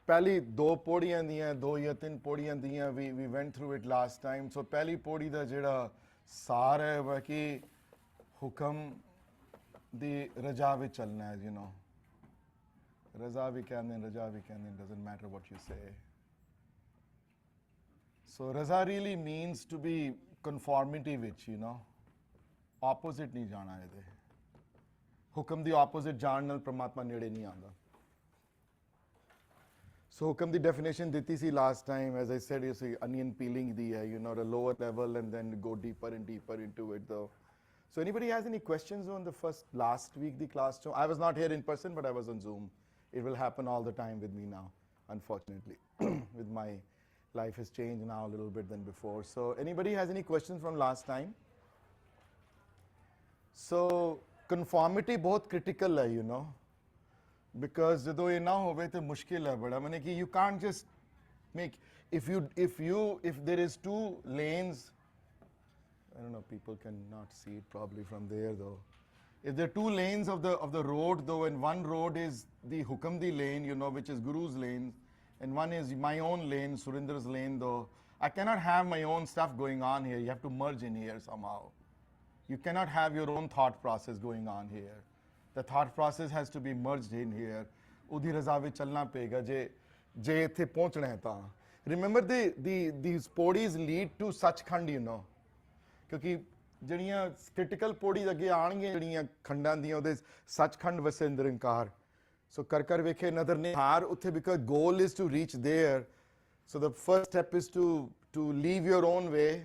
पहली दो पौड़ियां दियां दो या तीन पौड़ियां दियां we went through it last time. So पहली पौड़ी दा जेड़ा सार है वह कि हुक्म दी रजा विच चलना है, you know. रजा भी कहंदे doesn't matter what you say. So raza really means to be conformity which, you know, opposite नहीं जाना है दे. हुक्म दी opposite जान नाल परमात्मा नेड़े नहीं आंदा. So हुक्म दी definition the C last time, as I said, you see onion peeling दी है, you know, the lower level and then go deeper and deeper into it though. So anybody has any questions on the last week the class? So I was not here in person, but I was on Zoom. It will happen all the time with me now, unfortunately. With my life has changed now a little bit than before. So anybody has any questions from last time? So conformity बहुत critical है, you know, because जदों ये ना होवे तो मुश्किल है बड़ा. मैंने कि you can't just make if there is two lanes. I don't know, people cannot see it probably from there though. If there are two lanes of the road though, and one road is the Hukam di lane, you know, which is Guru's lane, and one is my own lane, Surinder's lane though, I cannot have my own stuff going on here. You have to merge in here somehow. You cannot have your own thought process going on here. The thought process has to be merged in here. Udhi raza vich chalna pega je ithe pahunchna hai ta. Remember these podis lead to Sachkhand, you know. क्योंकि ਜਿਹੜੀਆਂ critical ਪੌੜੀ ਅੱਗੇ ਆਣਗੀਆਂ ਜਿਹੜੀਆਂ ਖੰਡਾਂ ਦੀਆਂ ਉਹਦੇ ਸੱਚਖੰਡ ਵਸੇ ਨਿਰੰਕਾਰ ਸੋ ਕਰ ਕਰ ਵੇਖੇ ਨਦਰ ਨੇ ਹਾਰ ਉੱਥੇ because goal is to reach there. So the first step is to leave your own way,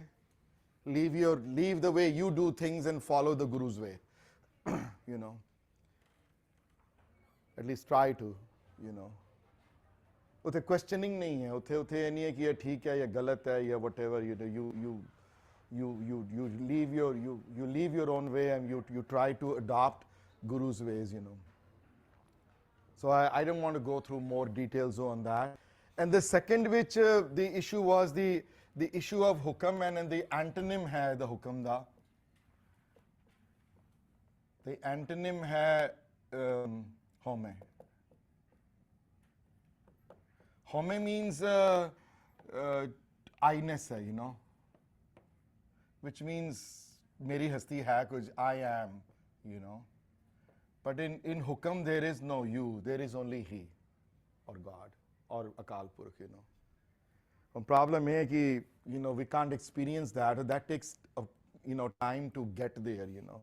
leave the way you do things and follow the Guru's way. You know, at least try to, you know. ਉੱਥੇ questioning नहीं है, ਉੱਥੇ नहीं है कि ये ठीक है या गलत है या whatever, you know, you leave your own way and you try to adopt Guru's ways, you know. So I don't want to go through more details on that. And the second which the issue was the issue of hukam, and the antonym hai the hukam da. The antonym hai home. Home means I-ness hai, you know. Which means meri hasti hai kuch, I am, you know. But in hukam there is no you, there is only he or God or Akal Purukh, you know. The problem is that, you know, we can't experience that. That takes you know, time to get there, you know.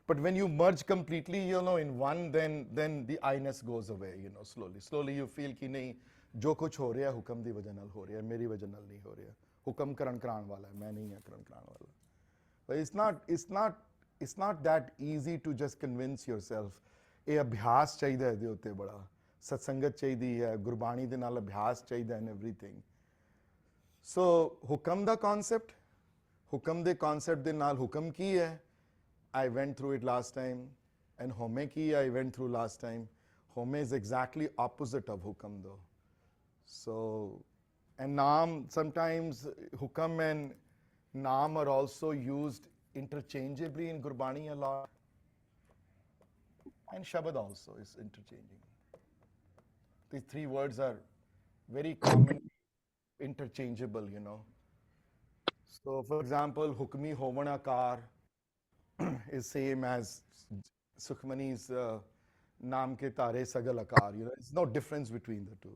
But when you merge completely, you know, in one, then the I-ness goes away, you know, slowly you feel कि नहीं जो कुछ हो रहा है हुक्म दी वजह नाल हो रहा है, मेरी वजह नाल नहीं हो रहा. हुक्म करण कराण वाला है, मैं नहीं है करण कराण वाला. But it's not that easy to just convince yourself. ये अभ्यास चाहिए है दे उत्ते बड़ा, सत्संगत चाहिए है, गुरबाणी दे नाल अभ्यास चाहिए and everything. So हुक्म दा concept, हुक्म दे concept दे नाल हुक्म की है, I went through it last time, and home की I went through last time. Home is exactly opposite of hukam though. So, and naam, sometimes hukam and naam are also used interchangeably in Gurbani a lot. And Shabad also is interchanging. These three words are very common, interchangeable, you know. So, for example, hukmi hovan akar is same as Sukhmani's naam ke tare sagal akar, you know. It's no difference between the two.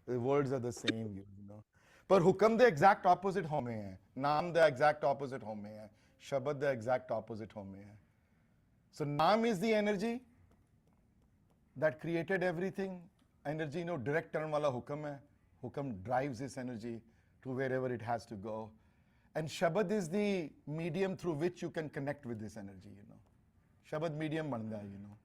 The words are the same, you know. But hukam the exact opposite home hai, naam the exact opposite home hai, Shabad the exact opposite home hai. So naam is the energy that created everything. Energy, you know, direct turn wala hukam hai. Hukam drives this energy to wherever it has to go. And Shabad is the medium through which you can connect with this energy, you know. Shabad medium banda hai, you know.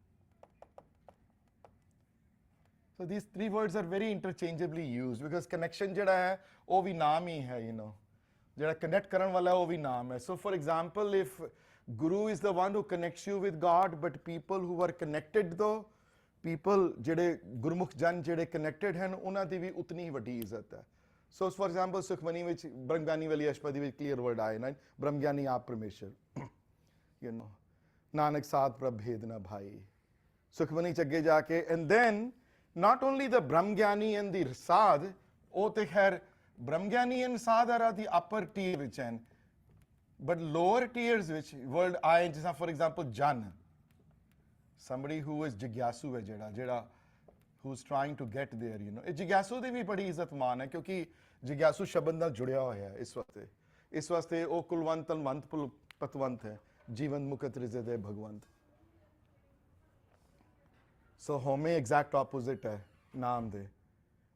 So these three words are very interchangeably used because connection jada hai, wo bhi naam hi hai, you know. Jada connect karan wala hai, wo bhi naam hai. So for example, if Guru is the one who connects you with God, but people who are connected though, people jade Gurmukh jan jade connected hain, unna di bhi utni hi vadi izzat hai. So for example, Sukhmani which Brahmgyani wali Ashpadi with clear word aaye na, Brahmgyani aap Parmeshwar. You know, Nanak Saad Prabh Bhed na bhai. Sukhmani chagge jaake, and then not only the Brahmgyani and the Sad, ਉਹ ਤੇ ਖੈਰ Brahmgyani and Sad are the upper tier which ਹਨ, but lower tiers which world ਆਏ, ਜਿਸ for example Jan, somebody who is Jigyasu ਹੈ ਜਿਹੜਾ who's trying to get there, you know. ਇਹ Jigyasu ਦੀ ਵੀ ਬੜੀ ਇੱਜ਼ਤ ਮਾਨ ਹੈ, ਕਿਉਂਕਿ Jigyasu ਸ਼ਬਦ ਨਾਲ ਜੁੜਿਆ ਹੋਇਆ ਹੈ ਇਸ ਵਾਸਤੇ ਉਹ ਕੁਲਵੰਤ ਤਲਵੰਤ ਪਤਵੰਤ ਹੈ, ਜੀਵਨ ਮੁਕਤ ਰਿਜ਼ਦੇ ਭਗਵੰਤ। ਸੋ ਹੋਮੇ ਐਗਜ਼ੈਕਟ ਆਪੋਜ਼ਿਟ ਹੈ ਨਾਮ ਦੇ।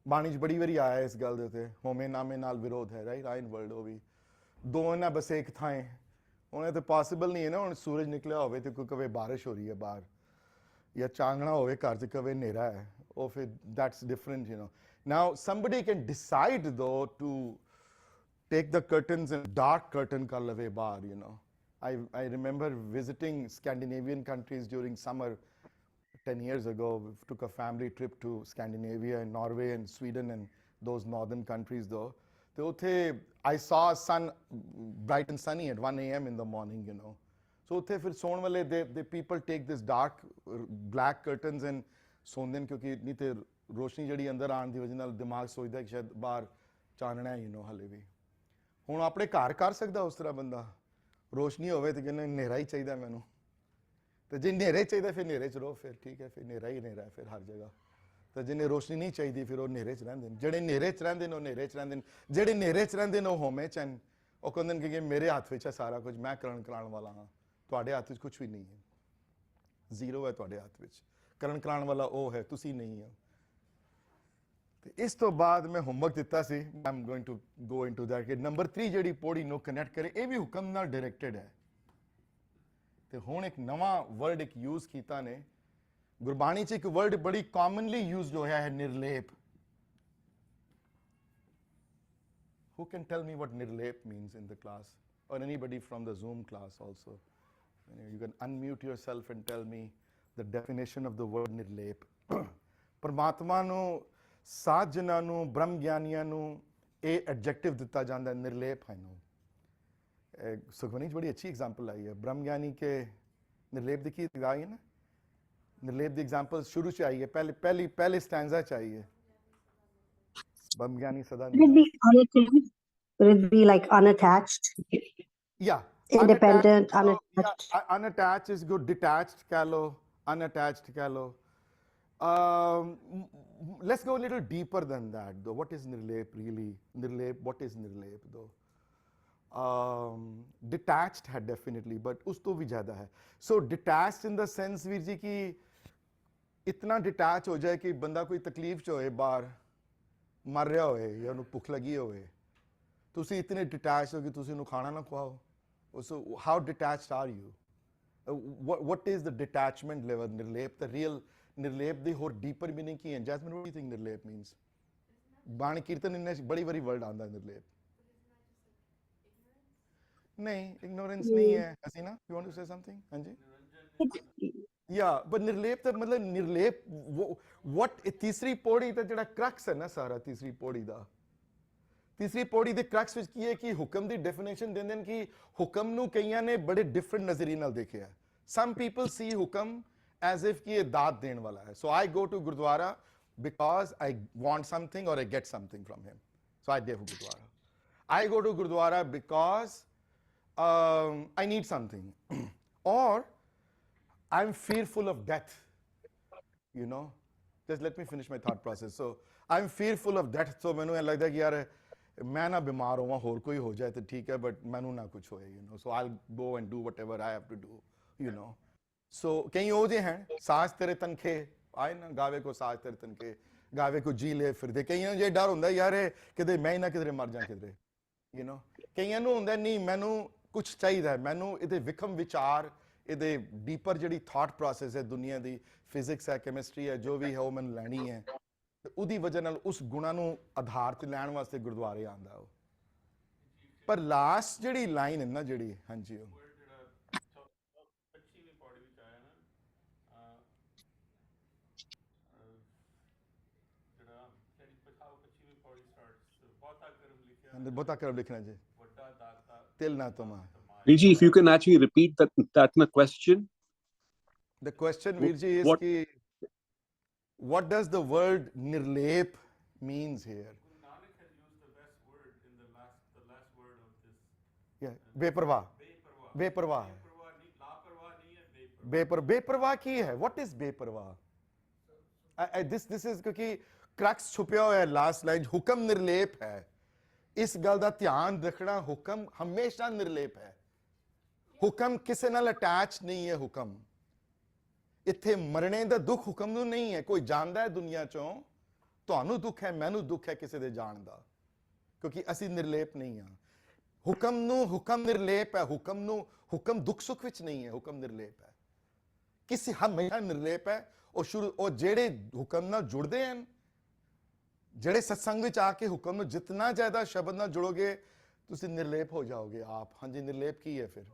ਬਾਣੀ 'ਚ ਬੜੀ ਵਾਰੀ ਆਇਆ ਇਸ ਗੱਲ ਦੇ ਉੱਤੇ, ਹੋਮੇ ਨਾਮੇ ਨਾਲ ਵਿਰੋਧ ਹੈ, ਰਾਈਟ, ਆਇਨ ਵਰਲਡ ਉਹ ਵੀ ਦੋ ਇਹਨਾਂ ਬਸ ਇੱਕ ਥਾਂ ਹੈ। ਹੁਣ ਇਹ ਤਾਂ ਪੋਸੀਬਲ ਨਹੀਂ ਹੈ ਨਾ, ਹੁਣ ਸੂਰਜ ਨਿਕਲਿਆ ਹੋਵੇ ਤੇ ਕੋਈ ਕਵੇ ਬਾਰਿਸ਼ ਹੋ ਰਹੀ ਹੈ ਬਾਹਰ, ਜਾਂ ਚਾਂਗਣਾ ਹੋਵੇ ਘਰ 'ਚ ਕਵੇ ਹਨੇਰਾ ਹੈ, ਉਹ ਫਿਰ that's different, you know. Now somebody can decide though to take the curtains and dark curtain kar lave bahar, you know. I remember visiting Scandinavian countries during summer 10 years ago. We took a family trip to Scandinavia and Norway and Sweden and those northern countries though. So I saw sun bright and sunny at 1 a.m. in the morning, you know. So ਫਿਰ ਸੌਣ ਵੇਲੇ they people take this dark black curtains and ਸੌਂਦੇ ਨੇ, ਕਿਉਂਕਿ ਨਹੀਂ ਤੇ ਰੋਸ਼ਨੀ ਜਿਹੜੀ ਅੰਦਰ ਆਉਣ ਦੀ ਵਜ੍ਹਾ ਨਾਲ ਦਿਮਾਗ ਸੋਚਦਾ ਕਿ ਸ਼ਾਇਦ ਬਾਹਰ ਚਾਨਣਾ ਹੈ, ਯੂ ਨੋ। ਹਾਲੇ ਵੀ ਹੁਣ ਆਪਣੇ ਘਰ ਕਰ ਸਕਦਾ ਉਸ ਤਰ੍ਹਾਂ ਬੰਦਾ, ਰੋਸ਼ਨੀ ਹੋਵੇ ਤੇ ਕਹਿੰਦਾ ਹਨੇਰਾ ਹੀ ਚਾਹੀਦਾ ਮੈਨੂੰ, ਤੇ ਜੇ ਹਨੇਰੇ ਚਾਹੀਦਾ ਫਿਰ ਹਨੇਰੇ 'ਚ ਰਹੋ, ਫਿਰ ਠੀਕ ਹੈ, ਫਿਰ ਹਨੇਰਾ ਹੀ ਹਨੇਰਾ ਫਿਰ ਹਰ ਜਗ੍ਹਾ। ਤੇ ਜਿਹਨੇ ਰੋਸ਼ਨੀ ਨਹੀਂ ਚਾਹੀਦੀ ਫਿਰ ਉਹ ਹਨੇਰੇ 'ਚ ਰਹਿੰਦੇ ਨੇ, ਜਿਹੜੇ ਹਨੇਰੇ 'ਚ ਰਹਿੰਦੇ ਨੇ ਉਹ ਹਨੇਰੇ 'ਚ ਰਹਿੰਦੇ ਨੇ, ਜਿਹੜੇ ਹਨੇਰੇ 'ਚ ਰਹਿੰਦੇ ਨੇ ਉਹ ਹੋਮੇ 'ਚ ਹਨ। ਉਹ ਕਹਿੰਦੇ ਨੇ ਕਿ ਮੇਰੇ ਹੱਥ ਵਿੱਚ ਹੈ ਸਾਰਾ ਕੁਝ, ਮੈਂ ਕਰਾਉਣ ਵਾਲਾ ਹਾਂ, ਤੁਹਾਡੇ ਹੱਥ ਵਿੱਚ ਕੁਝ ਵੀ ਨਹੀਂ ਹੈ, ਜ਼ੀਰੋ ਹੈ ਤੁਹਾਡੇ ਹੱਥ ਵਿੱਚ, ਕਰਾਉਣ ਵਾਲਾ ਉਹ ਹੈ, ਤੁਸੀਂ ਨਹੀਂ ਹੋ। ਤੇ ਇਸ ਤੋਂ ਬਾਅਦ ਮੈਂ ਹੋਮਵਰਕ ਦਿੱਤਾ ਸੀ, I'm going to go into that, ਕਿ ਨੰਬਰ 3 ਜਿਹੜੀ ਪੌੜੀ ਨੂੰ ਕਨੈਕਟ ਕਰੇ, ਇਹ ਵੀ ਹੁਕਮ ਨਾਲ ਡਾਇਰੈਕਟਡ ਹੈ। ਤੇ ਹੁਣ ਇੱਕ ਨਵਾਂ ਵਰਡ ਇੱਕ ਯੂਜ਼ ਕੀਤਾ ਨੇ ਗੁਰਬਾਣੀ 'ਚ, ਇੱਕ ਵਰਡ ਬੜੀ ਕਾਮਨਲੀ ਯੂਜ਼ਡ ਹੋਇਆ ਹੈ, ਨਿਰਲੇਪ। Who can tell me what nirlep means in the class, or anybody from the Zoom class also? You can unmute yourself and tell me the definition of the word nirlep. ਪਰਮਾਤਮਾ ਨੂੰ, ਸਾਧਨਾਂ ਨੂੰ, ਬ੍ਰਹਮ ਗਿਆਨੀਆਂ ਨੂੰ ਇਹ adjective ਦਿੱਤਾ ਜਾਂਦਾ, ਨਿਰਲੇਪ ਹੈ ਨੂੰ। ਸੁਖਮਨੀ 'ਚ ਬੜੀ ਅੱਛੀ ਐਗਜ਼ਾਮਪਲ ਆਈ ਹੈ, ਬ੍ਰਹਮ ਗਿਆਨੀ ਕੇ ਨਿਰਲੇਪ ਦੀ ਕੀ ਆਈ ਹੈ ਨਾ, ਨਿਰਲੇਪ ਦੀ ਐਗਜ਼ਾਮਪਲ ਸ਼ੁਰੂ 'ਚ ਆਈ ਹੈ, ਪਹਿਲੇ ਸਟੈਂਜ਼ਾ 'ਚ ਆਈ ਹੈ। ਬ੍ਰਹਮ ਗਿਆਨੀ ਸਦਾ Would it be like unattached? Yeah. Independent, unattached. Yeah, unattached is good. Detached, keh lo. Unattached, keh lo. Let's go a little deeper than that, though. What is nirlep really? Nirlep, what is nirlep, though? Detached है definitely, but उस तो भी ज़्यादा है. So detached in the sense Veer ji कि इतना detach हो जाए कि बंदा कोई तकलीफ जो है बाहर मर रहा होए या उन्हें भुख लगी होए, तो उसे इतने detached हो कि तुसी उन्हें खाना ना खुआओ. So how detached are you? What is the detachment level? Nirlep, the real nirlep, the whole deeper meaning की है. Jasmine, what do you think nirlep means? बाणी कीर्तन इन्हें बड़ी बड़ी वर्ड आंदा है nirlep. नहीं, ignorance नहीं है. हसीना, you want to say something? हाँ जी? Yeah, but निर्लेप तो मतलब निर्लेप what तीसरी पौड़ी तो जड़ा crux है ना सारा तीसरी पौड़ी दा. तीसरी पौड़ी दे crux विच की है कि हुक्म दी definition देंदे न कि हुक्म नू कईयां ने बड़े different नजरिए नाल देखे है. Some people see हुक्म as if कि ये दात देने वाला है. So I go to Gurdwara because I want something or I get something from him. So I go to Gurdwara. I go to Gurdwara because I need something, or I'm fearful of death, you know. Just let me finish my thought process. So I'm fearful of death. So मैंने ऐसा लगता है कि यार मैं ना बीमार हूँ, और कोई हो जाए तो ठीक है, but मैंने ना कुछ होए, you know. So I'll go and do whatever I have to do, you know. So कहीं हो जे हैं सास तेरे तनखे आए ना गावे को सास तेरे तनखे गावे को जी ले फिर दे कहीं ये डर होता है यार किधरे मैं ना किधरे मर जा किधरे, you know. कहीं होता नहीं मैनू कुछ चाहिए, मैनू ये विखम विचार, ये डीपर जी थॉट प्रोसैस है दुनिया की, फिजिक्स है, केमिस्ट्री है, जो भी है वो मैंने लैनी है, तो उसकी वजह नाल उस गुणा नू आधार ते लैण वास्ते गुरुद्वारे आंदा हो. पर लास्ट जी लाइन है ना जी, हाँ जी बहुता कर्म लिखना जी तिल ना तुम. Virji, if you can actually repeat that question. The question, Virji, is what? कि what does the word nirlep means here? Nanak has used the best word in the last word of this. Yeah, beparwa. Beparwa. बेपरवाह है. Beparwa नहीं, लापरवाह नहीं है, बेपरवाह. बेपरवाह की है. What is बेपरवाह? This is क्योंकि crux छुपिया हुआ है लास्ट लाइन. हुक्म निर्लेप है. इस गल ਦਾ ਧਿਆਨ ਰੱਖਣਾ. ਹੁਕਮ ਹਮੇਸ਼ਾ ਨਿਰਲੇਪ ਹੈ. ਹੁਕਮ ਕਿਸੇ ਨਾਲ ਅਟੈਚ ਨਹੀਂ ਹੈ. ਹੁਕਮ ਇੱਥੇ ਮਰਨੇ ਦਾ ਦੁੱਖ ਹੁਕਮ ਨੂੰ ਨਹੀਂ ਹੈ. ਕੋਈ ਜਾਣਦਾ ਹੈ ਦੁਨੀਆ ਚੋਂ ਤੁਹਾਨੂੰ ਦੁੱਖ ਹੈ, ਮੈਨੂੰ ਦੁੱਖ ਹੈ ਕਿਸੇ ਦੇ ਜਾਣ ਦਾ, ਕਿਉਂਕਿ ਅਸੀਂ ਨਿਰਲੇਪ ਨਹੀਂ ਹਾਂ. ਹੁਕਮ ਨੂੰ ਹੁਕਮ ਨਿਰਲੇਪ ਹੈ. ਹੁਕਮ ਨੂੰ ਹੁਕਮ ਦੁੱਖ ਸੁੱਖ ਵਿੱਚ ਨਹੀਂ ਹੈ. ਹੁਕਮ ਨਿਰਲੇਪ ਹੈ. ਕਿਸੇ ਹਮੇਸ਼ਾ ਨਿਰਲੇਪ ਹੈ. ਉਹ ਜਿਹੜੇ ਹੁਕਮ ਨਾਲ ਜੁੜਦੇ ਹਨ, ਜਿਹੜੇ ਸਤਸੰਗ ਵਿੱਚ ਆ ਕੇ ਹੁਕਮ ਨੂੰ ਜਿੰਨਾ ਜ਼ਿਆਦਾ ਸ਼ਬਦ ਨਾਲ ਜੁੜੋਗੇ ਤੁਸੀਂ ਨਿਰਲੇਪ ਹੋ ਜਾਓਗੇ ਆਪ. ਹਾਂਜੀ, ਨਿਰਲੇਪ ਕੀ ਹੈ ਫਿਰ?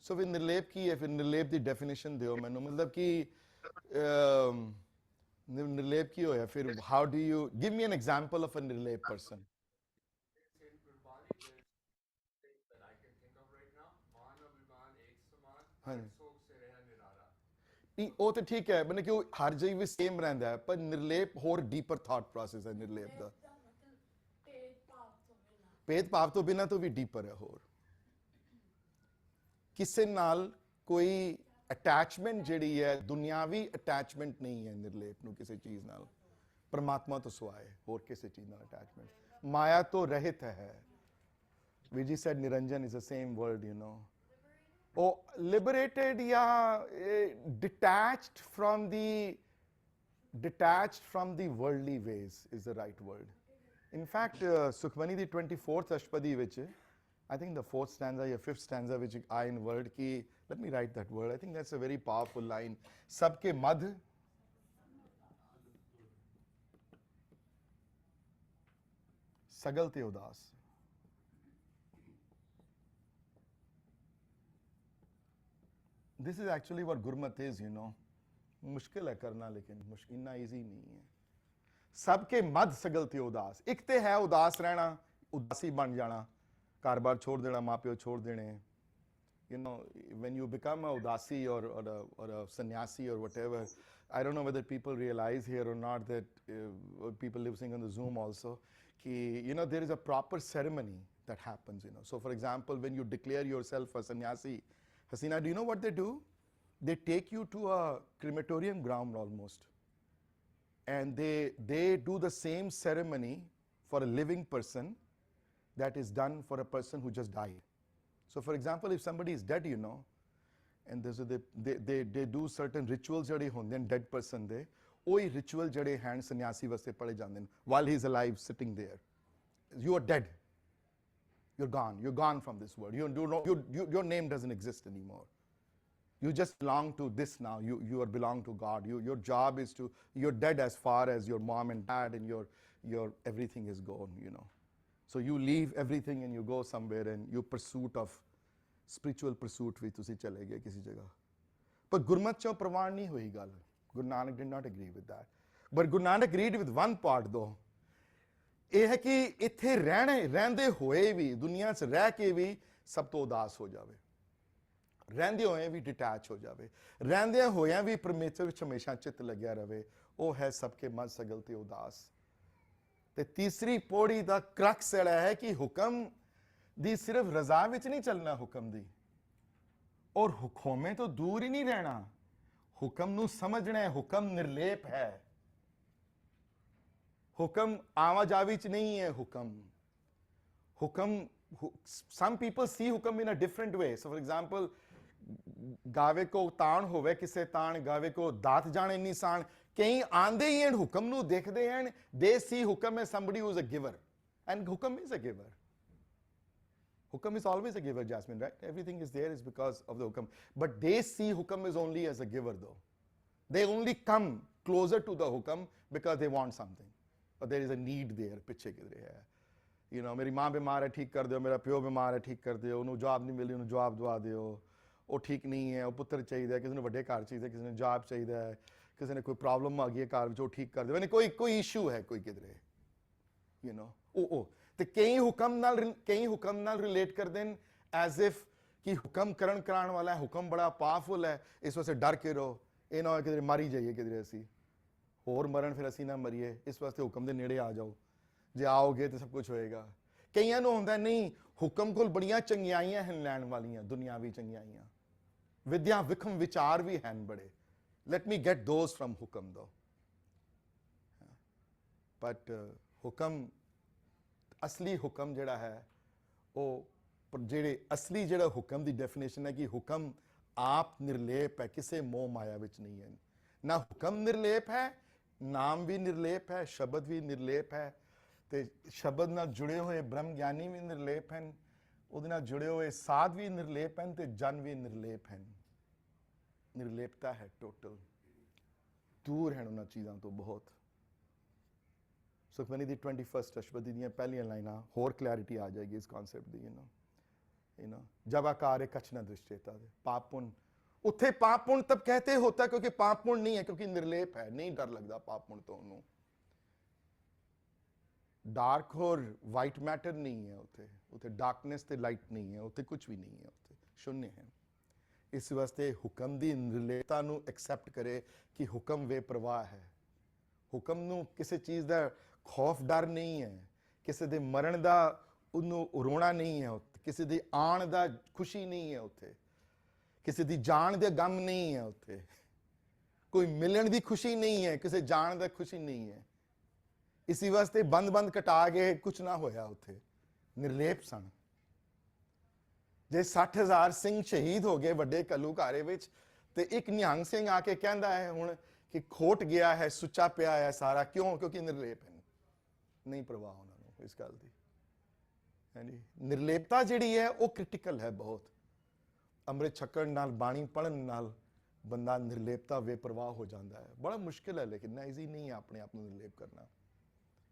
ਸੋ ਫਿਰ ਨਿਰਲੇਪ ਕੀ ਹੈ? ਫਿਰ ਨਿਰਲੇਪ ਦੀ ਡੈਫੀਨੇਸ਼ਨ ਦਿਓ ਮੈਨੂੰ. ਮਤਲਬ ਕਿ ਨਿਰਲੇਪ ਕੀ ਹੋਇਆ ਫਿਰ? How do you give me an example of a nirlep person? In Gurbani, there's things that I can think of right now. Maan abhiman ek saman, ਹਾਂਜੀ. sokh se reha nirara. ਨਹੀਂ, ਉਹ ਤਾਂ ਠੀਕ ਹੈ, ਮਤਲਬ ਕਿ ਉਹ ਹਰ ਜਗ੍ਹਾ ਵੀ ਸੇਮ ਰਹਿੰਦਾ ਹੈ, ਪਰ ਨਿਰਲੇਪ ਹੋਰ ਡੀਪਰ ਥਾਟ ਪ੍ਰੋਸੈਸ ਹੈ ਨਿਰਲੇਪ ਦਾ. ਭੇਦ ਭਾਵ ਤੋਂ ਬਿਨਾਂ ਤੋਂ ਵੀ ਡੀਪਰ ਹੈ. ਹੋਰ ਕਿਸੇ ਨਾਲ ਕੋਈ ਅਟੈਚਮੈਂਟ ਜਿਹੜੀ ਹੈ, ਦੁਨਿਆਵੀ ਅਟੈਚਮੈਂਟ ਨਹੀਂ ਹੈ ਨਿਰਲੇਪ ਨੂੰ ਕਿਸੇ ਚੀਜ਼ ਨਾਲ, ਪਰਮਾਤਮਾ ਤੋਂ ਸਿਵਾਏ ਹੋਰ ਕਿਸੇ ਚੀਜ਼ ਨਾਲ ਅਟੈਚਮੈਂਟ. ਮਾਇਆ ਤੋਂ ਰਹਿਤ ਹੈ. We just said Niranjan is the same word, you know. Oh, liberated, yeah, detached from the worldly ways is the right word. In fact, Sukhmani the 24th Ashpadi which I think the 4th stanza or 5th stanza which I in word ki, let me write that word. I think that's a very powerful line. Sabke madh sagal te udas. This is actually what Gurmat is, you know. मुश्किल है करना, लेकिन इतना easy नहीं है. सबके मध सगल ते उदास. एक ते है उदास रहना, उदासी बन जाना, कारोबार छोड़ देना, माँ प्यो छोड़ देने. You know, when you become a udasi or a sannyasi or whatever, I don't know whether people realize here or not that people listening on the Zoom also, ki, you know, there is a proper ceremony that happens, you know. So for example, when you declare yourself a sannyasi, Hasina, do you know what they do? They take you to a crematorium ground almost. And they do the same ceremony for a living person that is done for a person who just died. So for example, if somebody is dead, you know, and they do certain rituals jade hunde ne dead person de, oi ritual jade hand sannyasi vaste pade jande ne while he is alive sitting there. You are dead. You're gone from this world. Your name doesn't exist anymore. You just belong to this now. You are belong to God. Your job is to, you're dead as far as your mom and dad and your everything is gone, you know. So you leave everything and you go somewhere and you pursuit of spiritual pursuit ਵੀ ਤੁਸੀਂ ਚਲੇ ਗਏ ਕਿਸੇ ਜਗ੍ਹਾ. ਪਰ ਗੁਰਮਤਿ ਚੋਂ ਪ੍ਰਵਾਨ ਨਹੀਂ ਹੋਈ ਗੱਲ. Guru Nanak did not agree with that. But Guru Nanak agreed with one part though. ਇਹ ਹੈ ਕਿ ਇੱਥੇ ਰਹਿੰਦੇ ਹੋਏ ਵੀ, ਦੁਨੀਆ 'ਚ ਰਹਿ ਕੇ ਵੀ ਸਭ ਤੋਂ ਉਦਾਸ ਹੋ ਜਾਵੇ. ਰਹਿੰਦੇ ਹੋਏ ਵੀ ਡਿਟੈਚ ਹੋ ਜਾਵੇ. ਰਹਿੰਦਿਆਂ ਹੋਇਆਂ ਵੀ ਪਰਮੇਸ਼ਰ ਵਿੱਚ ਹਮੇਸ਼ਾ ਚਿੱਤ ਲੱਗਿਆ ਰਵੇ. ਉਹ ਹੈ ਸਭ ਕੇ ਮਨ ਸਗਲ ਤੇ ਉਦਾਸ. ਤੇ ਤੀਸਰੀ ਪੌੜੀ ਦਾ ਕਰਕਸ ਜਿਹੜਾ ਹੈ ਕਿ ਹੁਕਮ ਦੀ ਸਿਰਫ ਰਜ਼ਾ ਵਿੱਚ ਨਹੀਂ ਚੱਲਣਾ ਹੁਕਮ ਦੀ, ਔਰ ਹੁਕਮੇ ਤੋਂ ਦੂਰ ਹੀ ਨਹੀਂ ਰਹਿਣਾ. ਹੁਕਮ ਨੂੰ ਸਮਝਣਾ ਹੈ. ਹੁਕਮ ਨਿਰਲੇਪ ਹੈ. ਹੁਕਮ ਆਵਾਜਾਵੀ ਚ ਨਹੀਂ ਹੈ. ਹੁਕਮ some people see ਹੁਕਮ in a different way. So for example, ਗਾਵੇ ਕੋ ਤਾਣ ਹੋਵੇ ਕਿਸੇ ਤਾਣ, ਗਾਵੇ ਕੋ ਦਾਤ ਜਾਣੇ ਨਿਸ਼ਾਨ. ਕਈ ਆਂਦੇ ਹੀ ਹਨ ਹੁਕਮ ਨੂੰ ਦੇਖਦੇ ਹਨ. They see ਹੁਕਮ as somebody who is a giver, and ਹੁਕਮ is a giver. Hukam is always a giver, Jasmine, right? Everything is there is because of the hukam. But they see hukam is only as a giver though. They only come closer to the hukam because they want something. Or there is a need there. ਪਿੱਛੇ ਕਿਧਰੇ ਹੈ. You know, ਮੇਰੀ ਮਾਂ ਬਿਮਾਰ ਹੈ, ਠੀਕ ਕਰ ਦਿਓ. ਮੇਰਾ ਪਿਓ ਬਿਮਾਰ ਹੈ, ਠੀਕ ਕਰ ਦਿਓ. ਉਹਨੂੰ ਜਵਾਬ ਨਹੀਂ ਮਿਲੀ, ਉਹਨੂੰ ਜਵਾਬ ਦਵਾ ਦਿਓ. ਉਹ ਠੀਕ ਨਹੀਂ ਹੈ, ਉਹ ਪੁੱਤਰ ਚਾਹੀਦਾ, ਕਿਸੇ ਨੂੰ ਵੱਡੇ ਘਰ ਚਾਹੀਦਾ, ਕਿਸੇ ਨੂੰ ਜਵਾਬ ਚਾਹੀਦਾ ਹੈ, ਕਿਸੇ ਨੇ ਕੋਈ ਪ੍ਰੋਬਲਮ ਆ ਗਈ ਹੈ ਘਰ ਵਿੱਚ, ਉਹ ਠੀਕ ਕਰ ਦਿਓ. ਯਾਨੀ ਕੋਈ ਇਸ਼ੂ ਹੈ ਕੋਈ ਕਿਧਰੇ. You know, ਤੇ ਕਈ ਹੁਕਮ ਨਾਲ ਰਿਲੇਟ ਕਰਦੇ ਨੇ ਐਜ਼ ਇਫ ਕਿ ਹੁਕਮ ਕਰਨ ਕਰਾਉਣ ਵਾਲਾ ਹੈ, ਹੁਕਮ ਬੜਾ ਪਾਵਰਫੁਲ ਹੈ, ਇਸ ਵਾਸਤੇ ਡਰ ਕੇ ਰਹੋ, ਇਹ ਨਾ ਹੋਏ ਕਿਧਰੇ ਮਾਰੀ ਜਾਈਏ, ਕਿਧਰੇ ਅਸੀਂ ਹੋਰ ਮਰਨ ਫਿਰ ਅਸੀਂ ਨਾ ਮਰੀਏ, ਇਸ ਵਾਸਤੇ ਹੁਕਮ ਦੇ ਨੇੜੇ ਆ ਜਾਓ, ਜੇ ਆਓਗੇ ਤਾਂ ਸਭ ਕੁਝ ਹੋਏਗਾ। ਕਈਆਂ ਨੂੰ ਹੁੰਦਾ ਨਹੀਂ, ਹੁਕਮ ਕੋਲ ਬੜੀਆਂ ਚੰਗਿਆਈਆਂ ਹਨ ਲੈਣ ਵਾਲੀਆਂ, ਦੁਨਿਆਵੀ ਚੰਗਿਆਈਆਂ, ਵਿਦਿਆ ਵਿਖਮ ਵਿਚਾਰ ਵੀ ਹਨ ਬੜੇ, let me get those from hukam though. But ਹੁਕਮ, ਅਸਲੀ ਹੁਕਮ ਜਿਹੜਾ ਹੈ ਉਹ, ਜਿਹੜੇ ਅਸਲੀ ਜਿਹੜਾ ਹੁਕਮ ਦੀ ਡੈਫੀਨੇਸ਼ਨ ਹੈ ਕਿ ਹੁਕਮ ਆਪ ਨਿਰਲੇਪ ਹੈ, ਕਿਸੇ ਮੋਹ ਮਾਇਆ ਵਿੱਚ ਨਹੀਂ ਹੈ। ਨਾ ਹੁਕਮ ਨਿਰਲੇਪ ਹੈ, ਨਾਮ ਵੀ ਨਿਰਲੇਪ ਹੈ, ਸ਼ਬਦ ਵੀ ਨਿਰਲੇਪ ਹੈ, ਤੇ ਸ਼ਬਦ ਨਾਲ ਜੁੜੇ ਹੋਏ ਬ੍ਰਹਮ ਗਿਆਨੀ ਵੀ ਨਿਰਲੇਪ ਹਨ, ਉਹਦੇ ਨਾਲ ਜੁੜੇ ਹੋਏ ਸਾਧ ਵੀ ਨਿਰਲੇਪ ਹਨ, ਤੇ ਜਨ ਵੀ ਨਿਰਲੇਪ ਹਨ। ਨਿਰਲੇਪਤਾ ਹੈ ਟੋਟਲ, ਦੂਰ ਹਨ ਉਹਨਾਂ ਚੀਜ਼ਾਂ ਤੋਂ ਬਹੁਤ। ਸੁਖਮਨੀ ਦੀ 21st ਅਸ਼ਟਪਦੀ ਦੀਆਂ ਪਹਿਲੀਆਂ ਲਾਈਨਾਂ ਹੋਰ ਕਲੈਰਿਟੀ ਆ ਜਾਏਗੀ ਇਸ ਕਨਸੈਪਟ ਦੀ। जब आकार कछ न दृष्टेता, पाप पुण्य उत्थे पाप पुण्य तब कहते होता क्योंकि पाप पुण्य नहीं है, क्योंकि निर्लेप है, नहीं डर लगता पाप पुण्य तो उन्होंने। डार्क और वाइट मैटर नहीं है उत्थे, उत्थे डार्कनेस ते लाइट नहीं है, उत्थे कुछ भी नहीं है, उत्थे शून्य है। इस वास्ते हुक्म दी निर्लेपता नू एक्सेप्ट करे कि हुक्म वे प्रवाह है। हुक्म नू किसी चीज़ दा खौफ डर नहीं है, किसी दे मरण दा उन्नू रोना नहीं है, किसी दी आण दा खुशी नहीं है उत्थे, किसी दी जान दे गम नहीं है उत्थे, कोई मिलन दी खुशी नहीं है, किसी जान दा खुशी नहीं है। इसी वास्ते बंद बंद कटा के कुछ ना होया उत्थे, निर्लेप सन। जे 60,000 सिंह शहीद हो गए वड्डे कलूकारे विच, ते एक निहंग सिंह आके कहंदा है हुण कि खोट गया है, सुच्चा पिया है सारा, क्यों? क्योंकि निर्लेप है, नहीं परवाह उन्होंने इस गल दी। निर्लेपता जिहड़ी है वो क्रिटिकल है बहुत। अमृत छकण नाल, बाणी पढ़न नाल बंदा निर्लेपता बेपरवाह हो जाता है। बड़ा मुश्किल है, लेकिन ना ईजी नहीं है अपने आप को निर्लेप करना।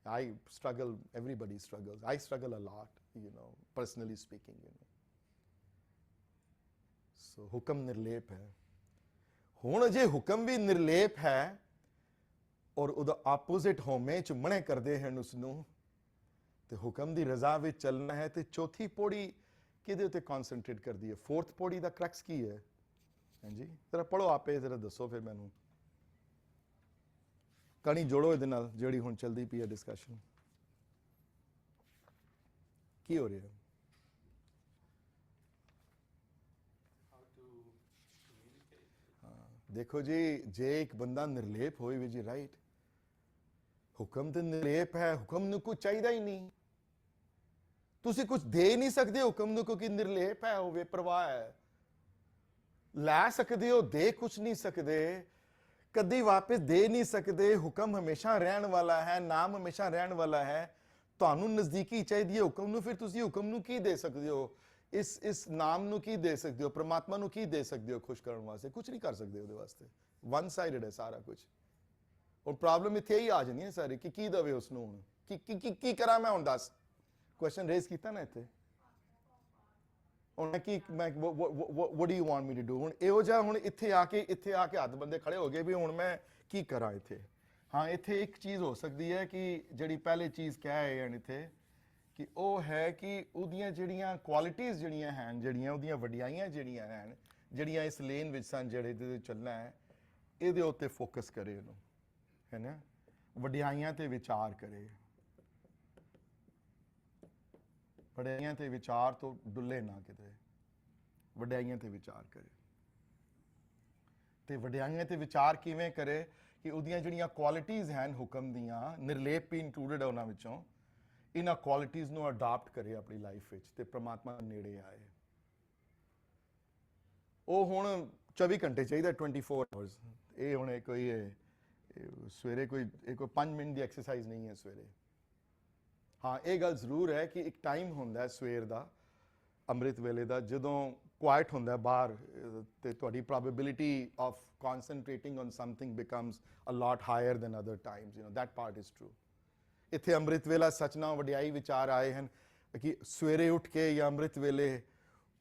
I struggle, everybody struggles, I struggle a lot, personally speaking, So हुक्म निर्लेप है। हुण जे हुक्म भी निर्लेप है और उदा ऑपोजिट होमे च मने करदे हैं उसनू, ते हुक्म दी रजा विच चलना है, ते चौथी पौड़ी किहदे उत्ते कॉन्सनट्रेट करदी है? फोर्थ पौड़ी दा क्रक्स की है? हां जी, जरा पढ़ो आपे, जरा दसो फिर मैनू, कहानी जोड़ो इहदे नाल जिहड़ी हुण चलदी पई है डिस्कशन। की हो रहा है? How to communicate? देखो जी, जे एक बंदा निर्लेप होए वी जी, राइट, हुक्म ते निर्लेप है, हुक्म नू कुछ चाहिदा ही नहीं, तुसी कुछ दे नहीं सकते हुक्म नू, क्योंकि निर्लेप है, वो बेपरवाह है। लै सकते हो, दे कुछ नहीं सकते, कदी वापस दे नहीं सकते। हुक्म हमेशा रहन वाला है, नाम हमेशा रहन वाला है। तुहानू नज़दीकी चाहिए हुक्म नू, फिर तुसी हुक्म नू की दे सकते हो? इस नाम नू की दे सकते हो? परमात्मा नू की दे सकते हो खुश करने वास्ते? कुछ नहीं कर सकते उहदे वास्ते, वन साइडेड है सारा कुछ। और प्रॉब्लम इत्थे ही आ जानी है सारी कि की दवे उसनू, हुण की करा मैं, हुण दस क्वेश्चन रेज किया ना इत्थे, what do you want me to do? हुण इहो जिहा हुण इत्थे आके हत्थ बंदे खड़े हो गए भी हुण मैं की करा इत्थे। हाँ, इत्थे एक चीज़ हो सकती है कि जिहड़ी पहले चीज़ कह रहे हैं इत्थे कि वो है कि उहदियां जिहड़ियां क्वालिटीज़ जिहड़ियां हैं, जिहड़ियां उहदियां वडियाइयां जिहड़ियां हैं, जिहड़ियां इस लेन विच सन, जिहड़े इहदे चलना है, इहदे उत्ते फोकस करे उहनूं, है ना, वडियाइयां ते विचार करे, वडियाइयां ते विचार तो डुੱਲੇ ना किते, वडियाइयां ते विचार करे। ते वडियाइयां ते विचार किवें करे कि उहदियां जिहड़ियां क्वालिटीज़ हैं हुक्म दियां, निर्लेप भी इंक्लूडेड है उन्हां विचों, इन्हां क्वालिटीज़ नूं अडॉप्ट करे अपनी लाइफ विच ते परमात्मा दे नेड़े आए। ਉਹ ਹੁਣ 24 ਘੰਟੇ ਚਾਹੀਦਾ, 24 ਆਵਰਸ। ਇਹ ਹੁਣ ਕੋਈ ਸਵੇਰੇ ਕੋਈ 5 ਮਿੰਟ ਦੀ ਐਕਸਰਸਾਈਜ਼ ਨਹੀਂ ਹੈ ਸਵੇਰੇ। ਹਾਂ, ਇਹ ਗੱਲ ਜ਼ਰੂਰ ਹੈ ਕਿ ਇੱਕ ਟਾਈਮ ਹੁੰਦਾ ਸਵੇਰ ਦਾ, ਅੰਮ੍ਰਿਤ ਵੇਲੇ ਦਾ, ਜਦੋਂ ਕੁਆਇਟ ਹੁੰਦਾ ਬਾਹਰ, ਤੇ ਤੁਹਾਡੀ probability of concentrating on something becomes a lot higher than other times, that part is true. ਇੱਥੇ ਅੰਮ੍ਰਿਤ ਵੇਲਾ ਸੱਚ ਨਾਲ ਵਡਿਆਈ ਵਿਚਾਰ ਆਏ ਹਨ ਕਿ ਸਵੇਰੇ ਉੱਠ ਕੇ ਜਾਂ ਅੰਮ੍ਰਿਤ ਵੇਲੇ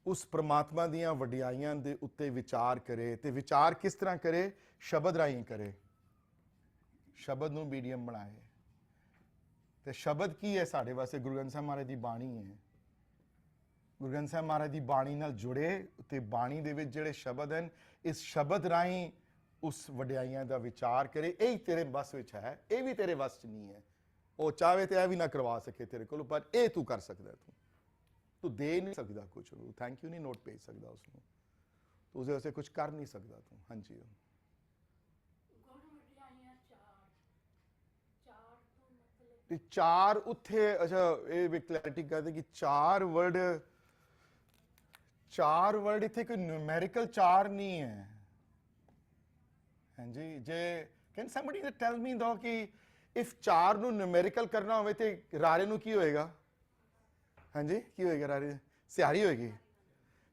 उस परमात्मा दियां वडियाइयां दे उत्ते विचार करे। ते विचार किस तरह करे? शब्द राही करे, शब्द नूं मीडियम बनाए। ते शब्द की है साढ़े वास्ते? गुरु ग्रंथ साहिब महाराज दी बाणी है। ਗੁਰੂ ਗ੍ਰੰਥ ਸਾਹਿਬ ਮਹਾਰਾਜ ਦੀ ਬਾਣੀ ਨਾਲ ਜੁੜੇ ਤੇ ਬਾਣੀ ਦੇ ਵਿੱਚ ਜਿਹੜੇ ਸ਼ਬਦ ਹਨ, ਇਸ ਸ਼ਬਦ ਰਾਹੀਂ ਉਸ ਵਡਿਆਈਆਂ ਦਾ ਵਿਚਾਰ ਕਰੇ। ਇਹ ਹੀ ਤੇਰੇ ਵੱਸ ਵਿੱਚ ਹੈ, ਇਹ ਵੀ ਤੇਰੇ ਵੱਸ 'ਚ ਨਹੀਂ ਹੈ। ਉਹ ਚਾਹਵੇ ਤੇ ਇਹ ਵੀ ਨਾ ਕਰਵਾ ਸਕੇ ਤੇਰੇ ਕੋਲ, ਪਰ ਇਹ ਤੂੰ ਕਰ ਸਕਦਾ। ਤੂੰ ਦੇ ਨਹੀਂ ਸਕਦਾ ਕੁਛ, ਉਹਨੂੰ ਥੈਂਕ ਯੂ ਨਹੀਂ ਨੋਟ ਭੇਜ ਸਕਦਾ ਉਸਨੂੰ, ਤੂੰ ਉਸਦੇ ਵਾਸਤੇ ਕੁਛ ਕਰ ਨਹੀਂ ਸਕਦਾ ਤੂੰ। ਹਾਂਜੀ ਗੁਣ ਵਡਿਆਈਆਂ ਚਾਰ ਚਾਰ ਤੋਂ ਮਤਲਬ ਤੇ ਚਾਰ ਉੱਥੇ, ਅੱਛਾ ਇਹ ਵੀ ਕਲੈਰਿਟੀ ਕਰਦੇ ਕਿ ਚਾਰ ਵਰਡ ਇੱਥੇ ਕੋਈ ਨਿਊਮੈਰੀਕਲ ਚਾਰ ਨਹੀਂ ਹੈ। ਹਾਂਜੀ, ਜੇ ਕੈਨ ਸਮਬਡੀ ਟੈਲ ਮੀ ਦੋ ਕਿ ਇਫ ਚਾਰ ਨੂੰ ਨਿਊਮੈਰੀਕਲ ਕਰਨਾ ਹੋਵੇ ਤੇ ਰਾਰੇ ਨੂੰ ਕੀ ਹੋਏਗਾ? ਹਾਂਜੀ ਕੀ ਹੋਏਗਾ? ਰਾਰੇ ਸਿਹਾਰੀ ਹੋਏਗੀ।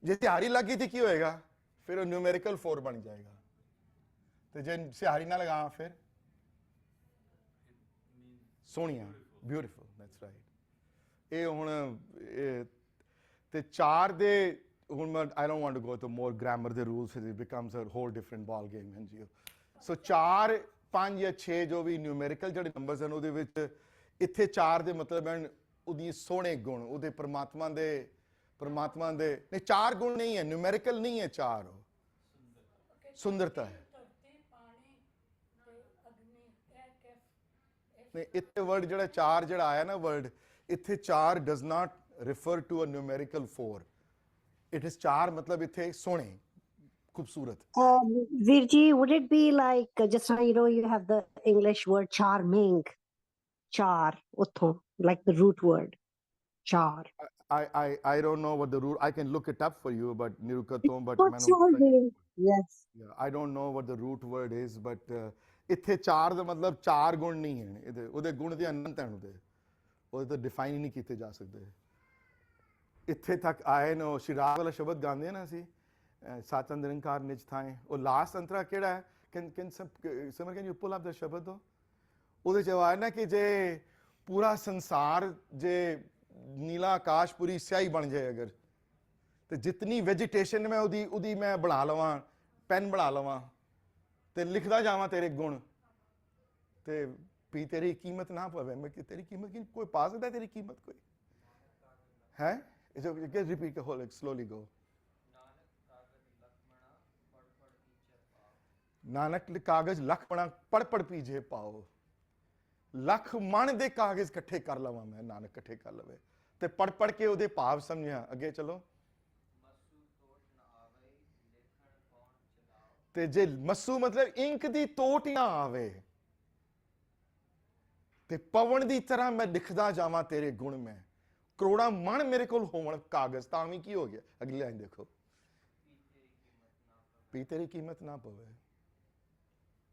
ਜੇ ਸਿਹਾਰੀ ਲੱਗੀ ਤੇ ਕੀ ਹੋਏਗਾ? ਫਿਰ ਉਹ ਨਿਊਮੈਰੀਕਲ 4 ਬਣ ਜਾਏਗਾ। ਤੇ ਜੇ ਸਿਹਾਰੀ ਨਾ ਲਗਾ ਫਿਰ ਸੋਹਣੀਆਂ, ਬਿਊਟੀਫੁਲ, ਦੈਟਸ ਰਾਈਟ। ਇਹ ਹੁਣ ਤੇ ਚਾਰ ਦੇ ਹੁਣ ਮੈਂ I don't want to go to more grammar ਦੇ rules, it becomes a whole different ball game. ਹਾਂਜੀ, ਸੋ 4 5 ਜਾਂ 6 ਜੋ ਵੀ ਨਿਊਮੈਰੀਕਲ ਜਿਹੜੇ ਨੰਬਰਸ ਹਨ ਉਹਦੇ ਵਿੱਚ ਇੱਥੇ 4 ਦੇ ਮਤਲਬ ਹਨ ਉਹਦੀ ਸੋਹਣੇ ਗੁਣ, ਉਹਦੇ ਪਰਮਾਤਮਾ ਦੇ ਨਹੀਂ 4 ਗੁਣ ਨਹੀਂ ਹੈ, ਨਿਊਮੈਰੀਕਲ ਨਹੀਂ ਹੈ 4, ਉਹ ਸੁੰਦਰਤਾ ਹੈ। ਧਰਤੀ ਪਾਣੀ ਤੇ ਅਗਨੀ ਇਹ ਕਿਸ ਨਹੀਂ, ਇੱਥੇ ਵਰਡ ਜਿਹੜਾ 4 ਜਿਹੜਾ ਆਇਆ ਨਾ ਵਰਡ, ਇੱਥੇ 4 does not refer to a numerical 4, it is 4 ਮਤਲਬ ਇੱਥੇ ਸੋਹਣੇ, ਖੂਬਸੂਰਤ। Virji, would it be like just now, you have the English word charming, char, utho, like the root word, char. I don't know what the root, I can look it up for you, but Nirukatom, but What's your name? Yes. yeah, I don't know what the root word is, but ਇੱਥੇ 4 ਦਾ ਮਤਲਬ 4 ਗੁਣ ਨਹੀਂ ਹੈ, ਇਹਦੇ ਉਹਦੇ ਗੁਣ ਦੇ ਅਨੰਤ ਹਨ, ਉਹਦੇ ਤਾਂ ਡਿਫਾਈਨ ਹੀ ਨਹੀਂ ਕੀਤੇ ਜਾ ਸਕਦੇ। ਇੱਥੇ ਤੱਕ ਆਏ ਨੇ ਉਹ ਸ਼ਿਰਾਗ ਵਾਲਾ ਸ਼ਬਦ ਗਾਉਂਦੇ ਨਾ ਅਸੀਂ, ਸਾਚਾ ਨਿਰੰਕਾਰ ਨਿਜ ਥਾਏ, ਉਹ ਲਾਸਟ ਅੰਤਰਾ ਕਿਹੜਾ ਹੈ? Samar can you pull up the shabad? ਉਹਦੇ ਚ ਆਇਆ ਨਾ ਕਿ ਜੇ ਪੂਰਾ ਸੰਸਾਰ ਜੇ ਨੀਲਾ ਆਕਾਸ਼ ਪੂਰੀ ਸਿਆਹੀ ਬਣ ਜਾਏ ਅਗਰ, ਤੇ ਜਿਤਨੀ ਵੈਜੀਟੇਸ਼ਨ ਮੈਂ ਉਹਦੀ ਮੈਂ ਬਣਾ ਲਵਾਂ, ਪੈਨ ਬਣਾ ਲਵਾਂ ਤੇ ਲਿਖਦਾ ਜਾਵਾਂ ਤੇਰੇ ਗੁਣ, ਤੇ ਵੀ ਤੇਰੀ ਕੀਮਤ ਨਾ ਪਵੇ। ਮੈਂ ਕਿ ਤੇਰੀ ਕੀਮਤ ਕੀ ਕੋਈ ਪਾ ਸਕਦਾ? ਤੇਰੀ ਕੀਮਤ ਕੋਈ ਹੈ? ਰਿਪੀਟ ਹੋਲ ਸਲੋਲੀ ਗੋ। ਨਾਨਕ ਕਾਗਜ਼ ਲੱਖ ਬਣਾ ਪੜ ਪੜ ਪੀਜੇ ਪਾਓ। ਲੱਖ ਮਣ ਦੇ ਕਾਗਜ਼ ਇਕੱਠੇ ਕਰ ਲਵਾਂ ਮੈਂ, ਨਾਨਕ ਇਕੱਠੇ ਕਰ ਲਵੇ ਤੇ ਪੜ ਪੜ ਕੇ ਉਹਦੇ ਭਾਵ ਸਮਝਿਆ। ਅੱਗੇ ਚਲੋ। ਤੇ ਜੇ ਮਸੂ ਮਤਲਬ ਇੰਕ ਦੀ ਤੋਟ ਨਾ ਆਵੇ ਤੇ ਪਵਨ ਦੀ ਤਰ੍ਹਾਂ ਮੈਂ ਲਿਖਦਾ ਜਾਵਾਂ ਤੇਰੇ ਗੁਣ, ਮੈਂ ਕਰੋੜਾਂ ਮਣ ਮੇਰੇ ਕੋਲ ਹੋਣ ਕਾਗਜ਼ ਤਾਂ ਵੀ ਕੀ ਹੋ ਗਿਆ? ਅਗਲੀ ਲਾਈਨ ਦੇਖੋ, ਵੀ ਤੇਰੀ ਕੀਮਤ ਨਾ ਪਵੇ,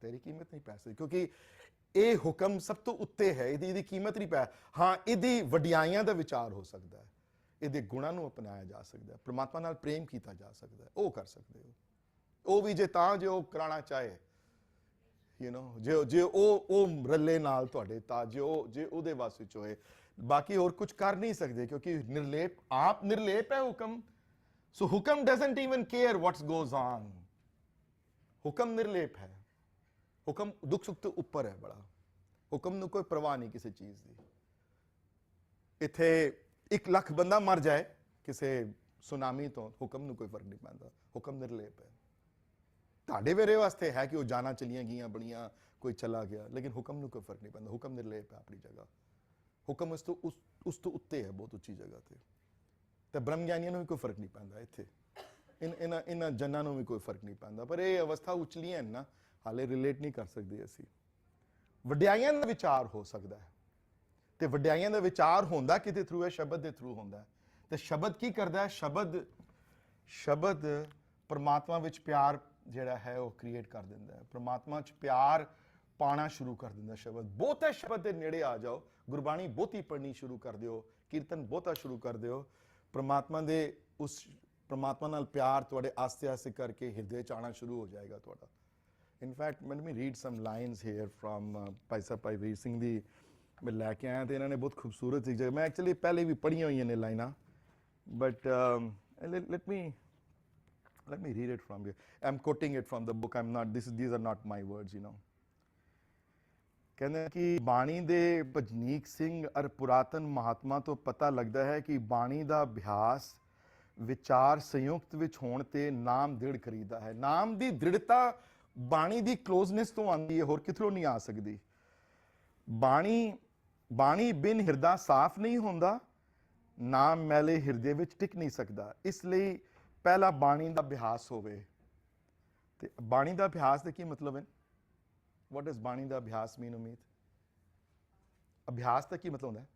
ਤੇਰੀ ਕੀਮਤ ਨਹੀਂ ਪੈ ਸਕਦੀ, ਕਿਉਂਕਿ ਇਹ ਹੁਕਮ ਸਭ ਤੋਂ ਉੱਤੇ ਹੈ, ਇਹਦੀ ਕੀਮਤ ਨਹੀਂ ਪੈ। ਹਾਂ, ਇਹਦੀ ਵਡਿਆਈਆਂ ਦਾ ਵਿਚਾਰ ਹੋ ਸਕਦਾ ਹੈ, ਇਹਦੇ ਗੁਣਾਂ ਨੂੰ ਅਪਣਾਇਆ ਜਾ ਸਕਦਾ ਹੈ, ਪ੍ਰਮਾਤਮਾ ਨਾਲ ਪ੍ਰੇਮ ਕੀਤਾ ਜਾ ਸਕਦਾ ਹੈ, ਉਹ ਕਰ ਸਕਦੇ ਹੋ। ਉਹ ਵੀ ਜੇ ਤਾਂ ਜੇ ਉਹ ਕਰਾਉਣਾ ਚਾਹੇ, ਜੇ ਉਹ ਰੱਲੇ ਨਾਲ ਤੁਹਾਡੇ ਤਾਂ ਜੇ ਉਹਦੇ ਵੱਸ ਵਿੱਚ ਹੋਏ, ਬਾਕੀ ਹੋਰ ਕੁਝ ਕਰ ਨਹੀਂ ਸਕਦੇ, ਕਿਉਂਕਿ ਨਿਰਲੇਪ ਆਪ ਨਿਰਲੇਪ ਹੈ ਹੁਕਮ। So hukam doesn't even care what's goes on, ਹੁਕਮ ਨਿਰਲੇਪ ਹੈ। ਹੁਕਮ ਦੁੱਖ ਸੁੱਖ ਤੋਂ ਉੱਪਰ ਹੈ ਬੜਾ, ਹੁਕਮ ਨੂੰ ਕੋਈ ਪਰਵਾਹ ਨਹੀਂ ਕਿਸੇ ਚੀਜ਼ ਦੀ। ਇੱਥੇ 1 ਲੱਖ ਬੰਦਾ ਮਰ ਜਾਏ ਕਿਸੇ ਸੁਨਾਮੀ ਤੋਂ, ਹੁਕਮ ਨੂੰ ਕੋਈ ਫਰਕ ਨਹੀਂ ਪੈਂਦਾ, ਹੁਕਮ ਨਿਰਲੇਪ ਹੈ। ਤੁਹਾਡੇ ਮੇਰੇ ਵਾਸਤੇ ਹੈ ਕਿ ਉਹ ਜਾਨਾਂ ਚਲੀਆਂ ਗਈਆਂ ਬੜੀਆਂ, ਕੋਈ ਚਲਾ ਗਿਆ, ਲੇਕਿਨ ਹੁਕਮ ਨੂੰ ਕੋਈ ਫਰਕ ਨਹੀਂ ਪੈਂਦਾ, ਹੁਕਮ ਨਿਰਲੇਪ ਹੈ ਆਪਣੀ ਜਗ੍ਹਾ। ਹੁਕਮ ਉਸ ਤੋਂ ਉੱਤੇ ਹੈ, ਬਹੁਤ ਉੱਚੀ ਜਗ੍ਹਾ ਤੇ ਬ੍ਰਹਮ ਗਿਆਨੀਆਂ ਨੂੰ ਵੀ ਕੋਈ ਫਰਕ ਨਹੀਂ ਪੈਂਦਾ ਇੱਥੇ, ਇਹਨਾਂ ਜਨਾਂ ਨੂੰ ਵੀ ਕੋਈ ਫਰਕ ਨਹੀਂ ਪੈਂਦਾ। ਪਰ ਇਹ ਅਵਸਥਾ ਉਚਲੀਆਂ ਹਨ ਨਾ, ਹਾਲੇ ਰਿਲੇਟ ਨਹੀਂ ਕਰ ਸਕਦੇ ਅਸੀਂ। ਵਡਿਆਈਆਂ ਦਾ ਵਿਚਾਰ ਹੋ ਸਕਦਾ ਹੈ, ਤੇ ਵਡਿਆਈਆਂ ਦਾ ਵਿਚਾਰ ਹੁੰਦਾ ਕਿਤੇ ਥਰੂ ਹੈ? ਸ਼ਬਦ ਦੇ ਥਰੂ ਹੁੰਦਾ ਹੈ। ਤੇ ਸ਼ਬਦ ਕੀ ਕਰਦਾ ਹੈ? ਸ਼ਬਦ ਪਰਮਾਤਮਾ ਵਿੱਚ ਪਿਆਰ ਜਿਹੜਾ ਹੈ ਉਹ ਕ੍ਰੀਏਟ ਕਰ ਦਿੰਦਾ ਹੈ, ਪਰਮਾਤਮਾ 'ਚ ਪਿਆਰ ਪਾਣਾ ਸ਼ੁਰੂ ਕਰ ਦਿੰਦਾ ਸ਼ਬਦ। ਬਹੁਤੇ ਸ਼ਬਦ ਦੇ ਨੇੜੇ ਆ ਜਾਓ, ਗੁਰਬਾਣੀ ਬਹੁਤੀ ਪੜ੍ਹਨੀ ਸ਼ੁਰੂ ਕਰ ਦਿਓ, ਕੀਰਤਨ ਬਹੁਤਾ ਸ਼ੁਰੂ ਕਰ ਦਿਓ, ਪਰਮਾਤਮਾ ਨਾਲ ਪਿਆਰ ਤੁਹਾਡੇ ਆਸਤੇ ਆਸਤੇ ਕਰਕੇ ਹਿਰਦੇ 'ਚ ਆਉਣਾ ਸ਼ੁਰੂ ਹੋ ਜਾਏਗਾ ਤੁਹਾਡਾ। In fact, let me read some lines here from Bhai Sahib Bhai Vir Singh ਦੀ ਮੈਂ ਲੈ ਕੇ ਆਇਆ, ਤੇ ਇਹਨਾਂ ਨੇ ਬਹੁਤ ਖੂਬਸੂਰਤ ਇੱਕ ਜਗ੍ਹਾ, ਮੈਂ ਐਕਚੁਅਲੀ ਪਹਿਲੇ ਵੀ ਪੜ੍ਹੀਆਂ ਹੋਈਆਂ ਨੇ ਲਾਈਨਾਂ, but let me read it from here. I'm quoting it from the book. These are not my words, ਕਹਿੰਦੇ ਕਿ ਬਾਣੀ ਦੇ ਭਜਨੀਕ ਸਿੰਘ ਅਰ ਪੁਰਾਤਨ ਮਹਾਤਮਾ ਤੋਂ ਪਤਾ ਲੱਗਦਾ ਹੈ ਕਿ ਬਾਣੀ ਦਾ ਅਭਿਆਸ ਵਿਚਾਰ ਸੰਯੁਕਤ ਵਿੱਚ ਹੋਣ ਤੇ ਨਾਮ ਦ੍ਰਿੜ ਕਰੀਦਾ ਹੈ। ਨਾਮ ਦੀ ਦ੍ਰਿੜਤਾ ਬਾਣੀ ਦੀ ਕਲੋਜ਼ਨੈਸ ਤੋਂ ਆਉਂਦੀ ਹੈ, ਹੋਰ ਕਿਧਰੋਂ ਨਹੀਂ ਆ ਸਕਦੀ। ਬਾਣੀ ਬਿਨ ਹਿਰਦਾ ਸਾਫ਼ ਨਹੀਂ ਹੁੰਦਾ, ਨਾਮ ਮੈਲੇ ਹਿਰਦੇ ਵਿੱਚ ਟਿਕ ਨਹੀਂ ਸਕਦਾ। ਇਸ ਲਈ ਪਹਿਲਾ ਬਾਣੀ ਦਾ ਅਭਿਆਸ ਹੋਵੇ। ਤੇ ਬਾਣੀ ਦਾ ਅਭਿਆਸ ਦਾ ਕੀ ਮਤਲਬ ਹੈ? ਵਾਟ ਡਸ ਬਾਣੀ ਦਾ ਅਭਿਆਸ ਮੀਨ ਉਮੀਦ? ਅਭਿਆਸ ਦਾ ਕੀ ਮਤਲਬ ਹੁੰਦਾ ਹੈ?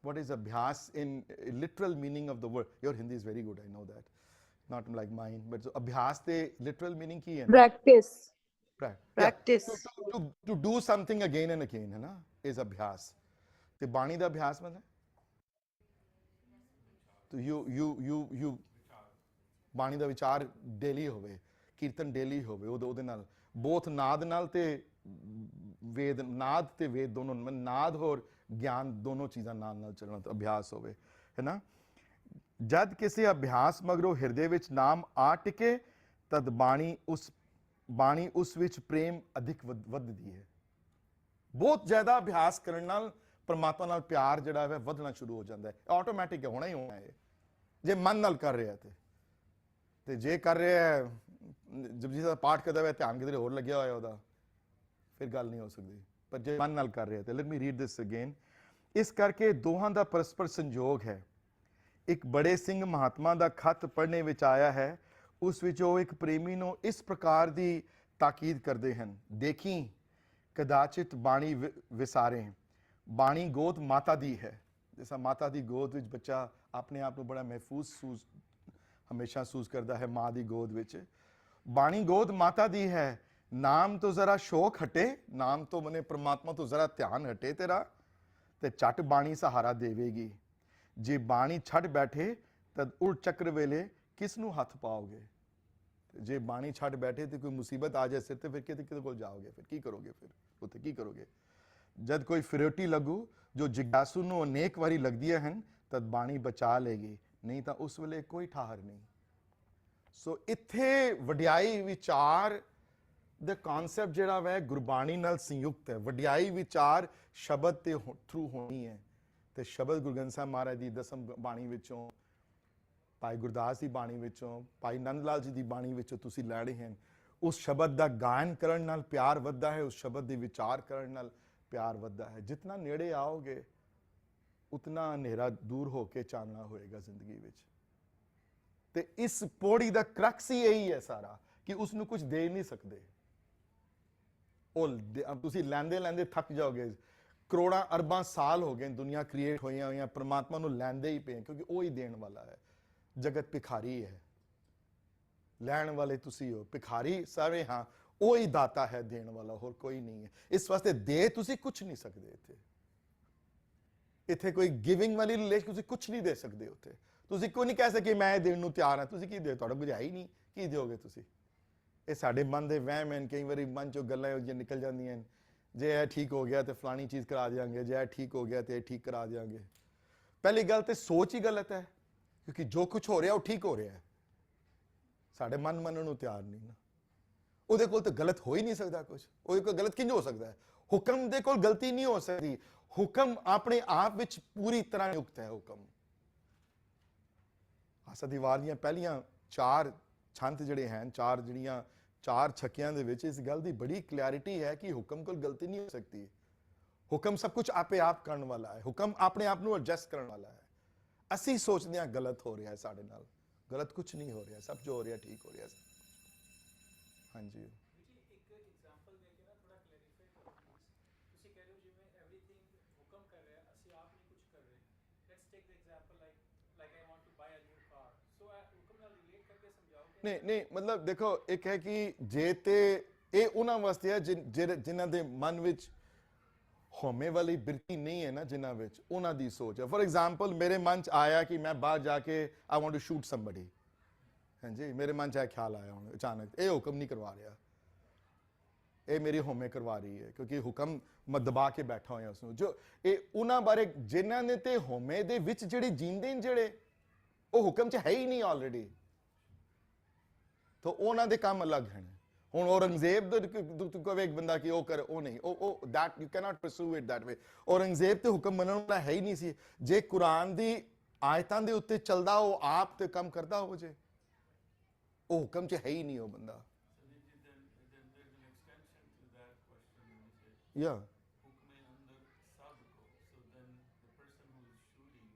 What is abhyas in literal meaning of the word? Your Hindi is very good, I know that. Not like mine, but so abhyas the literal meaning ki hai? Practice. Practice. Practice. To do something again and again, hai na, is abhyas. The bani da abhyas matlab? So you bani da vichar daily hove, kirtan daily hove, ਉਹਦੇ ਨਾਲ both ਨਾਦ ਨਾਲ ਤੇ ਵੇਦ, ਨਾਦ ਤੇ ਵੇਦ ਦੋਨੋਂ, ਨਾਦ ਹੋਰ ਗਿਆਨ ਦੋਨੋਂ ਚੀਜ਼ਾਂ ਨਾਲ ਚੱਲਣਾ ਤੇ ਅਭਿਆਸ ਹੋਵੇ, ਹੈ ਨਾ। ਜਦ ਕਿਸੇ ਅਭਿਆਸ ਮਗਰੋਂ ਹਿਰਦੇ ਵਿੱਚ ਨਾਮ ਆ ਟਿਕੇ ਤਦ ਬਾਣੀ ਉਸ ਵਿੱਚ ਪ੍ਰੇਮ ਅਧਿਕ ਵੱਧਦੀ ਹੈ। ਬਹੁਤ ਜ਼ਿਆਦਾ ਅਭਿਆਸ ਕਰਨ ਨਾਲ ਪਰਮਾਤਮਾ ਨਾਲ ਪਿਆਰ ਜਿਹੜਾ ਹੈ ਵਧਣਾ ਸ਼ੁਰੂ ਹੋ ਜਾਂਦਾ ਹੈ। ਆਟੋਮੈਟਿਕ ਹੈ, ਹੋਣਾ ਹੀ ਹੋਣਾ ਹੈ ਜੇ ਮਨ ਨਾਲ ਕਰ ਰਿਹਾ ਤੇ ਜੇ ਕਰ ਰਿਹਾ ਹੈ ਜਪਜੀ ਦਾ ਪਾਠ ਕਰਦਾ ਹੋਇਆ ਧਿਆਨ ਕਿਧਰੇ ਹੋਰ ਲੱਗਿਆ ਹੋਇਆ ਉਹਦਾ, ਫਿਰ ਗੱਲ ਨਹੀਂ ਹੋ ਸਕਦੀ। ਪਰ ਜੇ ਮਨ ਨਾਲ ਕਰ ਰਿਹਾ ਤੇ ਲੈਟ ਮੀ ਰੀਡ ਦਿਸ ਅਗੇਨ। ਇਸ ਕਰਕੇ ਦੋਹਾਂ ਦਾ ਪਰਸਪਰ ਸੰਯੋਗ ਹੈ। ਇੱਕ ਬੜੇ ਸਿੰਘ ਮਹਾਤਮਾ ਦਾ ਖੱਤ ਪੜ੍ਹਨੇ ਵਿੱਚ ਆਇਆ ਹੈ। ਉਸ ਵਿੱਚ ਉਹ ਇੱਕ ਪ੍ਰੇਮੀ ਨੂੰ ਇਸ ਪ੍ਰਕਾਰ ਦੀ ਤਾਕੀਦ ਕਰਦੇ ਹਨ, ਦੇਖੀ ਕਦਾਚਿਤ ਬਾਣੀ ਵਿਸਾਰੇ, ਬਾਣੀ ਗੋਦ ਮਾਤਾ ਦੀ ਹੈ। ਜਿਸਾ ਮਾਤਾ ਦੀ ਗੋਦ ਵਿੱਚ ਬੱਚਾ ਆਪਣੇ ਆਪ ਨੂੰ ਬੜਾ ਮਹਿਫੂਜ਼ ਹਮੇਸ਼ਾ ਮਹਿਸੂਸ ਕਰਦਾ ਹੈ ਮਾਂ ਦੀ ਗੋਦ ਵਿੱਚ। ਬਾਣੀ ਗੋਦ ਮਾਤਾ ਦੀ ਹੈ, ਨਾਮ ਤੋਂ ਜ਼ਰਾ ਸ਼ੌਕ ਹਟੇ, ਨਾਮ ਤੋਂ ਮਨੇ ਪ੍ਰਮਾਤਮਾ ਤੋਂ ਜ਼ਰਾ ਧਿਆਨ ਹਟੇ ਤੇਰਾ, ਤੇ ਝਟ ਬਾਣੀ ਸਹਾਰਾ ਦੇਵੇਗੀ। ਜੇ ਬਾਣੀ ਛੱਡ ਬੈਠੇ ਤਦ ਉਲਟ ਚੱਕਰ ਵੇਲੇ ਕਿਸ ਨੂੰ ਹੱਥ ਪਾਓਗੇ? ਜੇ ਬਾਣੀ ਛੱਡ ਬੈਠੇ ਤੇ ਕੋਈ ਮੁਸੀਬਤ ਆ ਜਾਏ ਸਿਰ ਤੇ, ਫਿਰ ਕਿਹਦੇ ਕੋਲ ਜਾਓਗੇ? ਫਿਰ ਕੀ ਕਰੋਗੇ? ਫਿਰ ਉੱਥੇ ਕੀ ਕਰੋਗੇ? ਜਦ ਕੋਈ ਫਿਰੋਟੀ ਲੱਗੂ ਜੋ ਜਿਗਿਆਸੂ ਨੂੰ ਅਨੇਕ ਵਾਰੀ ਲੱਗਦੀਆਂ ਹਨ ਤਦ ਬਾਣੀ ਬਚਾ ਲੇਗੀ, ਨਹੀਂ ਤਾਂ ਉਸ ਵੇਲੇ ਕੋਈ ਠਾਹਰ ਨਹੀਂ। ਸੋ ਇੱਥੇ ਵਡਿਆਈ ਵਿਚਾਰ ਦਾ ਕਨਸੈਪਟ ਜਿਹੜਾ ਵੈ ਗੁਰਬਾਣੀ ਨਾਲ ਸੰਯੁਕਤ ਹੈ। ਵਡਿਆਈ ਵਿਚਾਰ ਸ਼ਬਦ ਤੇ ਥਰੂ ਹੋਣੀ ਹੈ, ਤੇ ਸ਼ਬਦ ਗੁਰੂ ਗ੍ਰੰਥ ਸਾਹਿਬ ਮਹਾਰਾਜ ਦੀ ਦਸਮ ਬਾਣੀ ਵਿੱਚੋਂ, ਭਾਈ ਗੁਰਦਾਸ ਦੀ ਬਾਣੀ ਵਿੱਚੋਂ, ਭਾਈ ਨੰਦ ਲਾਲ ਜੀ ਦੀ ਬਾਣੀ ਵਿੱਚੋਂ ਤੁਸੀਂ ਲੈਣੇ ਹਨ। ਉਸ ਸ਼ਬਦ ਦਾ ਗਾਇਨ ਕਰਨ ਨਾਲ ਪਿਆਰ ਵੱਧਦਾ ਹੈ, ਉਸ ਸ਼ਬਦ ਦੇ ਵਿਚਾਰ ਕਰਨ ਨਾਲ ਪਿਆਰ ਵੱਧਦਾ ਹੈ। ਜਿਤਨਾ ਨੇੜੇ ਆਓਗੇ ਉਤਨਾ ਹਨੇਰਾ ਦੂਰ ਹੋ ਕੇ ਚਾਨਣਾ ਹੋਏਗਾ ਜ਼ਿੰਦਗੀ ਵਿੱਚ। ਤੇ ਇਸ ਪੌੜੀ ਦਾ ਕਰਕਸ ਹੀ ਇਹੀ ਹੈ ਸਾਰਾ, ਕਿ ਉਸ ਨੂੰ ਕੁਝ ਦੇ ਨਹੀਂ ਸਕਦੇ। ਉਹ ਤੁਸੀਂ ਲੈਂਦੇ ਲੈਂਦੇ ਥੱਕ ਜਾਓਗੇ। ਕਰੋੜਾਂ ਅਰਬਾਂ ਸਾਲ ਹੋ ਗਏ ਦੁਨੀਆ ਕ੍ਰੀਏਟ ਹੋਈਆਂ ਪਰਮਾਤਮਾ ਨੂੰ ਲੈਂਦੇ ਹੀ ਪਏ, ਕਿਉਂਕਿ ਉਹ ਹੀ ਦੇਣ ਵਾਲਾ ਹੈ। ਜਗਤ ਭਿਖਾਰੀ ਹੈ, ਲੈਣ ਵਾਲੇ ਤੁਸੀਂ ਹੋ। ਭਿਖਾਰੀ ਸਾਰੇ ਹਾਂ, ਉਹ ਹੀ ਦਾਤਾ ਹੈ ਦੇਣ ਵਾਲਾ, ਹੋਰ ਕੋਈ ਨਹੀਂ ਹੈ। ਇਸ ਵਾਸਤੇ ਦੇ ਤੁਸੀਂ ਕੁਝ ਨਹੀਂ ਸਕਦੇ। ਇੱਥੇ ਕੋਈ ਗਿਵਿੰਗ ਵਾਲੀ ਰਿਲੇਸ਼ਨ ਤੁਸੀਂ ਕੁਝ ਨਹੀਂ ਦੇ ਸਕਦੇ। ਉੱਥੇ ਤੁਸੀਂ ਕੋਈ ਨਹੀਂ ਕਹਿ ਸਕਦੇ ਮੈਂ ਦੇਣ ਨੂੰ ਤਿਆਰ ਹਾਂ। ਤੁਸੀਂ ਕੀ ਦਿਓ? ਤੁਹਾਡਾ ਗੁਜਾਰਾ ਹੀ ਨਹੀਂ, ਕੀ ਦਿਓਗੇ ਤੁਸੀਂ? ਇਹ ਸਾਡੇ ਮਨ ਦੇ ਵਹਿਮ ਹਨ। ਕਈ ਵਾਰੀ ਮਨ ਚੋਂ ਗੱਲਾਂ ਇਹੋ ਜਿਹੀਆਂ ਨਿਕਲ ਜਾਂਦੀਆਂ ਹਨ, ਜੇ ਇਹ ਠੀਕ ਹੋ ਗਿਆ ਤੇ ਫਲਾਣੀ ਚੀਜ਼ ਕਰਾ ਦਿਆਂਗੇ, ਜੇ ਇਹ ਠੀਕ ਹੋ ਗਿਆ ਤੇ ਇਹ ਠੀਕ ਕਰਾ ਦਿਆਂਗੇ। ਪਹਿਲੀ ਗੱਲ ਤੇ ਸੋਚ ਹੀ ਗਲਤ ਹੈ, ਕਿਉਂਕਿ ਜੋ ਕੁਝ ਹੋ ਰਿਹਾ ਉਹ ਠੀਕ ਹੋ ਰਿਹਾ ਹੈ। ਸਾਡੇ ਮਨ ਮੰਨਣ ਨੂੰ ਤਿਆਰ ਨਹੀਂ ਨਾ। ਉਹਦੇ ਕੋਲ ਤਾਂ ਗਲਤ ਹੋ ਹੀ ਨਹੀਂ ਸਕਦਾ ਕੁਝ। ਉਹਦੇ ਕੋਲ ਗਲਤ ਕਿੰਝ ਹੋ ਸਕਦਾ ਹੈ? ਹੁਕਮ ਦੇ ਕੋਲ ਗਲਤੀ ਨਹੀਂ ਹੋ ਸਕਦੀ। ਹੁਕਮ ਆਪਣੇ ਆਪ ਵਿੱਚ ਪੂਰੀ ਤਰ੍ਹਾਂ ਯੁਕਤ ਹੈ। ਹੁਕਮ ਆਸਾ ਦੀ ਵਾਰ ਦੀਆਂ ਪਹਿਲੀਆਂ 4 ਛੰਤ ਜਿਹੜੇ ਹਨ, 4 ਜਿਹੜੀਆਂ 4 ਛੱਕਿਆਂ ਦੇ ਵਿੱਚ ਇਸ ਗੱਲ ਦੀ ਬੜੀ ਕਲੈਰਿਟੀ ਹੈ ਕਿ ਹੁਕਮ ਕੋਲ ਗਲਤੀ ਨਹੀਂ ਹੋ ਸਕਦੀ। ਹੁਕਮ ਸਭ ਕੁਝ ਆਪੇ ਆਪ ਕਰਨ ਵਾਲਾ ਹੈ। ਹੁਕਮ ਆਪਣੇ ਆਪ ਨੂੰ ਐਡਜਸਟ ਕਰਨ ਵਾਲਾ ਹੈ। ਅਸੀਂ ਸੋਚਦੇ ਹਾਂ ਗਲਤ ਹੋ ਰਿਹਾ ਹੈ ਸਾਡੇ ਨਾਲ, ਗਲਤ ਕੁਝ ਨਹੀਂ ਹੋ ਰਿਹਾ, ਸਭ ਜੋ ਹੋ ਰਿਹਾ ਠੀਕ ਹੋ ਰਿਹਾ। ਹਾਂਜੀ ਇੱਕ ਐਗਜ਼ਾਮਪਲ ਦੇ ਕੇ ਨਾ ਥੋੜਾ ਕਲੈਰੀਫਾਈ ਕਰੋ ਪਲੀਜ਼। ਤੁਸੀਂ ਕਹਿ ਰਹੇ ਹੋ ਜਿਵੇਂ ਐਵਰੀਥਿੰਗ ਹੁਕਮ ਕਰ ਰਿਹਾ, ਅਸੀਂ ਆਪ ਨਹੀਂ ਕੁਝ ਕਰ ਰਹੇ। Let's take the example like I want to buy a new car, so ਹੁਕਮ ਨਾਲ ਰਿਲੇਟ ਕਰਕੇ ਸਮਝਾਓਗੇ। ਨਹੀਂ ਮਤਲਬ ਦੇਖੋ, ਇੱਕ ਹੈ ਕਿ ਜੇ ਤੇ ਇਹ ਉਹਨਾਂ ਵਾਸਤੇ ਹੈ ਜਿਨ੍ਹਾਂ ਦੇ ਮਨ ਵਿੱਚ ਹਉਮੈ ਵਾਲੀ ਬਿਰਤੀ ਨਹੀਂ ਹੈ ਨਾ, ਜਿਨ੍ਹਾਂ ਵਿੱਚ ਉਹਨਾਂ ਦੀ ਸੋਚ ਹੈ। ਫॉर ਐਗਜ਼ਾਮਪਲ ਮੇਰੇ ਮਨ 'ਚ ਆਇਆ ਕਿ ਮੈਂ ਬਾਹਰ ਜਾ ਕੇ I want to shoot somebody. ਹਾਂਜੀ, ਮੇਰੇ ਮਨ 'ਚ ਇਹ ਖਿਆਲ ਆਇਆ ਹੁਣ ਅਚਾਨਕ। ਇਹ ਹੁਕਮ ਨਹੀਂ ਕਰਵਾ ਰਿਹਾ, ਇਹ ਮੇਰੀ ਹਉਮੈ ਕਰਵਾ ਰਹੀ ਹੈ, ਕਿਉਂਕਿ ਹੁਕਮ ਮੈਂ ਦਬਾ ਕੇ ਬੈਠਾ ਹੋਇਆ ਉਸਨੂੰ। ਜੋ ਇਹ ਉਹਨਾਂ ਬਾਰੇ ਜਿਨ੍ਹਾਂ ਨੇ ਤੇ ਹਉਮੈ ਦੇ ਵਿੱਚ ਜਿਹੜੇ ਜੀਂਦੇ ਨੇ, ਜਿਹੜੇ ਉਹ ਹੁਕਮ 'ਚ ਹੈ ਹੀ ਨਹੀਂ ਆਲਰੇਡੀ, ਤਾਂ ਉਹਨਾਂ ਦੇ ਕੰਮ ਅਲੱਗ ਹਨ। ਹੁਣ ਔਰੰਗਜ਼ੇਬ ਤੂੰ ਕਹੇ ਇੱਕ ਬੰਦਾ ਕਿ ਉਹ ਕਰ, ਉਹ ਨਹੀਂ, ਉਹ that you cannot pursue it that way. Aurangzeb ਤੇ ਹੁਕਮ ਮੰਨਣ ਵਾਲਾ ਹੈ ਹੀ ਨਹੀਂ ਸੀ। ਜੇ ਕੁਰਾਨ ਦੀ ਆਇਤਾਂ ਦੇ ਉੱਤੇ ਚੱਲਦਾ, ਉਹ ਆਪ ਤੇ ਕੰਮ ਕਰਦਾ ਹੋ ਜੇ, ਉਹ ਹੁਕਮ 'ਚ ਹੈ ਹੀ ਨਹੀਂ ਉਹ ਬੰਦਾ। then there's an extension to that question when you say ਯਾ hukme andar sab ko. So then the person who is shooting,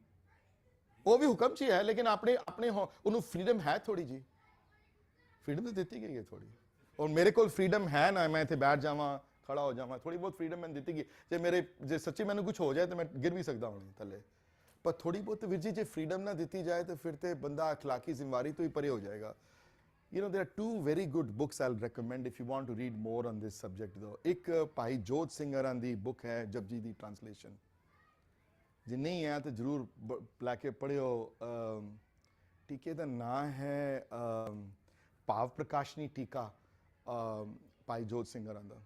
ਉਹ ਵੀ ਹੁਕਮ 'ਚ ਹੀ ਹੈ, ਲੇਕਿਨ ਆਪਣੇ ਆਪਣੇ ਉਹਨੂੰ ਫਰੀडम ਹੈ ਥੋੜੀ ਜੀ, ਫਰੀडम ਤਾਂ ਦਿੱਤੀ ਗਈ ਹੈ ਥੋੜੀ। ਔਰ ਮੇਰੇ ਕੋਲ ਫਰੀडम ਹੈ ਨਾ, ਮੈਂ ਇੱਥੇ ਬੈਠ ਜਾਵਾਂ, ਖੜਾ ਹੋ ਜਾਵਾਂ, ਥੋੜੀ ਬਹੁਤ ਫਰੀडम ਮੈਨੂੰ ਦਿੱਤੀ ਗਈ। ਜੇ ਸੱਚੀ ਮੈਨੂੰ ਕੁਝ ਹੋ ਜਾਏ ਤਾਂ ਮੈਂ ਗਿਰ ਵੀ ਸਕਦਾ ਹਾਂ ਥੱਲੇ, ਪਰ ਥੋੜੀ ਬਹੁਤ ਵੀਰ ਜੀ ਜੇ ਫਰੀडम ਨਾ ਦਿੱਤੀ ਜਾਏ ਤਾਂ ਫਿਰ ਤੇ ਬੰਦਾ ਅਖਲਾਕੀ ਜ਼ਿੰਮੇਵਾਰੀ ਤੋਂ ਹੀ ਪਰੇ ਹੋ ਜਾਏਗਾ। You know, there are two very good books I'll recommend if you want to read more on this subject though. ਇੱਕ ਭਾਈ ਜੋਤ ਸਿੰਘ ਹਰਾਂ ਦੀ ਬੁੱਕ ਹੈ ਜਪਜੀ ਦੀ ਟ੍ਰਾਂਸਲੇਸ਼ਨ, ਜੇ ਨਹੀਂ ਹੈ ਤਾਂ ਜ਼ਰੂਰ ਲੈ ਕੇ ਪੜ੍ਹਿਓ। ਟੀਕੇ ਦਾ ਨਾਂ ਹੈ ਭਾਵ ਪ੍ਰਕਾਸ਼ਨੀ ਟੀਕਾ, ਭਾਈ ਜੋਤ ਸਿੰਘ ਹਰਾਂ ਦਾ।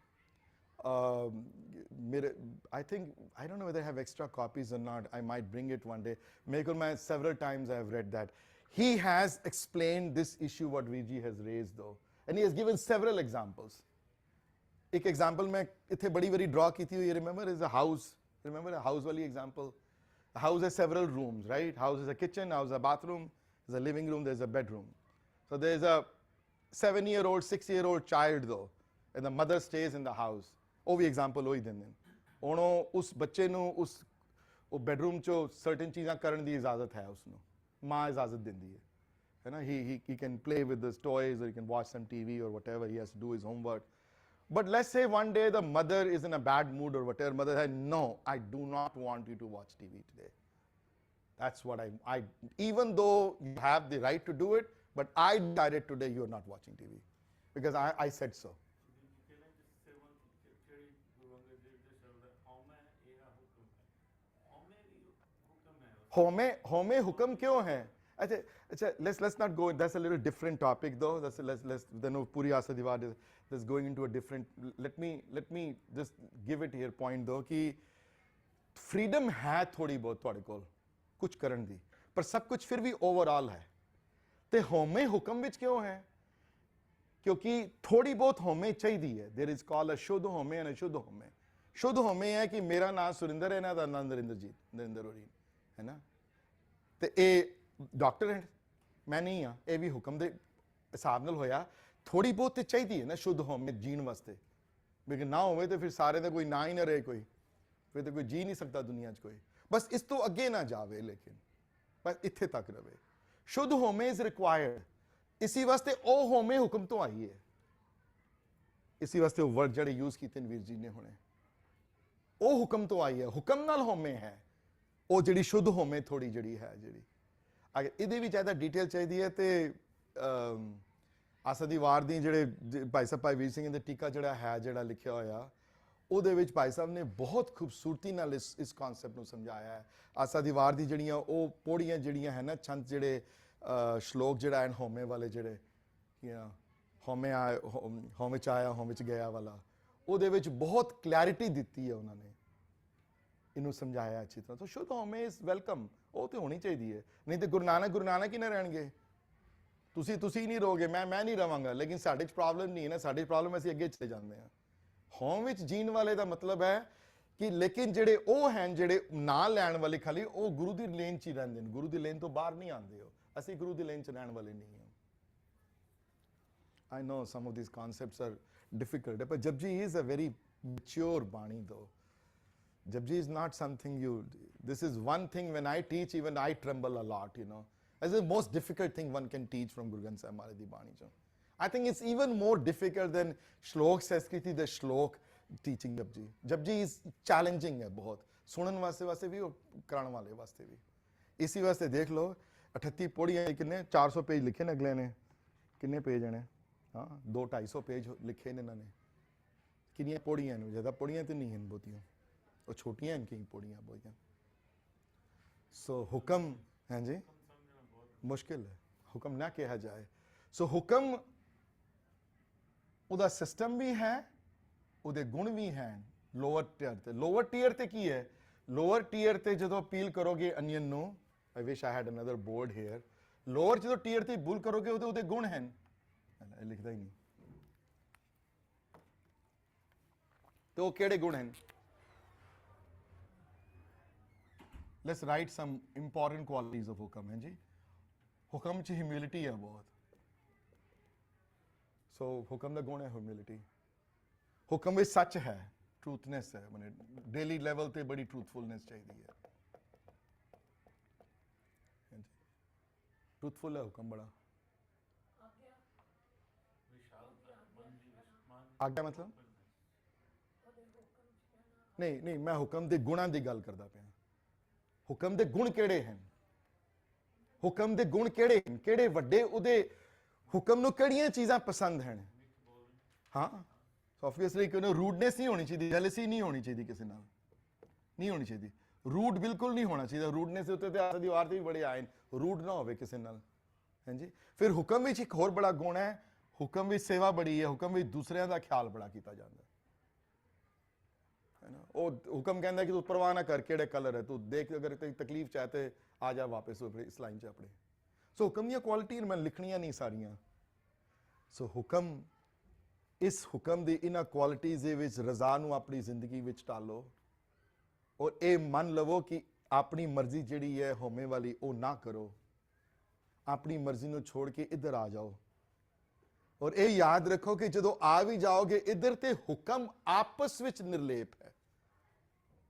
ਮੇਰੇ I think, I don't know whether I have extra copies or not, I might bring it one day. ਮੇਰੇ ਕੋਲ ਮੈਂ several times I have read that. He has explained this issue what Virji has raised though, and he has given several examples. एक example मैं इतने बड़ी बड़ी draw की थी, you remember, is a house. Remember a house वाली example? A house has several rooms, right? House is a kitchen, house is a bathroom, there's a living room, there's a bedroom. So there's a 7-year-old, 6-year-old child though, and the mother stays in the house. ਉਹ ਵੀ example ਉਹੀ ਦਿੰਦੇ ਨੇ। ਹੁਣ ਉਸ ਬੱਚੇ ਨੂੰ ਉਸ ਉਹ ਬੈਡਰੂਮ 'ਚੋਂ ਸਰਟਨ ਚੀਜ਼ਾਂ ਕਰਨ ਦੀ ਇਜਾਜ਼ਤ ਹੈ ਉਸਨੂੰ, ਮਾਂ ਇਜਾਜ਼ਤ ਦਿੰਦੀ ਹੈ ਨਾ। he can play with his toys, or he can watch some TV or whatever, he has to do his homework. But let's say one day the mother is in a bad mood or whatever, mother said, no, I do not want you to watch TV today. That's what I even though you have the right to do it, but I decided today you are not watching TV because I said so. can I just say one thing? Terry Guru Angad Dev Ji said that home eha hukum hai. Home bhi hukum hai. होमे हुक्म क्यों है? अच्छा let's not go, that's a little different topic though. Let's then पूरी आसा दीवार is going into a different, let me just give it here point though कि freedom है थोड़ी बहुत ਤੁਹਾਡੇ ਕੋਲ ਕੁਝ ਕਰਨ ਦੀ, ਪਰ ਸਭ ਕੁਝ ਫਿਰ ਵੀ ਓਵਰਆਲ ਹੈ। ਤੇ ਹੋਮੇ ਹੁਕਮ ਵਿੱਚ ਕਿਉਂ ਹੈ? ਕਿਉਂਕਿ ਥੋੜੀ ਬਹੁਤ ਹੋਮੇ ਚਾਹੀਦੀ ਹੈ। there is called a ਸ਼ੁੱਧ ਹੋਮੇ and ਅਸ਼ੁੱਧ ਹੋਮੇ। ਸ਼ੁੱਧ ਹੋਮੇ ਹੈ ਕਿ ਮੇਰਾ ਨਾਮ ਸੁਰਿੰਦਰ ਹੈ, ਇਹਨਾਂ ਦਾ ਨਾਮ ਨਰਿੰਦਰ ਹੋਰੀ ਹੈ ਨਾ, ਤੇ ਇਹ ਡਾਕਟਰ ਹੈ, ਮੈਂ ਨਹੀਂ ਹਾਂ, ਇਹ ਵੀ ਹੁਕਮ ਦੇ ਹਿਸਾਬ ਨਾਲ ਹੋਇਆ। ਥੋੜੀ ਬਹੁਤ ਤੇ ਚਾਹੀਦੀ ਹੈ ਨਾ ਸ਼ੁੱਧ ਹੋਮੇ ਜੀਣ ਵਾਸਤੇ, ਲੇਕਿਨ ਨਾ ਹੋਵੇ ਤੇ ਫਿਰ ਸਾਰੇ ਦਾ ਕੋਈ ਨਾ ਹੀ ਨਾ ਰਹੇ, ਕੋਈ ਫਿਰ ਤਾਂ ਕੋਈ ਜੀ ਨਹੀਂ ਸਕਦਾ ਦੁਨੀਆ 'ਚ ਕੋਈ। ਬਸ ਇਸ ਤੋਂ ਅੱਗੇ ਨਾ ਜਾਵੇ, ਲੇਕਿਨ ਬਸ ਇੱਥੇ ਤੱਕ ਰਵੇ। ਸ਼ੁੱਧ ਹੋਮੇ ਇਜ਼ ਰਿਕੁਆਇਰਡ, ਇਸੀ ਵਾਸਤੇ ਉਹ ਹੋਮੇ ਹੁਕਮ ਤੋਂ ਆਈ ਹੈ। ਇਸੀ ਵਾਸਤੇ ਉਹ ਵਰਡ ਜਿਹੜੇ ਯੂਜ਼ ਕੀਤੇ ਨੇ ਵੀਰ ਜੀ ਨੇ ਹੁਣੇ, ਉਹ ਹੁਕਮ ਤੋਂ ਆਈ ਹੈ। ਹੁਕਮ ਨਾਲ ਹੋਮੇ ਹੈ ਉਹ ਜਿਹੜੀ ਸ਼ੁੱਧ ਹੋਮੇ ਥੋੜੀ ਜਿਹੜੀ ਹੈ, ਜਿਹੜੀ ਅਗਰ ਇਹਦੇ ਵਿੱਚ ਜ਼ਿਆਦਾ ਡਿਟੇਲ ਚਾਹੀਦੀ ਹੈ ਤੇ ਆਸਾ ਦੀ ਵਾਰ ਦੀ ਜਿਹੜੇ ਭਾਈ ਸਾਹਿਬ ਭਾਈ ਵੀਰ ਸਿੰਘ ਦੇ ਟੀਕਾ ਜਿਹੜਾ ਹੈ, ਜਿਹੜਾ ਲਿਖਿਆ ਹੋਇਆ, ਉਹਦੇ ਵਿੱਚ ਭਾਈ ਸਾਹਿਬ ਨੇ ਬਹੁਤ ਖੂਬਸੂਰਤੀ ਨਾਲ ਇਸ ਕਨਸੈਪਟ ਨੂੰ ਸਮਝਾਇਆ ਹੈ। ਆਸਾ ਦੀ ਵਾਰ ਦੀ ਜਿਹੜੀਆਂ ਉਹ ਪੌੜੀਆਂ ਜਿਹੜੀਆਂ ਹੈ ਨਾ, ਛੰਦ ਜਿਹੜੇ ਸ਼ਲੋਕ ਜਿਹੜਾ ਐਨ ਹੋਮੇ ਵਾਲੇ ਜਿਹੜੇ ਹੋਮੇ ਆਏ, ਹੋਮੇ 'ਚ ਆਇਆ ਹੋਮੇ 'ਚ ਗਿਆ ਵਾਲਾ, ਉਹਦੇ ਵਿੱਚ ਬਹੁਤ ਕਲੈਰਿਟੀ ਦਿੱਤੀ ਹੈ ਉਹਨਾਂ ਨੇ, ਇਹਨੂੰ ਸਮਝਾਇਆ ਅੱਛੀ ਤਰ੍ਹਾਂ। ਤਾਂ ਸ਼ੁੱਧ ਹੋਮੇ ਇਜ਼ ਵੈਲਕਮ, ਉਹ ਤੇ ਹੋਣੀ ਚਾਹੀਦੀ ਹੈ। ਨਹੀਂ ਤੇ ਗੁਰੂ ਨਾਨਕ ਹੀ ਨਾ ਰਹਿਣਗੇ, ਤੁਸੀਂ ਨਹੀਂ ਰਹੋਗੇ, ਮੈਂ ਨਹੀਂ ਰਵਾਂਗਾ, ਲੇਕਿਨ ਸਾਡੇ 'ਚ ਪ੍ਰੋਬਲਮ ਨਹੀਂ ਹੈ ਨਾ, ਸਾਡੇ ਪ੍ਰੋਬਲਮ ਅਸੀਂ ਅੱਗੇ ਚਲੇ ਜਾਂਦੇ ਹਾਂ। ਹੋਮ ਵਿੱਚ ਜੀਣ ਵਾਲੇ ਦਾ ਮਤਲਬ ਹੈ ਕਿ ਲੇਕਿਨ ਜਿਹੜੇ ਉਹ ਹਨ ਜਿਹੜੇ ਨਾਂ ਲੈਣ ਵਾਲੇ ਖਾਲੀ ਉਹ ਗੁਰੂ ਦੀ ਲੇਨ 'ਚ ਹੀ ਰਹਿੰਦੇ ਨੇ, ਗੁਰੂ ਦੀ ਲੇਨ ਤੋਂ ਬਾਹਰ ਨਹੀਂ ਆਉਂਦੇ। ਹੋ ਅਸੀਂ ਗੁਰੂ ਦੀ ਲੇਨ 'ਚ ਰਹਿਣ ਵਾਲੇ ਨਹੀਂ ਹਾਂ। I know some of these concepts are difficult, but Japji is a very mature Bani though. Japji is not something this is one thing when I teach, even I tremble a lot, you know. It's the most difficult thing one can teach from Guru Granth Sahib Maharaj Di Bani jo. I think it's even more difficult than Shlok Sanskrit, the Shlok teaching Japji. Japji is challenging है बहुत, सुनन वास्ते भी और कराने वाले वास्ते भी। इसी वास्ते देख लो 38 पौड़ियाँ कितने 400 पेज लिखे ने अगले ने, कितने पेज ने, हाँ 200-250 पेज लिखे ने इन्होंने। किनिया पौड़ियाँ ने, ज़्यादा पौड़ियाँ तो नहीं हैं बहुतियाँ, और छोटियाँ इनकी पौड़ियाँ बहुत। सो हुक्म हैं जी मुश्किल है, हुक्म ना कहा जाए। सो हुक्म ਉਹਦਾ ਸਿਸਟਮ ਵੀ ਹੈ, ਉਹਦੇ ਗੁਣ ਵੀ ਹਨ। ਲੋਅਰ ਟੀਅਰ ਤੇ ਕੀ ਹੈ? ਲੋਅਰ ਟੀਅਰ ਤੇ ਜਦੋਂ ਅਪੀਲ ਕਰੋਗੇ ਅਨੀਅਨ ਨੂੰ, I wish I had another board here, lower ਜਦੋਂ ਟੀਅਰ ਤੇ ਬੁਲ ਕਰੋਗੇ ਉਹਦੇ ਗੁਣ ਹਨ, ਇਹ ਲਿਖਦਾ ਹੀ ਨਹੀਂ, ਤੇ ਉਹ ਕਿਹੜੇ ਗੁਣ ਹਨ? let's write some important qualities of hukam hai ji. Hukam ch humility hai bahut. So hukam da gun hai humility. Hukam ਵਿੱਚ ਸੱਚ ਹੈ, ਟਰੂਥਨੈਸ ਹੈ, ਮਨੇ ਡੇਲੀ ਲੈਵਲ ਤੇ ਬੜੀ ਟਰੂਥਫੁਲਨੈਸ ਚਾਹੀਦੀ ਹੈ. ਟਰੂਥਫੁਲ ਹੈ ਹੁਕਮ ਬੜਾ. ਆਗਿਆ ਮਤਲਬ ਨਹੀਂ ਮੈਂ ਹੁਕਮ ਦੇ ਗੁਣਾਂ ਦੀ ਗੱਲ ਕਰਦਾ ਪਿਆ. ਹੁਕਮ ਦੇ ਗੁਣ ਕਿਹੜੇ ਹਨ? ਹੁਕਮ ਦੇ ਗੁਣ ਕਿਹੜੇ ਹਨ? ਕਿਹੜੇ ਵੱਡੇ ਉਹਦੇ ਹੁਕਮ ਨੂੰ ਕਿਹੜੀਆਂ ਚੀਜ਼ਾਂ ਪਸੰਦ ਹਨ? ਹਾਂ, ਆਬਵੀਅਸਲੀ ਕਿ ਉਹਨੂੰ ਰੂਡਨੈਸ ਨਹੀਂ ਹੋਣੀ ਚਾਹੀਦੀ, ਜੈਲਸੀ ਨਹੀਂ ਹੋਣੀ ਚਾਹੀਦੀ, ਕਿਸੇ ਨਾਲ ਨਹੀਂ ਹੋਣੀ ਚਾਹੀਦੀ. ਰੂਡ ਬਿਲਕੁਲ ਨਹੀਂ ਹੋਣਾ ਚਾਹੀਦਾ. ਰੂਡਨੈਸ ਦੇ ਉੱਤੇ ਤੇ ਆਸ ਦੀ ਵਾਰ ਤੇ ਵੀ ਬੜੇ ਆਏ, ਰੂਡ ਨਾ ਹੋਵੇ ਕਿਸੇ ਨਾਲ. ਹਾਂਜੀ. ਫਿਰ ਹੁਕਮ ਵਿੱਚ ਇੱਕ ਹੋਰ ਬੜਾ ਗੁਣ ਹੈ, ਹੁਕਮ ਵਿੱਚ ਸੇਵਾ ਬੜੀ ਹੈ. ਹੁਕਮ ਵਿੱਚ ਦੂਸਰਿਆਂ ਦਾ ਖਿਆਲ ਬੜਾ ਕੀਤਾ ਜਾਂਦਾ ਹੈ ਨਾ. ਉਹ ਹੁਕਮ ਕਹਿੰਦਾ ਕਿ ਤੂੰ ਪਰਵਾਹ ਨਾ ਕਰ ਕਿਹੜੇ ਕਲਰ ਹੈ, ਤੂੰ ਦੇਖ ਅਗਰ ਤੇਰੀ ਤਕਲੀਫ ਚਾਹੇ ਤੇ ਆ ਜਾ ਵਾਪਸ ਇਸ ਲਾਈਨ 'ਚ ਆਪਣੇ. ਸੋ ਹੁਕਮ ਦੀਆਂ ਕੁਆਲਿਟੀਆਂ ਮੈਂ ਲਿਖਣੀਆਂ ਨਹੀਂ ਸਾਰੀਆਂ. ਸੋ ਹੁਕਮ, ਇਸ ਹੁਕਮ ਦੀ ਇਹਨਾਂ ਕੁਆਲਿਟੀਜ਼ ਦੇ ਵਿੱਚ ਰਜ਼ਾ ਨੂੰ ਆਪਣੀ ਜ਼ਿੰਦਗੀ ਵਿੱਚ ਢਾਲੋ ਔਰ ਇਹ ਮੰਨ ਲਵੋ ਕਿ ਆਪਣੀ ਮਰਜ਼ੀ ਜਿਹੜੀ ਹੈ ਹੋਮੇ ਵਾਲੀ ਉਹ ਨਾ ਕਰੋ. ਆਪਣੀ ਮਰਜ਼ੀ ਨੂੰ ਛੋੜ ਕੇ ਇੱਧਰ ਆ ਜਾਓ ਔਰ ਇਹ ਯਾਦ ਰੱਖੋ ਕਿ ਜਦੋਂ ਆ ਵੀ ਜਾਓਗੇ ਇੱਧਰ ਤੇ ਹੁਕਮ ਆਪਸ ਵਿੱਚ ਨਿਰਲੇਪ ਹੈ.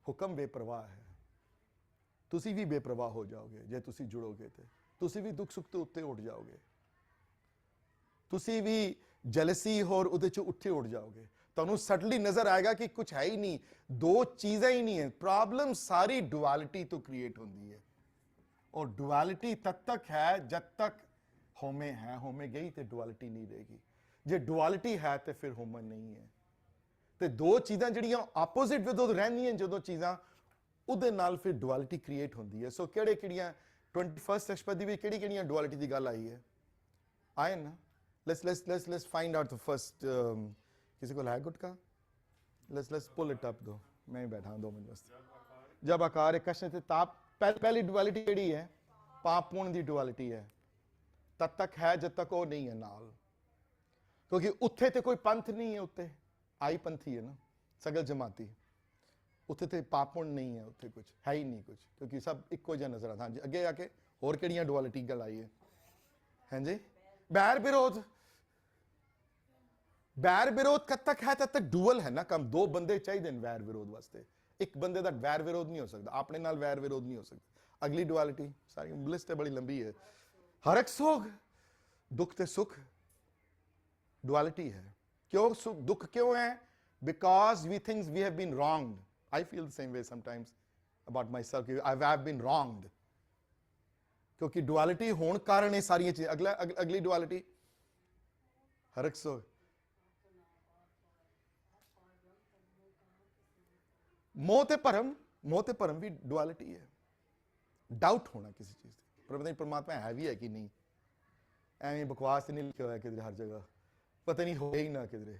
ਹੁਕਮ ਬੇਪਰਵਾਹ ਹੈ. ਤੁਸੀਂ ਵੀ ਬੇਪਰਵਾਹ ਹੋ ਜਾਓਗੇ ਜੇ ਤੁਸੀਂ ਜੁੜੋਗੇ ਤੇ. ਤੁਸੀਂ ਵੀ ਦੁੱਖ ਸੁੱਖ ਤੋਂ ਉੱਤੇ ਉੱਠ ਜਾਓਗੇ. ਤੁਸੀਂ ਵੀ ਜੈਲਸੀ ਹੋਰ ਉਹਦੇ ਚ ਉੱਠੇ ਉੱਠ ਜਾਓਗੇ. ਤੁਹਾਨੂੰ ਸਡਨਲੀ ਨਜ਼ਰ ਆਏਗਾ ਕਿ ਕੁਝ ਹੈ ਹੀ ਨਹੀਂ, ਦੋ ਚੀਜ਼ਾਂ ਹੀ ਨਹੀਂ ਹੈ. ਪ੍ਰੋਬਲਮ ਸਾਰੀ ਡੁਅਲਿਟੀ ਤੋਂ ਕ੍ਰੀਏਟ ਹੁੰਦੀ ਹੈ ਔਰ ਡੁਅਲਿਟੀ ਤਦ ਤੱਕ ਹੈ ਜਦ ਤੱਕ ਹੋਮੇ ਹੈ. ਹੋਮੇ ਗਈ ਤੇ ਡੁਅਲਿਟੀ ਨਹੀਂ ਰਹੇਗੀ. ਜੇ ਡੁਅਲਿਟੀ ਹੈ ਤੇ ਫਿਰ ਹੋਮਨ ਨਹੀਂ ਹੈ. ਤੇ ਦੋ ਚੀਜ਼ਾਂ ਜਿਹੜੀਆਂ ਆਪੋਜ਼ਿਟ ਜਦੋਂ ਰਹਿੰਦੀਆਂ, ਜਦੋਂ ਚੀਜ਼ਾਂ ਉਹਦੇ ਨਾਲ ਫਿਰ ਡੁਅਲਿਟੀ ਕ੍ਰੀਏਟ ਹੁੰਦੀ ਹੈ. ਸੋ ਕਿਹੜੀਆਂ 21st ਅਸ਼ਪਦੀ ਵਿੱਚ ਕਿਹੜੀਆਂ ਡੁਅਲਿਟੀ ਦੀ ਗੱਲ ਆਈ ਹੈ? ਆਏ ਨਾ. let's find out the first किसी को है गुटका? let's pull it up दो. मैं ही बैठा हूं 2 मिनट वास्ते. जब आकार है कष्ट ते ताप, पहली डुअलिटी ਜਿਹੜੀ ਹੈ ਪਾਪ ਪੁਣ ਦੀ ਡੁਅਲਿਟੀ ਹੈ. ਤਦ ਤੱਕ ਹੈ ਜਦ ਤੱਕ ਉਹ ਨਹੀਂ ਹੈ ਨਾਲ. ਕਿਉਂਕਿ ਉੱਥੇ ਤੇ ਕੋਈ ਪੰਥ ਨਹੀਂ ਹੈ. ਉੱਤੇ ਆਈ ਪੰਥੀ ਹੈ ਨਾ, ਸਗਲ ਜਮਾਤੀ. ਉੱਥੇ ਤੇ ਪਾਪ ਪੁਣ ਨਹੀਂ ਹੈ, ਉੱਥੇ ਕੁਝ ਹੈ ਹੀ ਨਹੀਂ ਕੁਝ, ਕਿਉਂਕਿ ਸਭ ਇੱਕੋ ਜਿਹਾ ਨਜ਼ਰ ਆਉਂਦਾ. ਹਾਂਜੀ, ਅੱਗੇ ਆ ਕੇ ਹੋਰ ਕਿਹੜੀਆਂ ਡੁਅਲਿਟੀ ਗੱਲ ਆਈ ਹੈ? ਹਾਂਜੀ, बैर विरोध. बैर विरोध कब तक है? तब तक डुअल है ना काम. दो बंदे चाहिए वैर विरोध वास्ते. एक बंदे का वैर विरोध नहीं हो सकता, अपने नाल वैर विरोध नहीं हो सकता. अगली डुअलिटी, सारी लिस्ट बड़ी लंबी है. हरक सोग, दुख ते सुख डुअलिटी है. क्यों सुख दुख क्यों है? Because we think we have been wronged. I feel the same way sometimes about myself. I have been wronged. क्योंकि डुअलिटी होने कारण ये सारी चीजें. अगली डुअलिटी हरक सो, मोह ते भरम. मोह ते भरम भी डुअलिटी है. डाउट होना किसी चीज से, पर पता नहीं परमात्मा है भी है कि नहीं. एवं बकवास नहीं लिखा हुआ है किधर, हर जगह पता नहीं हो ही ना किधरे.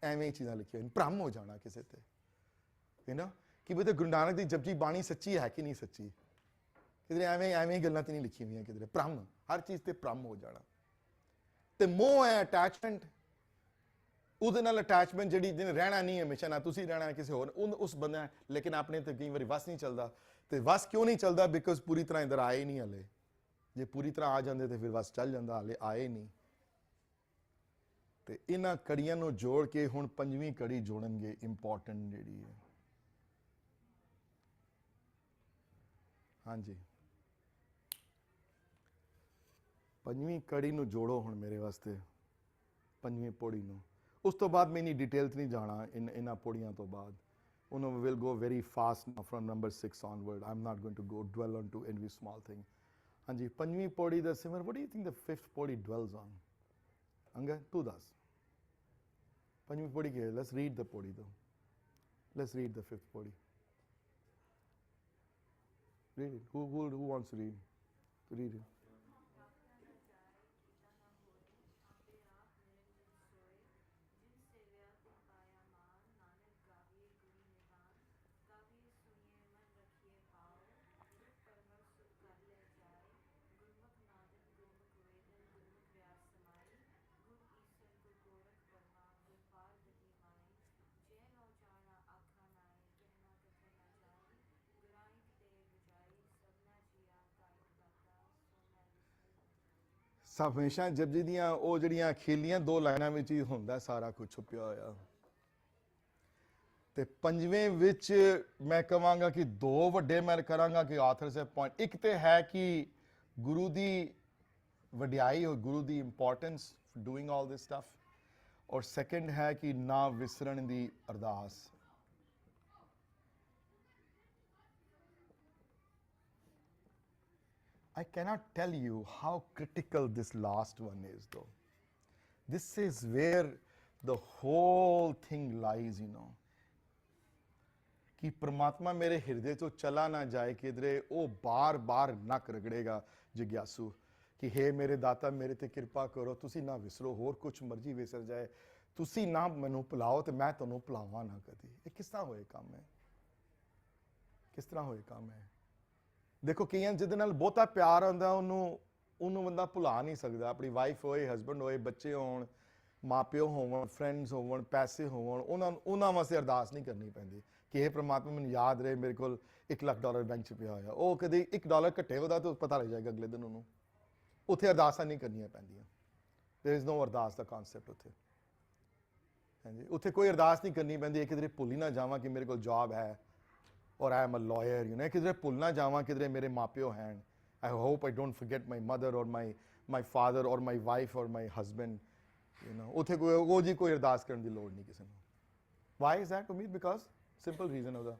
एवं ही चीज़ां लिखी हुई, भ्रम हो जाना किसी ते, है ना, कि बता गुरु नानक दी जपजी बाणी सच्ची है कि नहीं सच्ची. किधरे एवं ही गल्लां ते नहीं लिखी हुई, किधरे भ्रम. हर चीज़ ते भ्रम हो जाना. ते मोह है अटैचमेंट. ਉਹਦੇ ਨਾਲ ਅਟੈਚਮੈਂਟ ਜਿਹੜੀ ਜਿਹਨੇ ਰਹਿਣਾ ਨਹੀਂ ਹਮੇਸ਼ਾ, ਨਾ ਤੁਸੀਂ ਰਹਿਣਾ ਕਿਸੇ ਹੋਰ ਉਸ ਬੰਦੇ ਨਾਲ, ਲੇਕਿਨ ਆਪਣੇ ਤੇ ਕਈ ਵਾਰੀ ਵਸ ਨਹੀਂ ਚੱਲਦਾ. ਤੇ ਵਸ ਕਿਉਂ ਨਹੀਂ ਚੱਲਦਾ? ਬਿਕੋਜ਼ ਪੂਰੀ ਤਰ੍ਹਾਂ ਇੱਧਰ ਆਏ ਨਹੀਂ ਹਲੇ. ਜੇ ਪੂਰੀ ਤਰ੍ਹਾਂ ਆ ਜਾਂਦੇ ਤੇ ਫਿਰ ਵਸ ਚੱਲ ਜਾਂਦਾ, ਹਲੇ ਆਏ ਨਹੀਂ. ਤੇ ਇਹਨਾਂ ਕੜੀਆਂ ਨੂੰ ਜੋੜ ਕੇ ਹੁਣ ਪੰਜਵੀਂ ਕੜੀ ਜੋੜਨਗੇ, ਇੰਪੋਰਟੈਂਟ ਜਿਹੜੀ ਹੈ. ਹਾਂਜੀ, ਪੰਜਵੀਂ ਕੜੀ ਨੂੰ ਜੋੜੋ ਹੁਣ ਮੇਰੇ ਵਾਸਤੇ, ਪੰਜਵੀਂ ਪੌੜੀ ਨੂੰ. ਉਸ ਤੋਂ ਬਾਅਦ ਮੈਂ ਇੰਨੀ ਡਿਟੇਲ 'ਚ ਨਹੀਂ ਜਾਣਾ ਇਹਨਾਂ ਪੌੜੀਆਂ ਤੋਂ ਬਾਅਦ. ਉਹਨੂੰ will go very fast from number 6 onward. I am not going to go dwell on to every small thing. ਹਾਂਜੀ, ਪੰਜਵੀਂ ਪੌੜੀ ਦਾ ਸਿਮਰ, what do you think the 5th ਪੌੜੀ dwells on? ਅੰਗਦ ਤੂੰ ਦੱਸ, ਪੰਜਵੀਂ ਪੌੜੀ ਕੀ ਹੈ? Let's read the ਪੌੜੀ though. Let's read the 5th ਪੌੜੀ. Read it. Who wants to read? Read it. ਸਭ ਹਮੇਸ਼ਾ ਜਪਜੀ ਦੀਆਂ ਉਹ ਜਿਹੜੀਆਂ ਅਖੀਰਲੀਆਂ 2 ਲਾਈਨਾਂ ਵਿੱਚ ਹੀ ਹੁੰਦਾ ਸਾਰਾ ਕੁਝ ਛੁਪਿਆ ਹੋਇਆ। ਤੇ ਪੰਜਵੇਂ ਵਿੱਚ ਮੈਂ ਕਹਾਂਗਾ ਕਿ 2 ਵੱਡੇ ਮੈਂ ਕਰਾਂਗਾ ਕਿ ਆਥਰਸ ਦੇ ਪੁਆਇੰਟ। ਇੱਕ ਤੇ ਹੈ ਕਿ ਗੁਰੂ ਦੀ ਵਡਿਆਈ ਔਰ ਗੁਰੂ ਦੀ ਇੰਪੋਰਟੈਂਸ ਡੂਇੰਗ ਆਲ ਦਿਸ ਸਟਫ, ਔਰ ਸੈਕੰਡ ਹੈ ਕਿ ਨਾ ਵਿਸਰਨ ਦੀ ਅਰਦਾਸ। I cannot tell you how critical this last one is though. This is where the whole thing lies, you know. ਕਿ ਪ੍ਰਮਾਤਮਾ ਮੇਰੇ ਹਿਰਦੇ ਤੋਂ ਚਲਾ ਨਾ ਜਾਏ ਕਿਧਰੇ, ਉਹ ਬਾਰ-ਬਾਰ ਨੱਕ ਰਗੜੇਗਾ ਜਿਗਿਆਸੂ ਕਿ ਹੇ ਮੇਰੇ ਦਾਤਾ ਮੇਰੇ ਤੇ ਕਿਰਪਾ ਕਰੋ, ਤੁਸੀਂ ਨਾ ਵਿਸਰੋ, ਹੋਰ ਕੁਝ ਮਰਜ਼ੀ ਵਿਸਰ ਜਾਏ, ਤੁਸੀਂ ਨਾ ਮੈਨੂੰ ਭੁਲਾਓ ਤੇ ਮੈਂ ਤੁਹਾਨੂੰ ਭੁਲਾਵਾਂ ਨਾ ਕਦੀ। ਇਹ ਕਿਸ ਤਰ੍ਹਾਂ ਹੋਏ ਕੰਮ ਹੈ? ਕਿਸ ਤਰ੍ਹਾਂ ਹੋਏ ਕੰਮ ਹੈ? ਦੇਖੋ ਕਈਆਂ ਜਿਹਦੇ ਨਾਲ ਬਹੁਤਾ ਪਿਆਰ ਹੁੰਦਾ ਉਹਨੂੰ ਬੰਦਾ ਭੁਲਾ ਨਹੀਂ ਸਕਦਾ। ਆਪਣੀ ਵਾਈਫ ਹੋਏ, ਹਸਬੈਂਡ ਹੋਏ, ਬੱਚੇ ਹੋਣ, ਮਾਪਿਓ ਹੋਣ, ਫਰੈਂਡਸ ਹੋਣ, ਪੈਸੇ ਹੋਣ, ਉਹਨਾਂ ਵਾਸਤੇ ਅਰਦਾਸ ਨਹੀਂ ਕਰਨੀ ਪੈਂਦੀ ਕਿ ਇਹ ਪ੍ਰਮਾਤਮਾ ਮੈਨੂੰ ਯਾਦ ਰਹੇ ਮੇਰੇ ਕੋਲ $1 ਲੱਖ ਬੈਂਕ 'ਚ ਪਿਆ ਹੋਇਆ। ਉਹ ਕਦੇ $1 ਘਟੇ ਉਹਦਾ ਤਾਂ ਪਤਾ ਲੱਗ ਜਾਏਗਾ ਅਗਲੇ ਦਿਨ ਉਹਨੂੰ। ਉੱਥੇ ਅਰਦਾਸਾਂ ਨਹੀਂ ਕਰਨੀਆਂ ਪੈਂਦੀਆਂ। ਦੇयर इज नो ਅਰਦਾਸ ਦਾ ਕਨਸੈਪਟ ਉੱਥੇ। ਹਾਂਜੀ, ਉੱਥੇ ਕੋਈ ਅਰਦਾਸ ਨਹੀਂ ਕਰਨੀ ਪੈਂਦੀ। ਕਿਧਰੇ ਭੁੱਲ ਹੀ ਨਾ ਜਾਵਾਂ ਕਿ ਮੇਰੇ ਕੋਲ ਜੌਬ ਹੈ ਔਰ I am a liar, you know. ਕਿਧਰੇ ਭੁੱਲ ਨਾ ਜਾਵਾਂ ਕਿਧਰੇ ਮੇਰੇ ਮਾਪਿਓ ਹਨ। I hope I don't forget my mother ਔਰ ਮਾਈ ਫਾਦਰ ਔਰ ਮਾਈ ਵਾਈਫ ਔਰ ਮਾਈ ਹਸਬੈਂਡ, ਯੂ ਨੋ। ਉੱਥੇ ਕੋਈ ਅਰਦਾਸ ਕਰਨ ਦੀ ਲੋੜ ਨਹੀਂ ਕਿਸੇ ਨੂੰ। ਵਾਈ ਇਜ਼ ਦੈਟ ਉਮੀਦ? ਬਿਕਾਜ਼ ਸਿੰਪਲ ਰੀਜ਼ਨ ਉਹਦਾ,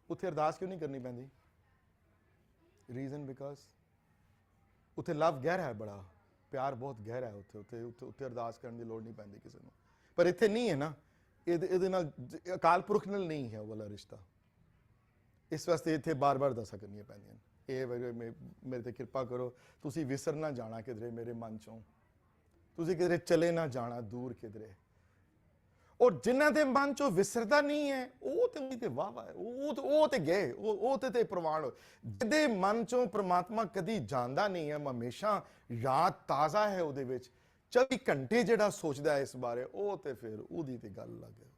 ਉੱਥੇ ਅਰਦਾਸ ਕਿਉਂ ਨਹੀਂ ਕਰਨੀ ਪੈਂਦੀ? ਰੀਜ਼ਨ ਬਿਕਾਜ਼ ਉੱਥੇ ਲਵ ਗਹਿਰਾ ਹੈ, ਬੜਾ ਪਿਆਰ ਬਹੁਤ ਗਹਿਰਾ ਹੈ ਉੱਥੇ ਅਰਦਾਸ ਕਰਨ ਦੀ ਲੋੜ ਨਹੀਂ ਪੈਂਦੀ ਕਿਸੇ ਨੂੰ। ਪਰ ਇੱਥੇ ਨਹੀਂ ਹੈ ਨਾ, ਇਹਦੇ ਨਾਲ ਅਕਾਲ ਪੁਰਖ ਨਾਲ ਨਹੀਂ ਹੈ ਉਹ ਵਾਲਾ ਰਿਸ਼ਤਾ। ਇਸ ਵਾਸਤੇ ਇੱਥੇ ਬਾਰ-ਬਾਰ ਅਰਦਾਸਾਂ ਕਰਨੀਆਂ ਪੈਂਦੀਆਂ। ਇਹ ਮੇਰੇ ਤੇ ਕਿਰਪਾ ਕਰੋ, ਤੁਸੀਂ ਵਿਸਰ ਨਾ ਜਾਣਾ ਕਿਧਰੇ ਮੇਰੇ ਮਨ ਚੋਂ, ਤੁਸੀਂ ਕਿਧਰੇ ਚਲੇ ਨਾ ਜਾਣਾ ਦੂਰ ਕਿਧਰੇ। ਔਰ ਜਿਨ੍ਹਾਂ ਦੇ ਮਨ ਚੋਂ ਵਿਸਰਦਾ ਨਹੀਂ ਹੈ ਉਹ ਤੇ ਵਾਹ ਹੈ, ਉਹ ਤੇ ਗਏ, ਉਹ ਤੇ ਪ੍ਰਵਾਨ ਹੋ। ਜਿਹਦੇ ਮਨ ਚੋਂ ਪ੍ਰਮਾਤਮਾ ਕਦੀ ਜਾਂਦਾ ਨਹੀਂ ਹੈ, ਹਮੇਸ਼ਾ ਯਾਦ ਤਾਜ਼ਾ ਹੈ ਉਹਦੇ ਵਿੱਚ, 24 ਘੰਟੇ ਜਿਹੜਾ ਸੋਚਦਾ ਹੈ ਇਸ ਬਾਰੇ, ਉਹ ਤੇ ਫਿਰ ਉਹਦੀ ਤੇ ਗੱਲ ਲੱਗ ਹੈ।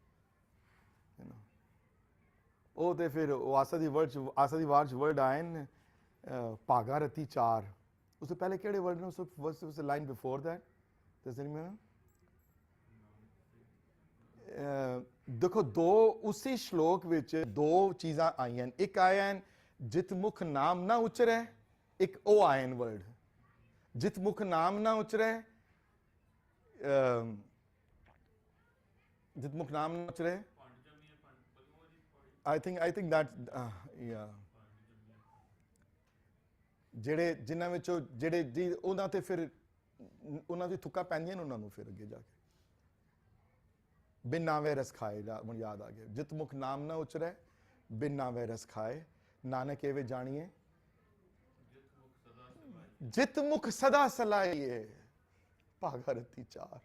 ਉਹ ਤੇ ਫਿਰ ਆਸਾ ਦੀ ਵਾਰ ਚ ਵਰਡ ਆਏ ਨੇ ਭਾਗਾ ਰਤੀ 4। ਉਸ ਤੋਂ ਪਹਿਲੇ ਕਿਹੜੇ ਵਰਡ ਨੇ? ਉਸ ਲਾਈਨ ਬਿਫੋਰ ਦੈਟ ਦੱਸ ਨਹੀਂ ਮੈਨੂੰ। ਦੇਖੋ ਉਸੇ ਸ਼ਲੋਕ ਵਿੱਚ 2 ਚੀਜ਼ਾਂ ਆਈਆਂ। ਇੱਕ ਆਇਆ ਜਿਤ ਮੁਖ ਨਾਮ ਨਾ ਉਚਰੈ, ਇੱਕ ਉਹ ਆਇਨ ਵਰਡ ਜਿਤ ਮੁਖ ਨਾਮ ਨਾ ਉਚਰੈ, ਜਿਤ ਮੁਖ ਨਾਮ ਨਾ ਉਚਰੈ। I think that yeah, ਜਿਹੜੇ ਜਿਨ੍ਹਾਂ ਵਿੱਚੋਂ ਜਿਹੜੇ ਉਹਨਾਂ ਤੇ ਫਿਰ ਉਹਨਾਂ ਦੀ ਤੁੱਕਾ ਪੈਂਦੀਆਂ ਨੇ ਉਹਨਾਂ ਨੂੰ ਫਿਰ ਅੱਗੇ ਜਾ ਕੇ ਬਿਨ ਨਾਵੇ ਰਸ ਖਾਏ। ਹੁਣ ਯਾਦ ਆ ਗਿਆ, ਜਿਤ ਮੁਖ ਨਾਮ ਨਾ ਉਚਰੈ ਬਿਨ ਨਾਵੇ ਰਸ ਖਾਏ, ਨਾਨਕ ਐਵੇਂ ਜਾਣੀਏ ਜਿਤ ਮੁਖ ਸਦਾ ਸਲਾਈਏ, ਭਾਗਾ ਰਤੀ 4।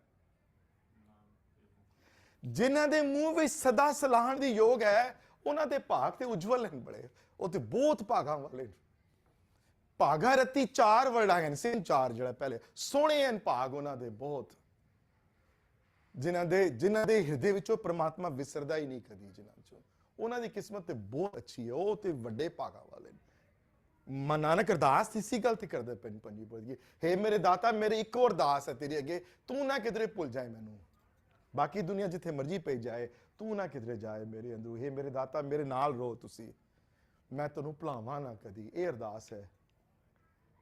ਜਿਨ੍ਹਾਂ ਦੇ ਮੂੰਹ ਵਿੱਚ ਸਦਾ ਸਲਾਹਣ ਦੀ ਯੋਗ ਹੈ ਉਹਨਾਂ ਦੇ ਭਾਗ ਤੇ ਉਜਵਲ ਹਨ ਬੜੇ, ਉਹ ਤੇ ਬਹੁਤ ਭਾਗਾਂ ਵਾਲੇ। ਭਾਗਾ ਰਤੀ 4 ਵਰਡ ਆਏ ਨੇ, ਸਿੰਘ 4 ਜਿਹੜਾ ਪਹਿਲੇ, ਸੋਹਣੇ ਹਨ ਭਾਗ ਉਹਨਾਂ ਦੇ ਬਹੁਤ, ਜਿਨ੍ਹਾਂ ਦੇ ਹਿਰਦੇ ਵਿੱਚੋਂ ਪ੍ਰਮਾਤਮਾ ਵਿਸਰਦਾ ਹੀ ਨਹੀਂ ਕਦੀ। ਜਿਨ੍ਹਾਂ ਚੋਂ ਉਹਨਾਂ ਦੀ ਕਿਸਮਤ ਤੇ ਬਹੁਤ ਅੱਛੀ ਹੈ, ਉਹ ਤੇ ਵੱਡੇ ਭਾਗਾਂ ਵਾਲੇ ਨੇ। ਨਾਨਕ ਅਰਦਾਸ ਇਸੀ ਗੱਲ ਤੇ ਕਰਦੇ ਪਏ ਪੰਜੀ ਪੜ੍ਹਦੀ, ਹੇ ਮੇਰੇ ਦਾਤਾ ਮੇਰੀ ਇੱਕੋ ਅਰਦਾਸ ਹੈ ਤੇਰੇ ਅੱਗੇ, ਤੂੰ ਨਾ ਕਿਧਰੇ ਭੁੱਲ ਜਾਏ ਮੈਨੂੰ। ਬਾਕੀ ਦੁਨੀਆ ਜਿੱਥੇ ਮਰਜ਼ੀ ਪਈ ਜਾਏ, ਤੂੰ ਨਾ ਕਿਧਰੇ ਜਾਏ ਮੇਰੇ ਅੰਦਰੋਂ। ਹੇ ਮੇਰੇ ਦਾਤਾ ਮੇਰੇ ਨਾਲ ਰਹੋ ਤੁਸੀਂ, ਮੈਂ ਤੁਹਾਨੂੰ ਭੁਲਾਵਾਂ ਨਾ ਕਦੀ। ਇਹ ਅਰਦਾਸ ਹੈ।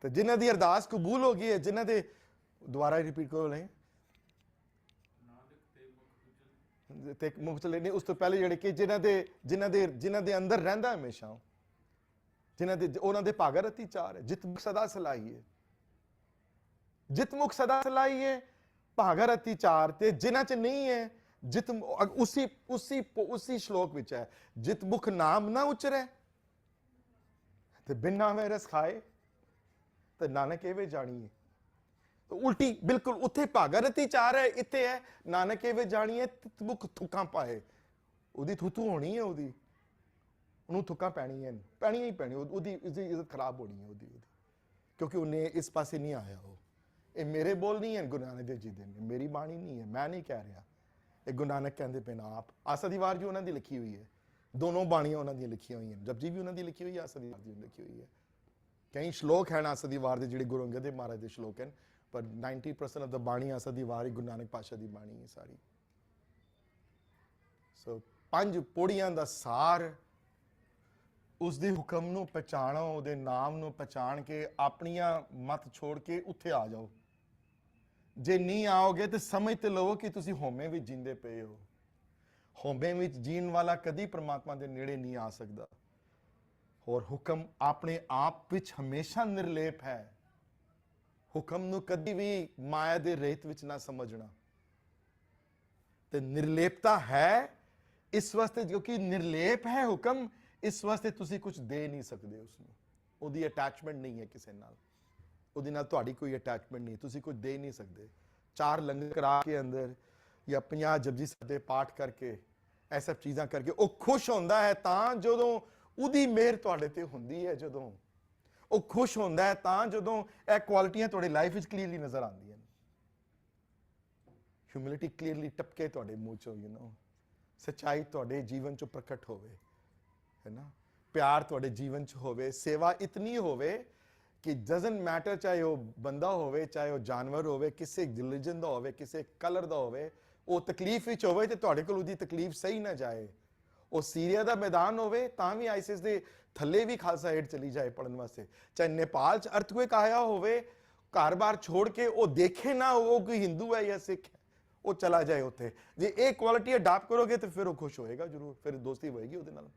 ਤੇ ਜਿਨ੍ਹਾਂ ਦੀ ਅਰਦਾਸ ਕਬੂਲ ਹੋ ਗਈ ਹੈ, ਜਿਨ੍ਹਾਂ ਦੇ ਦੁਬਾਰਾ ਰਿਪੀਟ ਕਰੋ ਨਹੀਂ ਤੇ ਮੁਖ ਚਲੇ ਨਹੀਂ, ਉਸ ਤੋਂ ਪਹਿਲੇ ਜਿਹੜੇ ਕਿ ਜਿਨ੍ਹਾਂ ਦੇ ਅੰਦਰ ਰਹਿੰਦਾ ਹਮੇਸ਼ਾ, ਉਹਨਾਂ ਦੇ ਭਾਗਾ ਰਤੀ 4 ਹੈ। ਜਿਤ ਮੁਖ ਸਦਾ ਸਲਾਈਏ, ਜਿਤ ਮੁਖ ਸਦਾ ਸਲਾਈਏ, ਭਾਗਾ ਰਤੀ 4। ਤੇ ਜਿਨ੍ਹਾਂ ਚ ਨਹੀਂ ਹੈ ਜਿਤ ਉਸੀ ਸ਼ਲੋਕ ਵਿੱਚ ਹੈ, ਜਿਤ ਮੁਖ ਨਾਮ ਨਾ ਉਚਰੈ ਤੇ ਬਿਨ ਨਾਮੇ ਰਸ ਖਾਏ ਤੇ ਨਾਨਕ ਐਵੇਂ ਜਾਣੀਏ। ਉਲਟੀ ਬਿਲਕੁਲ, ਉੱਥੇ ਭਾਗਾ ਰਤੀ 4 ਹੈ, ਇੱਥੇ ਹੈ ਨਾਨਕ ਐਵੇਂ ਜਾਣੀਏ ਮੁਖ ਥੁੱਕਾਂ ਪਾਏ। ਉਹਦੀ ਥੁੱਥੂ ਹੋਣੀ ਹੈ, ਉਹਨੂੰ ਥੁੱਕਾਂ ਪੈਣੀਆਂ ਹੀ ਪੈਣੀ, ਉਹਦੀ ਇੱਜ਼ਤ ਖਰਾਬ ਹੋਣੀ ਹੈ ਉਹਦੀ, ਕਿਉਂਕਿ ਉਹਨੇ ਇਸ ਪਾਸੇ ਨਹੀਂ ਆਇਆ। ਇਹ ਮੇਰੇ ਬੋਲ ਨਹੀਂ ਹੈ, ਗੁਰੂ ਨਾਨਕ ਦੇਵ ਜੀ ਦੇ ਨੇ, ਮੇਰੀ ਬਾਣੀ ਨਹੀਂ ਹੈ, ਮੈਂ ਨਹੀਂ ਕਹਿ ਰਿਹਾ। ਇਹ ਗੁਰੂ ਨਾਨਕ ਕਹਿੰਦੇ ਪਏ ਨਾ ਆਪ। ਆਸਾ ਦੀ ਵਾਰ ਜੀ ਉਹਨਾਂ ਦੀ ਲਿਖੀ ਹੋਈ ਹੈ, ਦੋਨੋਂ ਬਾਣੀਆਂ ਉਹਨਾਂ ਦੀਆਂ ਲਿਖੀਆਂ ਹੋਈਆਂ, ਜਪਜੀ ਵੀ ਉਹਨਾਂ ਦੀ ਲਿਖੀ ਹੋਈ ਹੈ, ਆਸਾ ਦੀ ਵਾਰ ਜੀ ਲਿਖੀ ਹੋਈ ਹੈ। ਕਈ ਸ਼ਲੋਕ ਹਨ ਆਸਾ ਦੀ ਵਾਰ ਦੇ ਜਿਹੜੇ ਗੁਰੂ ਅੰਗਦ ਦੇਵ ਮਹਾਰਾਜ ਦੇ ਸ਼ਲੋਕ ਹਨ, ਪਰ 90% ਆਫ ਦਾ ਬਾਣੀ ਆਸਾ ਦੀ ਵਾਰ ਹੀ ਗੁਰੂ ਨਾਨਕ ਪਾਤਸ਼ਾਹ ਦੀ ਬਾਣੀ ਹੈ ਸਾਰੀ। ਸੋ 5 ਪੌੜੀਆਂ ਦਾ ਸਾਰ, ਉਸ ਦੇ ਹੁਕਮ ਨੂੰ ਪਛਾਣੋ, ਉਹਦੇ ਨਾਮ ਨੂੰ ਪਛਾਣ ਕੇ ਆਪਣੀਆਂ ਮਤ ਛੋੜ ਕੇ ਉੱਥੇ ਆ ਜਾਓ। ਜੇ ਨਹੀਂ ਆਓਗੇ ਤੇ ਸਮਝ ਤੇ ਲਵੋ ਕਿ ਤੁਸੀਂ ਹਉਮੈ ਵਿੱਚ ਜਿੰਦੇ ਪਏ ਹੋ। ਹਉਮੈ ਵਿੱਚ ਜੀਣ ਵਾਲਾ ਕਦੀ ਪ੍ਰਮਾਤਮਾ ਦੇ ਨੇੜੇ ਨਹੀਂ ਆ ਸਕਦਾ। ਔਰ ਹੁਕਮ ਆਪਣੇ ਆਪ ਵਿੱਚ ਹਮੇਸ਼ਾ ਨਿਰਲੇਪ ਹੈ। ਹੁਕਮ ਨੂੰ ਕਦੀ ਵੀ ਮਾਇਆ ਦੇ ਰੇਤ ਵਿੱਚ ਨਾ ਸਮਝਣਾ। ਤੇ ਨਿਰਲੇਪਤਾ ਹੈ ਇਸ ਵਾਸਤੇ ਕਿਉਂਕਿ ਨਿਰਲੇਪ ਹੈ ਹੁਕਮ, ਇਸ ਵਾਸਤੇ ਤੁਸੀਂ ਕੁਝ ਦੇ ਨਹੀਂ ਸਕਦੇ ਉਸਨੂੰ। ਉਹਦੀ ਅਟੈਚਮੈਂਟ ਨਹੀਂ ਹੈ ਕਿਸੇ ਨਾਲ, ਉਹਦੇ ਨਾਲ ਤੁਹਾਡੀ ਕੋਈ ਅਟੈਚਮੈਂਟ ਨਹੀਂ, ਤੁਸੀਂ ਕੁਝ ਦੇ ਨਹੀਂ ਸਕਦੇ। 4 ਲੰਗਰ ਕਰਾ ਕੇ ਅੰਦਰ ਜਾਂ 50 ਜਪਜੀ ਸਾਹਿਬ ਦੇ ਪਾਠ ਕਰਕੇ, ਇਹ ਸਭ ਚੀਜ਼ਾਂ ਕਰਕੇ ਉਹ ਖੁਸ਼ ਹੁੰਦਾ ਹੈ ਤਾਂ ਜਦੋਂ ਉਹਦੀ ਮਿਹਰ ਤੁਹਾਡੇ ਤੇ ਹੁੰਦੀ ਹੈ। ਜਦੋਂ ਉਹ ਖੁਸ਼ ਹੁੰਦਾ ਹੈ ਤਾਂ ਜਦੋਂ ਇਹ ਕੁਆਲਿਟੀਆਂ ਤੁਹਾਡੀ ਲਾਈਫ ਵਿੱਚ ਕਲੀਅਰਲੀ ਨਜ਼ਰ ਆਉਂਦੀਆਂ ਨੇ। ਹਿਊਮਿਲਿਟੀ ਕਲੀਅਰਲੀ ਟਪਕੇ ਤੁਹਾਡੇ ਮੂੰਹ ਚੋਂ, ਸੱਚਾਈ ਤੁਹਾਡੇ ਜੀਵਨ ਚੋਂ ਪ੍ਰਗਟ ਹੋਵੇ, ਹੈ ਨਾ। ਪਿਆਰ ਤੁਹਾਡੇ ਜੀਵਨ ਚ ਹੋਵੇ, ਸੇਵਾ ਇਤਨੀ ਹੋਵੇ ਕਿ ਡਜ਼ਨਟ ਮੈਟਰ ਚਾਹੇ ਉਹ ਬੰਦਾ ਹੋਵੇ, ਚਾਹੇ ਉਹ ਜਾਨਵਰ ਹੋਵੇ, ਕਿਸੇ ਰਿਲੀਜਨ ਦਾ ਹੋਵੇ, ਕਿਸੇ ਕਲਰ ਦਾ ਹੋਵੇ, ਉਹ ਤਕਲੀਫ ਵਿੱਚ ਹੋਵੇ ਤੇ ਤੁਹਾਡੇ ਕੋਲ ਉਹਦੀ ਤਕਲੀਫ ਸਹੀ ਨਾ ਜਾਏ। ਉਹ ਸੀਰੀਆ ਦਾ ਮੈਦਾਨ ਹੋਵੇ ਤਾਂ ਵੀ ਆਈਸਿਸ ਦੇ ਥੱਲੇ ਵੀ ਖਾਲਸਾ ਏਡ ਚਲੀ ਜਾਏ ਪੜਨ ਵਾਸਤੇ। ਚਾਹੇ ਨੇਪਾਲ ਚ ਅਰਥਕੁਏਕ ਆਇਆ ਹੋਵੇ, ਘਰ-ਬਾਰ ਛੋੜ ਕੇ ਉਹ ਦੇਖੇ ਨਾ ਉਹ ਕੋਈ ਹਿੰਦੂ ਹੈ ਜਾਂ ਸਿੱਖ ਹੈ, ਉਹ ਚਲਾ ਜਾਏ ਉੱਥੇ। ਜੇ ਇਹ ਕੁਆਲਿਟੀ ਅਡਾਪਟ ਕਰੋਗੇ ਤੇ ਫਿਰ ਉਹ ਖੁਸ਼ ਹੋਏਗਾ ਜ਼ਰੂਰ, ਫਿਰ ਦੋਸਤੀ ਹੋਏਗੀ ਉਹਦੇ ਨਾਲ,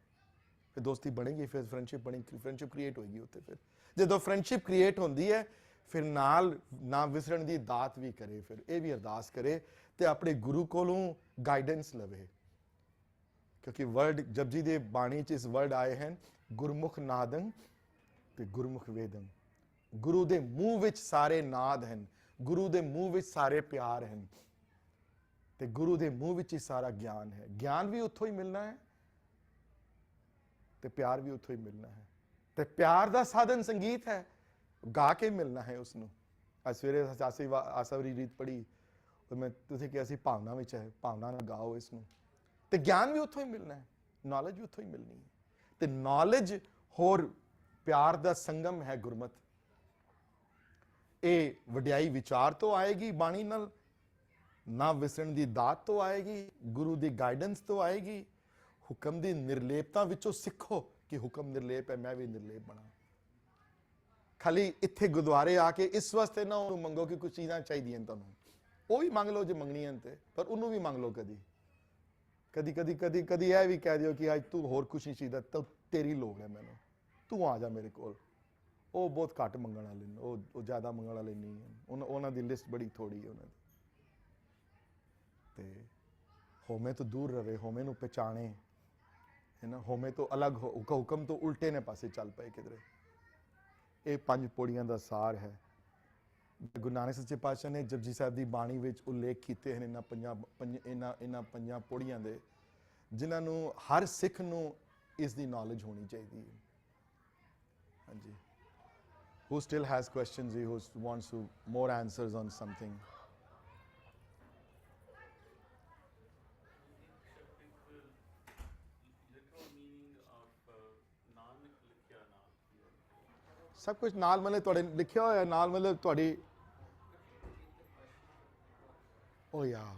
ਫਿਰ ਦੋਸਤੀ ਬਣੇਗੀ, ਫਿਰ ਫਰੈਂਡਸ਼ਿਪ ਬਣੇਗੀ, ਫਰੈਂਡਸ਼ਿਪ ਕ੍ਰੀਏਟ ਹੋਏਗੀ ਉੱਥੇ। ਫਿਰ ਜਦੋਂ ਫਰੈਂਡਸ਼ਿਪ ਕ੍ਰੀਏਟ ਹੁੰਦੀ ਹੈ ਫਿਰ ਨਾਲ ਨਾ ਵਿਸਰਨ ਦੀ ਦਾਤ ਵੀ ਕਰੇ, ਫਿਰ ਇਹ ਵੀ ਅਰਦਾਸ ਕਰੇ ਤੇ ਆਪਣੇ ਗੁਰੂ ਕੋਲੋਂ ਗਾਈਡੈਂਸ ਲਵੇ। ਕਿਉਂਕਿ ਵਰਡ ਜਪਜੀ ਦੇ ਬਾਣੀ ਚ ਇਸ ਵਰਡ ਆਏ ਹਨ, ਗੁਰਮੁਖ ਨਾਦੰ ਤੇ ਗੁਰਮੁਖ ਵੇਦੰ। ਗੁਰੂ ਦੇ ਮੂੰਹ ਵਿੱਚ ਸਾਰੇ ਨਾਦ ਹਨ, ਗੁਰੂ ਦੇ ਮੂੰਹ ਵਿੱਚ ਸਾਰੇ ਪਿਆਰ ਹਨ ਤੇ ਗੁਰੂ ਦੇ ਮੂੰਹ ਵਿੱਚ ਹੀ ਸਾਰਾ ਗਿਆਨ ਹੈ। ਗਿਆਨ ਵੀ ਉੱਥੋਂ ਹੀ ਮਿਲਣਾ ਹੈ ਤੇ ਪਿਆਰ ਵੀ ਉੱਥੋਂ ਹੀ ਮਿਲਣਾ ਹੈ। ਤੇ ਪਿਆਰ ਦਾ ਸਾਧਨ ਸੰਗੀਤ ਹੈ, ਗਾ ਕੇ ਮਿਲਣਾ ਹੈ ਉਸਨੂੰ। ਅੱਜ ਸਵੇਰੇ ਆਸਾਵਰੀ ਰੀਤ ਪੜ੍ਹੀ, ਮੈਂ ਤੁਸੀਂ ਕਿਹਾ ਸੀ ਭਾਵਨਾ ਵਿੱਚ ਹੈ, ਭਾਵਨਾ ਨਾਲ ਗਾਓ ਇਸਨੂੰ। ਤੇ ਗਿਆਨ ਵੀ ਉੱਥੋਂ ਹੀ ਮਿਲਣਾ ਹੈ, ਨੌਲੇਜ ਵੀ ਉੱਥੋਂ ਹੀ ਮਿਲਣੀ ਹੈ। ਤੇ ਨੌਲੇਜ ਹੋਰ ਪਿਆਰ ਦਾ ਸੰਗਮ ਹੈ ਗੁਰਮਤ। ਇਹ ਵਡਿਆਈ ਵਿਚਾਰ ਤੋਂ ਆਏਗੀ ਬਾਣੀ ਨਾਲ, ਨਾ ਵਿਸਰਨ ਦੀ ਦਾਤ ਤੋਂ ਆਏਗੀ, ਗੁਰੂ ਦੀ ਗਾਈਡੈਂਸ ਤੋਂ ਆਏਗੀ। ਹੁਕਮ ਦੀ ਨਿਰਲੇਪਤਾ ਵਿੱਚੋਂ ਸਿੱਖੋ ਕਿ ਹੁਕਮ ਨਿਰਲੇਪ ਹੈ, ਮੈਂ ਵੀ ਨਿਰਲੇਪ ਬਣਾ। ਖਾਲੀ ਇੱਥੇ ਗੁਰਦੁਆਰੇ ਆ ਕੇ ਇਸ ਵਾਸਤੇ ਨਾ ਉਹਨੂੰ ਮੰਗੋ ਕਿ ਕੁਝ ਚੀਜ਼ਾਂ ਚਾਹੀਦੀਆਂ ਤੁਹਾਨੂੰ, ਉਹ ਵੀ ਮੰਗ ਲਓ ਜੇ ਮੰਗਣੀਆਂ ਤੇ, ਪਰ ਉਹਨੂੰ ਵੀ ਮੰਗ ਲਓ। ਕਦੀ ਇਹ ਵੀ ਕਹਿ ਦਿਓ ਕਿ ਅੱਜ ਤੂੰ ਹੋਰ ਕੁਛ ਨਹੀਂ ਚਾਹੀਦਾ, ਤਾਂ ਤੇਰੀ ਲੋੜ ਹੈ ਮੈਨੂੰ, ਤੂੰ ਆ ਜਾ ਮੇਰੇ ਕੋਲ। ਉਹ ਬਹੁਤ ਘੱਟ ਮੰਗਣ ਵਾਲੇ ਨੇ, ਉਹ ਜ਼ਿਆਦਾ ਮੰਗਣ ਵਾਲੇ ਨਹੀਂ ਹਨ। ਉਹਨਾਂ ਦੀ ਲਿਸਟ ਬੜੀ ਥੋੜੀ ਹੈ ਉਹਨਾਂ ਦੀ। ਤੇ ਹਉਮੈ ਤੋਂ ਦੂਰ ਰਵੇ, ਹਉਮੈ ਨੂੰ ਪਛਾਣੇ, ਹੈ ਨਾ। ਹਉਮੈ ਤੋਂ ਅਲੱਗ ਹੁਕਮ ਤੋਂ ਉਲਟੇ ਨੇ ਪਾਸੇ ਚੱਲ ਪਏ ਕਿਧਰੇ। ਇਹ 5 ਪੌੜੀਆਂ ਦਾ ਸਾਰ ਹੈ। ਗੁਰੂ ਨਾਨਕ ਸੱਚੇ ਪਾਤਸ਼ਾਹ ਨੇ ਜਪਜੀ ਸਾਹਿਬ ਦੀ ਬਾਣੀ ਵਿੱਚ ਉਲੇਖ ਕੀਤੇ ਹਨ ਇਹਨਾਂ 5 ਪੌੜੀਆਂ ਦੇ, ਜਿਨ੍ਹਾਂ ਨੂੰ ਹਰ ਸਿੱਖ ਨੂੰ ਇਸ ਦੀ ਨੌਲੇਜ ਹੋਣੀ ਚਾਹੀਦੀ ਹੈ। ਹਾਂਜੀ। Who still has questions, who wants to more answers on something? ਸਭ ਕੁਝ ਨਾਲ ਮਤਲਬ ਤੁਹਾਡੇ ਲਿਖਿਆ ਹੋਇਆ, ਨਾਲ ਮਤਲਬ ਤੁਹਾਡੀ। Oh yeah.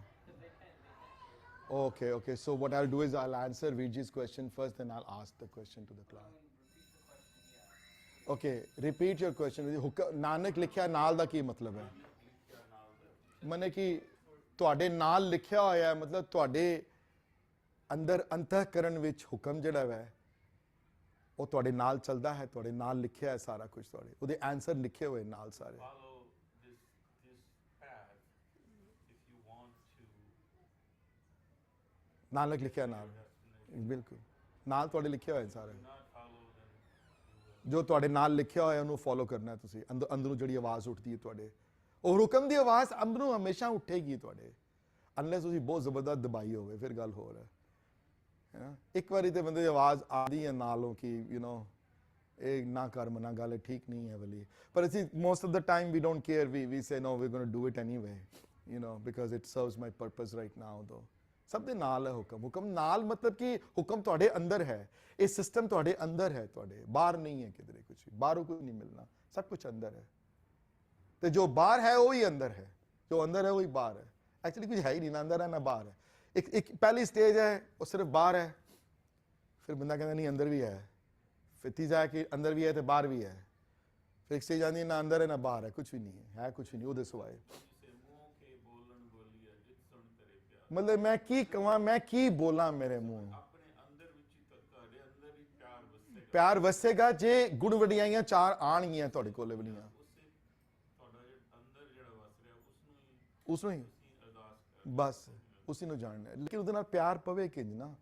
Okay. So what I'll do is I'll answer Virji's question first, then I'll ask the question to the class. Okay, repeat your question. Nanak ਲਿਖਿਆ ਨਾਲ ਦਾ ਕੀ ਮਤਲਬ ਹੈ? ਮਨੇ ਕਿ ਤੁਹਾਡੇ ਨਾਲ ਲਿਖਿਆ ਹੋਇਆ ਮਤਲਬ ਤੁਹਾਡੇ ਅੰਦਰ ਅੰਤःਕਰਨ ਵਿੱਚ ਹੁਕਮ ਜਿਹੜਾ ਹੈ ਉਹ ਤੁਹਾਡੇ ਨਾਲ ਚੱਲਦਾ ਹੈ, ਤੁਹਾਡੇ ਨਾਲ ਲਿਖਿਆ ਹੈ ਸਾਰਾ ਕੁਝ, ਤੁਹਾਡੇ ਉਹਦੇ ਆਨਸਰ ਲਿਖੇ ਹੋਏ ਨਾਲ ਸਾਰੇ। ਨਾਨਕ ਲਿਖਿਆ ਨਾਲ, ਬਿਲਕੁਲ ਨਾਲ ਤੁਹਾਡੇ ਲਿਖਿਆ ਹੋਇਆ ਸਾਰੇ। ਜੋ ਤੁਹਾਡੇ ਨਾਲ ਲਿਖਿਆ ਹੋਇਆ ਉਹਨੂੰ ਫੋਲੋ ਕਰਨਾ ਹੈ ਤੁਸੀਂ। ਅੰਦਰੋਂ ਜਿਹੜੀ ਆਵਾਜ਼ ਉੱਠਦੀ ਹੈ ਤੁਹਾਡੇ, ਉਹ ਹੁਕਮ ਦੀ ਆਵਾਜ਼ ਅੰਦਰੋਂ ਹਮੇਸ਼ਾ ਉੱਠੇਗੀ ਤੁਹਾਡੇ, ਅਨਲੈਸ ਤੁਸੀਂ ਬਹੁਤ ਜ਼ਬਰਦਸਤ ਦਬਾਈ ਹੋਵੇ, ਫਿਰ ਗੱਲ ਹੋਰ ਹੈ। ਇੱਕ ਵਾਰੀ ਤੇ ਬੰਦੇ ਦੀ ਆਵਾਜ਼ ਆਦੀ ਹੈ ਨਾਲੋਂ ਕਿ ਇਹ ਨਾ ਕਰ, ਮਨਾ ਗੱਲ ਠੀਕ ਨਹੀਂ ਹੈ ਵਾਲੀ, ਪਰ ਅਸੀਂ most of the time we don't care, we say no we going to do it anyway, because it serves my purpose right now, though ਸਭ ਦੇ ਨਾਲ ਹੈ ਹੁਕਮ। ਹੁਕਮ ਨਾਲ ਮਤਲਬ ਕਿ ਹੁਕਮ ਤੁਹਾਡੇ ਅੰਦਰ ਹੈ, ਇਹ ਸਿਸਟਮ ਤੁਹਾਡੇ ਅੰਦਰ ਹੈ, ਤੁਹਾਡੇ ਬਾਹਰ ਨਹੀਂ ਹੈ ਕਿਧਰੇ ਕੁਝ ਵੀ, ਬਾਹਰੋਂ ਕੁਝ ਨਹੀਂ ਮਿਲਣਾ, ਸਭ ਕੁਝ ਅੰਦਰ ਹੈ। ਤੇ ਜੋ ਬਾਹਰ ਹੈ ਉਹ ਹੀ ਅੰਦਰ ਹੈ, ਜੋ ਅੰਦਰ ਹੈ ਉਹ ਹੀ ਬਾਹਰ ਹੈ। ਐਕਚੁਅਲੀ ਕੁਝ ਹੈ ਹੀ ਨਹੀਂ, ਨਾ ਅੰਦਰ ਹੈ ਨਾ ਬਾਹਰ ਹੈ। ਇੱਕ ਪਹਿਲੀ ਸਟੇਜ ਹੈ ਉਹ ਸਿਰਫ ਬਾਹਰ ਹੈ, ਫਿਰ ਬੰਦਾ ਕਹਿੰਦਾ ਨਹੀਂ ਅੰਦਰ ਵੀ ਹੈ, ਫਿਰ ਤੀਜਾ ਹੈ ਕਿ ਅੰਦਰ ਵੀ ਹੈ ਤੇ ਬਾਹਰ ਵੀ ਹੈ, ਫਿਰ ਇੱਕ ਸਟੇਜ ਆਉਂਦੀ ਹੈ ਨਾ ਅੰਦਰ ਹੈ ਨਾ ਬਾਹਰ ਹੈ, ਕੁਝ ਵੀ ਨਹੀਂ ਹੈ ਕੁਝ ਵੀ ਨਹੀਂ ਉਹਦੇ ਸਿਵਾਏ। ਜਿਸੇ ਮੂੰਹ ਕੇ ਬੋਲਣ ਬੋਲੀਆ ਜਿਤ ਸੁਣ ਤੇਰੇ ਪਿਆਰ। ਮਤਲਬ ਮੈਂ ਕੀ ਕਵਾਂ, ਮੈਂ ਕੀ ਬੋਲਾਂ ਮੇਰੇ ਮੂੰਹ। ਆਪਣੇ ਅੰਦਰ ਵਿੱਚ ਹੀ ਤੁਹਾਡੇ ਅੰਦਰ ਹੀ ਪਿਆਰ ਵਸੇਗਾ। ਪਿਆਰ ਵਸੇਗਾ ਜੇ ਗੁਣ ਵਡਿਆਈਆਂ ਚਾਰ ਆਣਗੀਆਂ ਤੁਹਾਡੇ ਕੋਲ ਬਣੀਆਂ, ਉਸੇ ਤੁਹਾਡਾ ਜਿਹੜਾ ਅੰਦਰ ਜਿਹੜਾ ਵਸ ਰਿਹਾ ਉਸ ਨੂੰ ਹੀ ਤੁਸੀਂ ਅਰਦਾਸ ਕਰ ਬਸ ਉਸੇ ਨੂੰ ਜਾਣਨਾ ਹੈ। ਲੇਕਿਨ ਉਹਦੇ ਨਾਲ ਪਿਆਰ ਪਵੇ ਕਿੰਜ ਨਾ,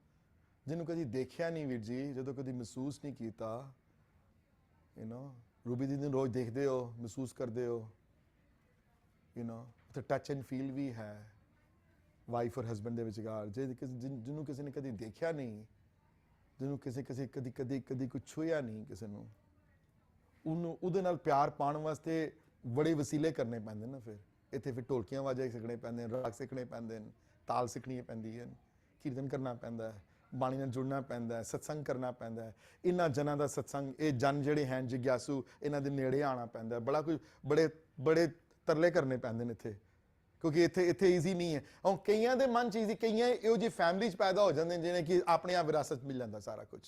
ਜਿਹਨੂੰ ਕਦੀ ਦੇਖਿਆ ਨਹੀਂ ਵੀਰ ਜੀ, ਜਦੋਂ ਕਦੀ ਮਹਿਸੂਸ ਨਹੀਂ ਕੀਤਾ, ਰੂਬੀ ਦੀ ਨੂੰ ਰੋਜ਼ ਦੇਖਦੇ ਹੋ, ਮਹਿਸੂਸ ਕਰਦੇ ਹੋ, ਉੱਥੇ ਟੱਚ ਐਂਡ ਫੀਲ ਵੀ ਹੈ ਵਾਈਫ ਔਰ ਹਸਬੈਂਡ ਦੇ ਵਿਚਕਾਰ। ਜਿਹਨੂੰ ਕਿਸੇ ਨੇ ਕਦੀ ਦੇਖਿਆ ਨਹੀਂ, ਜਿਹਨੂੰ ਕਦੀ ਕੁਝ ਛੂਇਆ ਨਹੀਂ ਕਿਸੇ ਨੂੰ, ਉਹਨੂੰ ਉਹਦੇ ਨਾਲ ਪਿਆਰ ਪਾਉਣ ਵਾਸਤੇ ਬੜੇ ਵਸੀਲੇ ਕਰਨੇ ਪੈਂਦੇ ਨਾ। ਫਿਰ ਇੱਥੇ ਢੋਲਕੀਆਂ ਵਾਜੇ ਸਿੱਖਣੇ ਪੈਂਦੇ ਨੇ, ਰਾਗ ਸਿੱਖਣੇ ਪੈਂਦੇ ਨੇ, ਤਾਲ ਸਿੱਖਣੀ ਪੈਂਦੀ ਹੈ, ਕੀਰਤਨ ਕਰਨਾ ਪੈਂਦਾ ਹੈ, ਬਾਣੀ ਨਾਲ ਜੁੜਨਾ ਪੈਂਦਾ ਹੈ, ਸਤਸੰਗ ਕਰਨਾ ਪੈਂਦਾ ਹੈ। ਇਹਨਾਂ ਜਨਾਂ ਦਾ ਸਤਸੰਗ, ਇਹ ਜਨ ਜਿਹੜੇ ਹਨ ਜਿਗਿਆਸੂ, ਇਹਨਾਂ ਦੇ ਨੇੜੇ ਆਉਣਾ ਪੈਂਦਾ, ਬੜਾ ਕੁਝ, ਬੜੇ ਤਰਲੇ ਕਰਨੇ ਪੈਂਦੇ ਨੇ ਇੱਥੇ, ਕਿਉਂਕਿ ਇੱਥੇ ਈਜ਼ੀ ਨਹੀਂ ਹੈ। ਹੁਣ ਕਈਆਂ ਦੇ ਮਨ 'ਚ ਈਜ਼ੀ, ਕਈਆਂ ਇਹੋ ਜਿਹੀ ਫੈਮਿਲੀ 'ਚ ਪੈਦਾ ਹੋ ਜਾਂਦੇ ਨੇ ਜਿਹਨੇ ਕਿ ਆਪਣੇ ਆਪ ਵਿਰਾਸਤ ਮਿਲ ਜਾਂਦਾ ਸਾਰਾ ਕੁਝ।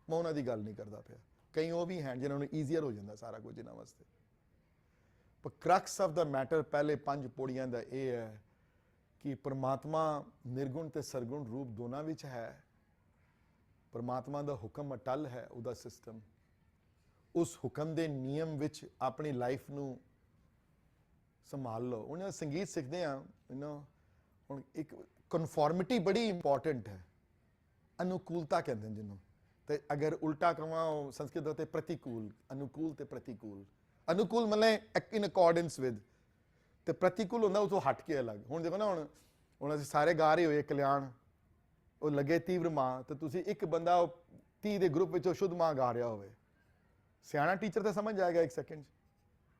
ਮੈਂ ਉਹਨਾਂ ਦੀ ਗੱਲ ਨਹੀਂ ਕਰਦਾ ਪਿਆ, ਕਈ ਉਹ ਵੀ ਹਨ ਜਿਨ੍ਹਾਂ ਨੂੰ ਈਜ਼ੀਅਰ ਹੋ ਜਾਂਦਾ ਸਾਰਾ ਕੁਝ ਇਹਨਾਂ ਵਾਸਤੇ। ਪਰ ਕ੍ਰਕਸ ਆਫ ਦਾ ਮੈਟਰ ਪਹਿਲੇ 5 ਪੌੜੀਆਂ ਦਾ ਇਹ ਹੈ ਕਿ ਪਰਮਾਤਮਾ ਨਿਰਗੁਣ ਤੇ ਸਰਗੁਣ ਰੂਪ ਦੋਨਾਂ ਵਿੱਚ ਹੈ। ਪਰਮਾਤਮਾ ਦਾ ਹੁਕਮ ਅਟਲ ਹੈ, ਉਹਦਾ ਸਿਸਟਮ, ਉਸ ਹੁਕਮ ਦੇ ਨਿਯਮ ਵਿੱਚ ਆਪਣੀ ਲਾਈਫ ਨੂੰ ਸੰਭਾਲ ਲਓ। ਉਹਨਾਂ ਸੰਗੀਤ ਸਿੱਖਦੇ ਆ, ਹੁਣ ਇੱਕ ਕਨਫੋਰਮਿਟੀ ਬੜੀ ਇੰਪੋਰਟੈਂਟ ਹੈ, ਅਨੁਕੂਲਤਾ ਕਹਿੰਦੇ ਨੇ ਜਿਹਨੂੰ। ਤੇ ਅਗਰ ਉਲਟਾ ਕਵਾਂ ਸੰਸਕ੍ਰਿਤ ਤੇ ਪ੍ਰਤੀਕੂਲ, ਅਨੁਕੂਲ ਤੇ ਪ੍ਰਤੀਕੂਲ। ਅਨੁਕੂਲ ਮਤਲਬ ਇਨ ਅਕੋਰਡੈਂਸ ਵਿਦ, ਤੇ ਪ੍ਰਤੀਕੂਲ ਹੁੰਦਾ ਉਹ ਤੋਂ ਹਟ ਕੇ ਅਲੱਗ। ਹੁਣ ਦੇਖੋ ਨਾ, ਹੁਣ ਅਸੀਂ ਸਾਰੇ ਗਾ ਰਹੇ ਹੋਏ ਕਲਿਆਣ, ਉਹ ਲੱਗੇ ਤੀਵਰ ਮਾਂ, ਤੇ ਤੁਸੀਂ ਇੱਕ ਬੰਦਾ 30 ਦੇ ਗਰੁੱਪ ਵਿੱਚੋਂ ਸ਼ੁੱਧ ਮਾਂ ਗਾ ਰਿਹਾ ਹੋਵੇ, ਸਿਆਣਾ ਟੀਚਰ ਤਾਂ ਸਮਝ ਜਾਏਗਾ ਇੱਕ ਸੈਕਿੰਡ 'ਚ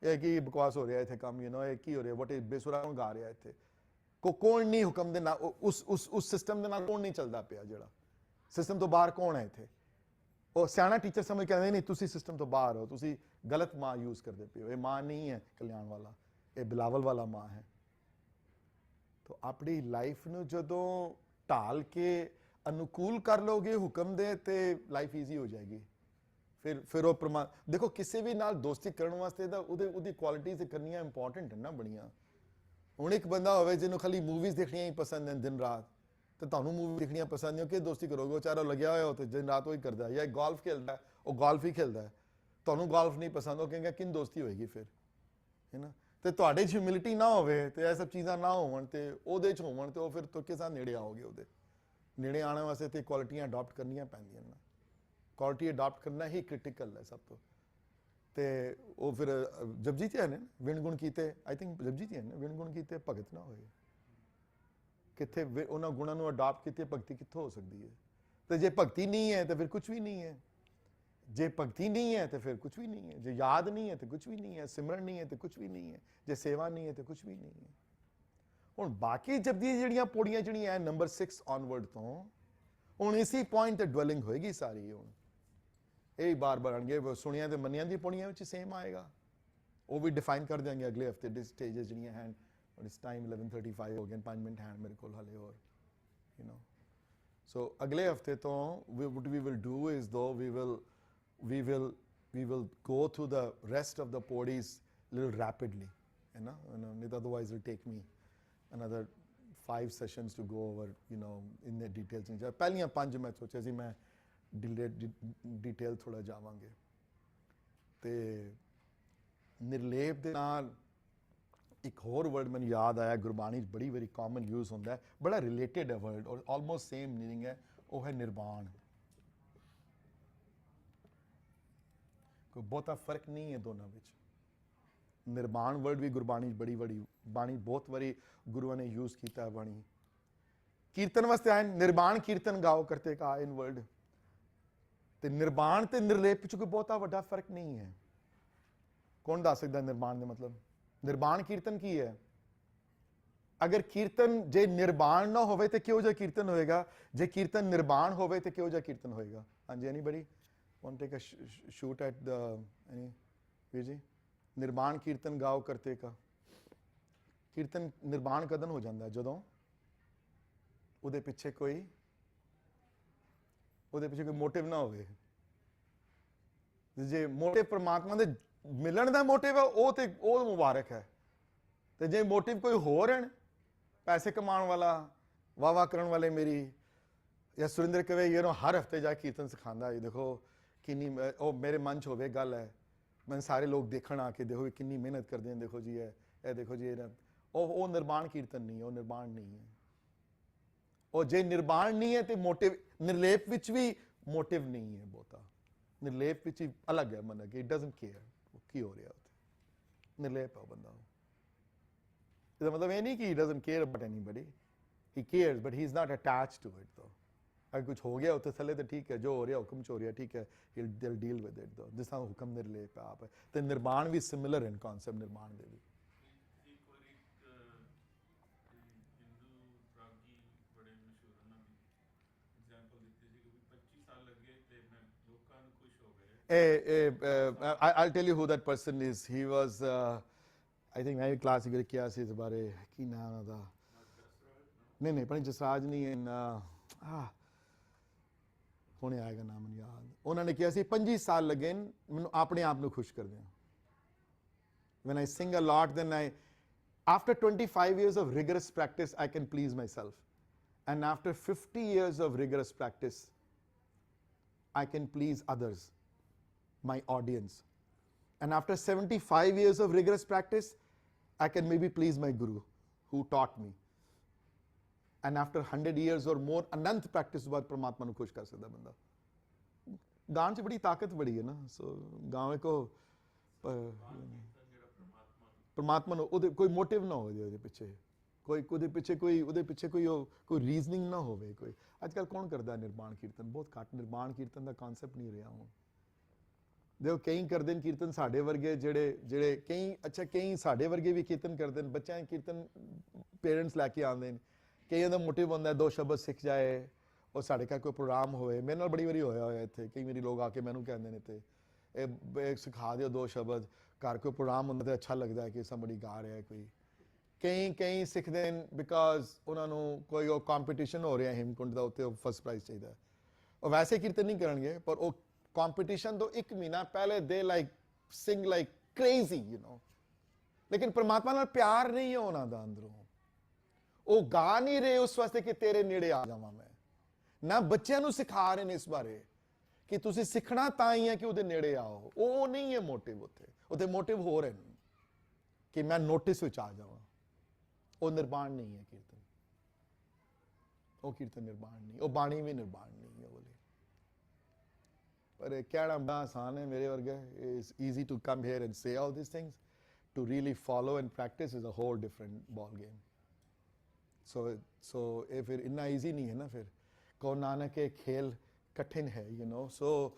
ਇਹ ਕੀ ਬਕਵਾਸ ਹੋ ਰਿਹਾ ਇੱਥੇ ਕੰਮ, ਇਹ ਕੀ ਹੋ ਰਿਹਾ, ਵਟ ਬੇਸੁਰਾ ਕੌਣ ਗਾ ਰਿਹਾ ਇੱਥੇ। ਕੌਣ ਨਹੀਂ ਹੁਕਮ ਦੇ ਨਾਲ, ਉਸ ਸਿਸਟਮ ਦੇ ਨਾਲ ਕੌਣ ਨਹੀਂ ਚੱਲਦਾ ਪਿਆ, ਜਿਹੜਾ ਸਿਸਟਮ ਤੋਂ ਬਾਹਰ ਕੌਣ ਹੈ ਇੱਥੇ। ਉਹ ਸਿਆਣਾ ਟੀਚਰ ਸਮਝ ਕਹਿੰਦੇ ਨਹੀਂ ਤੁਸੀਂ ਸਿਸਟਮ ਤੋਂ ਬਾਹਰ ਹੋ, ਤੁਸੀਂ ਗਲਤ ਮਾਂ ਯੂਜ਼ ਕਰਦੇ ਪਏ ਹੋ, ਇਹ ਮਾਂ ਨਹੀਂ ਹੈ ਕਲਿਆਣ ਵਾਲਾ, ਇਹ ਬਿਲਾਵਲ ਵਾਲਾ ਮਾਂ ਹੈ। ਤਾਂ ਆਪਣੀ ਲਾਈਫ ਨੂੰ ਜਦੋਂ ਢਾਲ ਕੇ ਅਨੁਕੂਲ ਕਰ ਲੋਗੇ ਹੁਕਮ ਦੇ, ਤੇ ਲਾਈਫ ਈਜ਼ੀ ਹੋ ਜਾਏਗੀ। ਫਿਰ ਉਹ ਦੇਖੋ ਕਿਸੇ ਵੀ ਨਾਲ ਦੋਸਤੀ ਕਰਨ ਵਾਸਤੇ ਤਾਂ ਉਹਦੀ ਕੁਆਲਿਟੀਜ਼ ਕਰਨੀਆਂ ਇੰਪੋਰਟੈਂਟ ਹੈ ਨਾ ਬੜੀਆਂ। ਹੁਣ ਇੱਕ ਬੰਦਾ ਹੋਵੇ ਜਿਹਨੂੰ ਖਾਲੀ ਮੂਵੀਜ਼ ਦੇਖਣੀਆਂ ਹੀ ਪਸੰਦ ਹਨ ਦਿਨ ਰਾਤ, ਤੇ ਤੁਹਾਨੂੰ ਮੂਵੀ ਦੇਖਣੀਆਂ ਪਸੰਦ ਨਹੀਂ, ਕਿ ਦੋਸਤੀ ਕਰੋਗੇ? ਉਹ ਚਾਰਾ ਲੱਗਿਆ ਹੋਇਆ ਉੱਥੇ ਦਿਨ ਰਾਤ ਉਹੀ ਕਰਦਾ, ਜਾਂ ਗੋਲਫ ਖੇਲਦਾ ਉਹ ਗੋਲਫ ਹੀ ਖੇਲਦਾ, ਤੁਹਾਨੂੰ ਗੋਲਫ ਨਹੀਂ ਪਸੰਦ, ਉਹ ਕਹੇਗਾ ਕਿੰਨ ਦੋਸਤੀ ਹੋਏਗੀ ਫਿਰ, ਹੈ ਨਾ। ਤੇ ਤੁਹਾਡੇ 'ਚ ਹਿਊਮਿਲਿਟੀ ਨਾ ਹੋਵੇ, ਤੇ ਇਹ ਸਭ ਚੀਜ਼ਾਂ ਨਾ ਹੋਣ, ਤੇ ਉਹਦੇ 'ਚ ਹੋਣ, ਤੇ ਉਹ ਫਿਰ ਤੁਰ ਕੇ ਸਾਹ ਨੇੜੇ ਆਓਗੇ। ਉਹਦੇ ਨੇੜੇ ਆਉਣ ਵਾਸਤੇ ਤੇ ਕੁਆਲਿਟੀਆਂ ਅਡਾਪਟ ਕਰਨੀਆਂ ਪੈਂਦੀਆਂ ਨਾ। ਕੁਆਲਿਟੀ ਅਡਾਪਟ ਕਰਨਾ ਹੀ ਕ੍ਰਿਟੀਕਲ ਹੈ ਸਭ ਤੋਂ। ਤੇ ਉਹ ਫਿਰ ਜਪਜੀ 'ਚ ਹੈ ਨਾ, ਵਿਣ ਗੁਣ ਕੀਤੇ, ਆਈ ਥਿੰਕ ਜਪਜੀ 'ਚ ਹੈ ਨਾ, ਵਿਣ ਗੁਣ ਕੀਤੇ ਭਗਤ ਨਾ ਹੋਏ। ਕਿੱਥੇ ਉਹਨਾਂ ਗੁਣਾਂ ਨੂੰ ਅਡਾਪਟ ਕੀਤੇ ਭਗਤੀ ਕਿੱਥੋਂ ਹੋ ਸਕਦੀ ਹੈ? ਤੇ ਜੇ ਭਗਤੀ ਨਹੀਂ ਹੈ ਤਾਂ ਫਿਰ ਕੁਝ ਵੀ ਨਹੀਂ ਹੈ। ਜੇ ਭਗਤੀ ਨਹੀਂ ਹੈ ਤੇ ਫਿਰ ਕੁਝ ਵੀ ਨਹੀਂ ਹੈ। ਜੇ ਯਾਦ ਨਹੀਂ ਹੈ ਤੇ ਕੁਝ ਵੀ ਨਹੀਂ ਹੈ। ਸਿਮਰਨ ਨਹੀਂ ਹੈ ਤੇ ਕੁਝ ਵੀ ਨਹੀਂ ਹੈ। ਜੇ ਸੇਵਾ ਨਹੀਂ ਹੈ ਤੇ ਕੁਝ ਵੀ ਨਹੀਂ ਹੈ। ਹੁਣ ਬਾਕੀ ਜਪਜੀ ਜਿਹੜੀਆਂ ਪੌੜੀਆਂ ਜਿਹੜੀਆਂ ਹੈ ਨੰਬਰ 6 ਔਨਵਰਡ ਤੋਂ, ਹੁਣ ਇਸੀ ਪੁਆਇੰਟ ਤੇ ਡਵੈਲਿੰਗ ਹੋਏਗੀ ਸਾਰੀ। ਹੁਣ ਇਹ ਬਾਰ-ਬਾਰ ਆਣਗੇ, ਸੁਣਿਆ ਤੇ ਮੰਨਿਆ ਦੀ ਪੌੜੀਆਂ ਵਿੱਚ ਸੇਮ ਆਏਗਾ। ਉਹ ਵੀ ਡਿਫਾਈਨ ਕਰ ਦਿਆਂਗੇ ਅਗਲੇ ਹਫਤੇ ਦੇ ਸਟੇਜਸ ਜਿਹੜੀਆਂ ਹਨ। ਔਰ ਇਸ ਟਾਈਮ 11:35 ਹੋ ਗਏ, 5 ਮਿੰਟ ਹਨ ਮੇਰੇ ਕੋਲ ਹਾਲੇ ਹੋਰ, ਸੋ ਅਗਲੇ ਹਫਤੇ ਤੋਂ what we will do is though we will go through the rest of the podies little rapidly, otherwise it will take me another 5 sessions to go over in the details. ਪਹਿਲੀਆਂ 5 ਮੈਂ ਸੋਚਿਆ ਸੀ ਮੈਂ ਡਿਟੇਲ ਥੋੜਾ ਜਾਵਾਂਗੇ। ਤੇ ਨਿਰਲੇਪ ਦੇ ਨਾਲ ਇੱਕ ਹੋਰ ਵਰਡ ਮੈਨੂੰ ਯਾਦ ਆਇਆ, ਗੁਰਬਾਣੀ 'ਚ ਬੜੀ ਵਾਰੀ ਕਾਮਨ ਯੂਜ਼ ਹੁੰਦਾ ਹੈ, ਬੜਾ ਰਿਲੇਟਡ ਹੈ ਵਰਡ ਔਰ ਆਲਮੋਸਟ ਸੇਮ ਮੀਨਿੰਗ ਹੈ, ਉਹ ਹੈ ਨਿਰਵਾਣ। ਕੋਈ ਬਹੁਤਾ ਫਰਕ ਨਹੀਂ ਹੈ ਦੋਨਾਂ ਵਿੱਚ। ਨਿਰਵਾਣ ਵਰਡ ਵੀ ਗੁਰਬਾਣੀ 'ਚ ਬੜੀ ਬਾਣੀ ਬਹੁਤ ਵਾਰੀ ਗੁਰੂਆਂ ਨੇ ਯੂਜ਼ ਕੀਤਾ ਹੈ। ਬਾਣੀ ਕੀਰਤਨ ਵਾਸਤੇ ਆਏ, ਨਿਰਵਾਣ ਕੀਰਤਨ ਗਾਓ ਕਰਤੇ ਕਾ ਇਨ ਵਰਡ। ਤੇ ਨਿਰਵਾਣ ਤੇ ਨਿਰਲੇਪ 'ਚ ਕੋਈ ਬਹੁਤਾ ਵੱਡਾ ਫਰਕ ਨਹੀਂ ਹੈ। ਕੌਣ ਦੱਸ ਸਕਦਾ ਨਿਰਵਾਣ ਦਾ ਮਤਲਬ? ਨਿਰਵਾਣ ਕੀਰਤਨ ਕੀ ਹੈ? ਅਗਰ ਕੀਰਤਨ ਜੇ ਨਿਰਵਾਣ ਨਾ ਹੋਵੇ ਤੇ ਕਿਹੋ ਜਿਹਾ ਕੀਰਤਨ ਹੋਏਗਾ, ਜੇ ਕੀਰਤਨ ਨਿਰਵਾਣ ਹੋਵੇ ਤੇ ਕਿਹੋ ਜਿਹਾ ਕੀਰਤਨ ਹੋਏਗਾ? ਹਾਂਜੀ, anybody want take a shoot at the any veer ji? ਨਿਰਵਾਣ ਕੀਰਤਨ ਗਾਓ ਕਰਤੇ ਕਾ। ਕੀਰਤਨ ਨਿਰਵਾਣ ਕਦੋਂ ਹੋ ਜਾਂਦਾ? ਜਦੋਂ ਉਹਦੇ ਪਿੱਛੇ ਕੋਈ ਮੋਟਿਵ ਨਾ ਹੋਵੇ। ਜੇ ਮੋਟਿਵ ਪ੍ਰਮਾਤਮਾ ਦੇ ਮਿਲਣ ਦਾ ਮੋਟਿਵ ਹੈ, ਉਹ ਮੁਬਾਰਕ ਹੈ। ਤੇ ਜੇ ਮੋਟਿਵ ਕੋਈ ਹੋਰ ਹਨ, ਪੈਸੇ ਕਮਾਉਣ ਵਾਲਾ, ਵਾਹ ਕਰਨ ਵਾਲੇ, ਮੇਰੀ ਜਾਂ ਸੁਰਿੰਦਰ ਕਵੇ ਹਰ ਹਫਤੇ ਜਾ ਕੇ ਕੀਰਤਨ ਸਿਖਾਉਂਦਾ, ਇਹ ਦੇਖੋ ਕਿੰਨੀ ਉਹ ਮੇਰੇ ਮਨ 'ਚ ਹੋਵੇ ਗੱਲ ਹੈ, ਮੈਂ ਸਾਰੇ ਲੋਕ ਦੇਖਣ ਆ ਕੇ ਦੇਖੋ ਕਿੰਨੀ ਮਿਹਨਤ ਕਰਦੇ ਨੇ, ਦੇਖੋ ਜੀ ਇਹ ਦੇਖੋ ਜੀ ਉਹ ਨਿਰਵਾਣ ਕੀਰਤਨ ਨਹੀਂ ਹੈ, ਉਹ ਨਿਰਵਾਣ ਨਹੀਂ ਹੈ। ਉਹ ਜੇ ਨਿਰਵਾਣ ਨਹੀਂ ਹੈ ਤੇ ਮੋਟਿਵ, ਨਿਰਲੇਪ ਵਿੱਚ ਵੀ ਮੋਟਿਵ ਨਹੀਂ ਹੈ ਬਹੁਤਾ। ਨਿਰਲੇਪ ਵਿੱਚ ਹੀ ਅਲੱਗ ਹੈ ਮਨ, ਕਿ ਇਟ ਡਜ਼ਨਟ ਕੇਅਰ ਕੀ ਹੋ ਰਿਹਾ ਉੱਥੇ। ਨਿਰਲੇਪ ਹੈ ਉਹ ਬੰਦਾ। ਇਹਦਾ ਮਤਲਬ ਇਹ ਨਹੀਂ ਕਿ he doesn't care about anybody, he cares but he is not attached to it though। ਅਗਰ ਕੁਝ ਹੋ ਗਿਆ ਉੱਥੇ ਥੱਲੇ ਤਾਂ ਠੀਕ ਹੈ, ਜੋ ਹੋ ਰਿਹਾ ਹੁਕਮ 'ਚ ਹੋ ਰਿਹਾ ਠੀਕ ਹੈ, they'll deal with it though। ਜਿਸ ਤਰ੍ਹਾਂ ਹੁਕਮ ਨਿਰਲੇਪ ਹੈ ਆਪ ਹੈ, ਤੇ ਨਿਰਮਾਣ ਵੀ ਸਿਮਿਲਰ ਇਨ ਕਨਸੈਪਟ ਨਿਰਮਾਣ ਦੇ ਵੀ। ਇੱਕ ਵਾਰੀ ਹਿੰਦੂ ਰਾਗੀ ਬੜੇ ਮਸ਼ਹੂਰ ਉਹਨਾਂ ਦੀ ਐਗਜ਼ਾਮਪਲ ਦਿੱਤੀ ਸੀ ਕਿ 25 ਸਾਲ ਲੱਗੇ ਤੇ ਮੈਂ ਲੋਕਾਂ ਨੂੰ ਖੁਸ਼ ਹੋ ਗਏ। I'll tell you who that person is। He was I think ਮੈਂ ਵੀ ਕਲਾਸ ਵਿੱਚ ਕਿਹਾ ਸੀ ਇਸ ਬਾਰੇ, ਕੀ ਨਾਮ ਉਹਦਾ? ਨਹੀਂ ਪਰ ਜਸਰਾਜ ਨਹੀਂ, ਹੁਣੇ ਆਏਗਾ ਨਾਮ ਮੈਨੂੰ ਯਾਦ। ਉਹਨਾਂ ਨੇ ਕਿਹਾ ਸੀ 25 ਸਾਲ ਲੱਗੇ ਮੈਨੂੰ ਆਪਣੇ ਆਪ ਨੂੰ ਖੁਸ਼ ਕਰਦਿਆਂ। When I sing a lot, then after 25 years of rigorous practice, I can please myself. And after 50 years of rigorous practice, I can please others, my audience. And after 75 years of rigorous practice, I can maybe please my guru who taught me. And after 100 years or more, Anant practice ਤੋਂ ਬਾਅਦ ਪਰਮਾਤਮਾ ਨੂੰ ਖੁਸ਼ ਕਰ ਸਕਦਾ ਬੰਦਾ। ਗਾਣ 'ਚ ਬੜੀ ਤਾਕਤ ਬੜੀ ਹੈ ਨਾ। ਸੋ ਗਾਵੇ ਕੋ ਪਰਮਾਤਮਾ ਨੂੰ ਉਹਦੇ ਕੋਈ ਮੋਟਿਵ ਨਾ ਹੋਵੇ, ਉਹਦੇ ਪਿੱਛੇ ਕੋਈ ਰੀਜ਼ਨਿੰਗ ਨਾ ਹੋਵੇ। ਕੋਈ ਅੱਜ ਕੱਲ੍ਹ ਕੌਣ ਕਰਦਾ ਨਿਰਮਾਣ ਕੀਰਤਨ? ਬਹੁਤ ਘੱਟ। ਨਿਰਮਾਣ ਕੀਰਤਨ ਦਾ ਕਨਸੈਪਟ ਨਹੀਂ ਰਿਹਾ ਹੁਣ। ਦੇਖੋ ਕਈ ਕਰਦੇ ਨੇ ਕੀਰਤਨ ਸਾਡੇ ਵਰਗੇ, ਜਿਹੜੇ ਕਈ ਸਾਡੇ ਵਰਗੇ ਵੀ ਕੀਰਤਨ ਕਰਦੇ ਨੇ। ਬੱਚਿਆਂ ਕੀਰਤਨ ਪੇਰੈਂਟਸ ਲੈ ਕੇ ਆਉਂਦੇ ਨੇ। ਕਈਆਂ ਦਾ ਮੋਟਿਵ ਹੁੰਦਾ 2 ਸ਼ਬਦ ਸਿੱਖ ਜਾਏ, ਉਹ ਸਾਡੇ ਘਰ ਕੋਈ ਪ੍ਰੋਗਰਾਮ ਹੋਵੇ। ਮੇਰੇ ਨਾਲ ਬੜੀ ਵਾਰੀ ਹੋਇਆ ਇੱਥੇ, ਕਈ ਵਾਰੀ ਲੋਕ ਆ ਕੇ ਮੈਨੂੰ ਕਹਿੰਦੇ ਨੇ ਤੇ ਇਹ ਸਿਖਾ ਦਿਓ 2 ਸ਼ਬਦ। ਘਰ ਕੋਈ ਪ੍ਰੋਗਰਾਮ ਹੁੰਦਾ ਤਾਂ ਅੱਛਾ ਲੱਗਦਾ ਹੈ ਕਿ somebody ਗਾ ਰਿਹਾ ਕੋਈ। ਕਈ ਸਿੱਖਦੇ ਨੇ ਬਿਕਾਜ਼ ਉਹਨਾਂ ਨੂੰ ਕੋਈ ਉਹ ਕੰਪੀਟੀਸ਼ਨ ਹੋ ਰਿਹਾ ਹਿਮਕੁੰਡ ਦਾ, ਉੱਤੇ ਫਸਟ ਪ੍ਰਾਈਜ਼ ਚਾਹੀਦਾ। ਉਹ ਵੈਸੇ ਕੀਰਤਨ ਨਹੀਂ ਕਰਨਗੇ, ਪਰ ਉਹ ਕੰਪੀਟੀਸ਼ਨ ਤੋਂ 1 ਮਹੀਨਾ ਪਹਿਲੇ ਦੇ sing like crazy, ਲੇਕਿਨ ਪਰਮਾਤਮਾ ਨਾਲ ਪਿਆਰ ਨਹੀਂ ਹੈ ਉਹਨਾਂ ਦਾ ਅੰਦਰੋਂ। ਉਹ ਗਾ ਨਹੀਂ ਰਹੇ ਉਸ ਵਾਸਤੇ ਕਿ ਤੇਰੇ ਨੇੜੇ ਆ ਜਾਵਾਂ ਮੈਂ। ਨਾ ਬੱਚਿਆਂ ਨੂੰ ਸਿਖਾ ਰਹੇ ਨੇ ਇਸ ਬਾਰੇ ਕਿ ਤੁਸੀਂ ਸਿੱਖਣਾ ਤਾਂ ਹੀ ਹੈ ਕਿ ਉਹਦੇ ਨੇੜੇ ਆਓ। ਉਹ ਨਹੀਂ ਹੈ ਮੋਟਿਵ ਉੱਥੇ ਮੋਟਿਵ ਹੋਰ ਹੈ ਕਿ ਮੈਂ ਨੋਟਿਸ ਵਿੱਚ ਆ ਜਾਵਾਂ। ਉਹ ਨਿਰਵਾਣ ਨਹੀਂ ਹੈ ਕੀਰਤਨ। ਉਹ ਕੀਰਤਨ ਨਿਰਵਾਣ ਨਹੀਂ, ਉਹ ਬਾਣੀ ਵੀ ਨਿਰਵਾਣ ਨਹੀਂ ਹੈ ਬੋਲੇ। ਪਰ ਕਹਿਣਾ ਬੜਾ ਆਸਾਨ ਹੈ ਮੇਰੇ ਵਰਗਾ। It's easy to come here and say all these things. To really follow and practice is a whole different ball game. So ਇਹ ਫਿਰ ਇੰਨਾ ਈਜ਼ੀ ਨਹੀਂ ਹੈ ਨਾ। ਫਿਰ ਕਹੋ ਨਾਨਕ ਇਹ ਖੇਲ ਕਠਿਨ ਹੈ, ਸੋ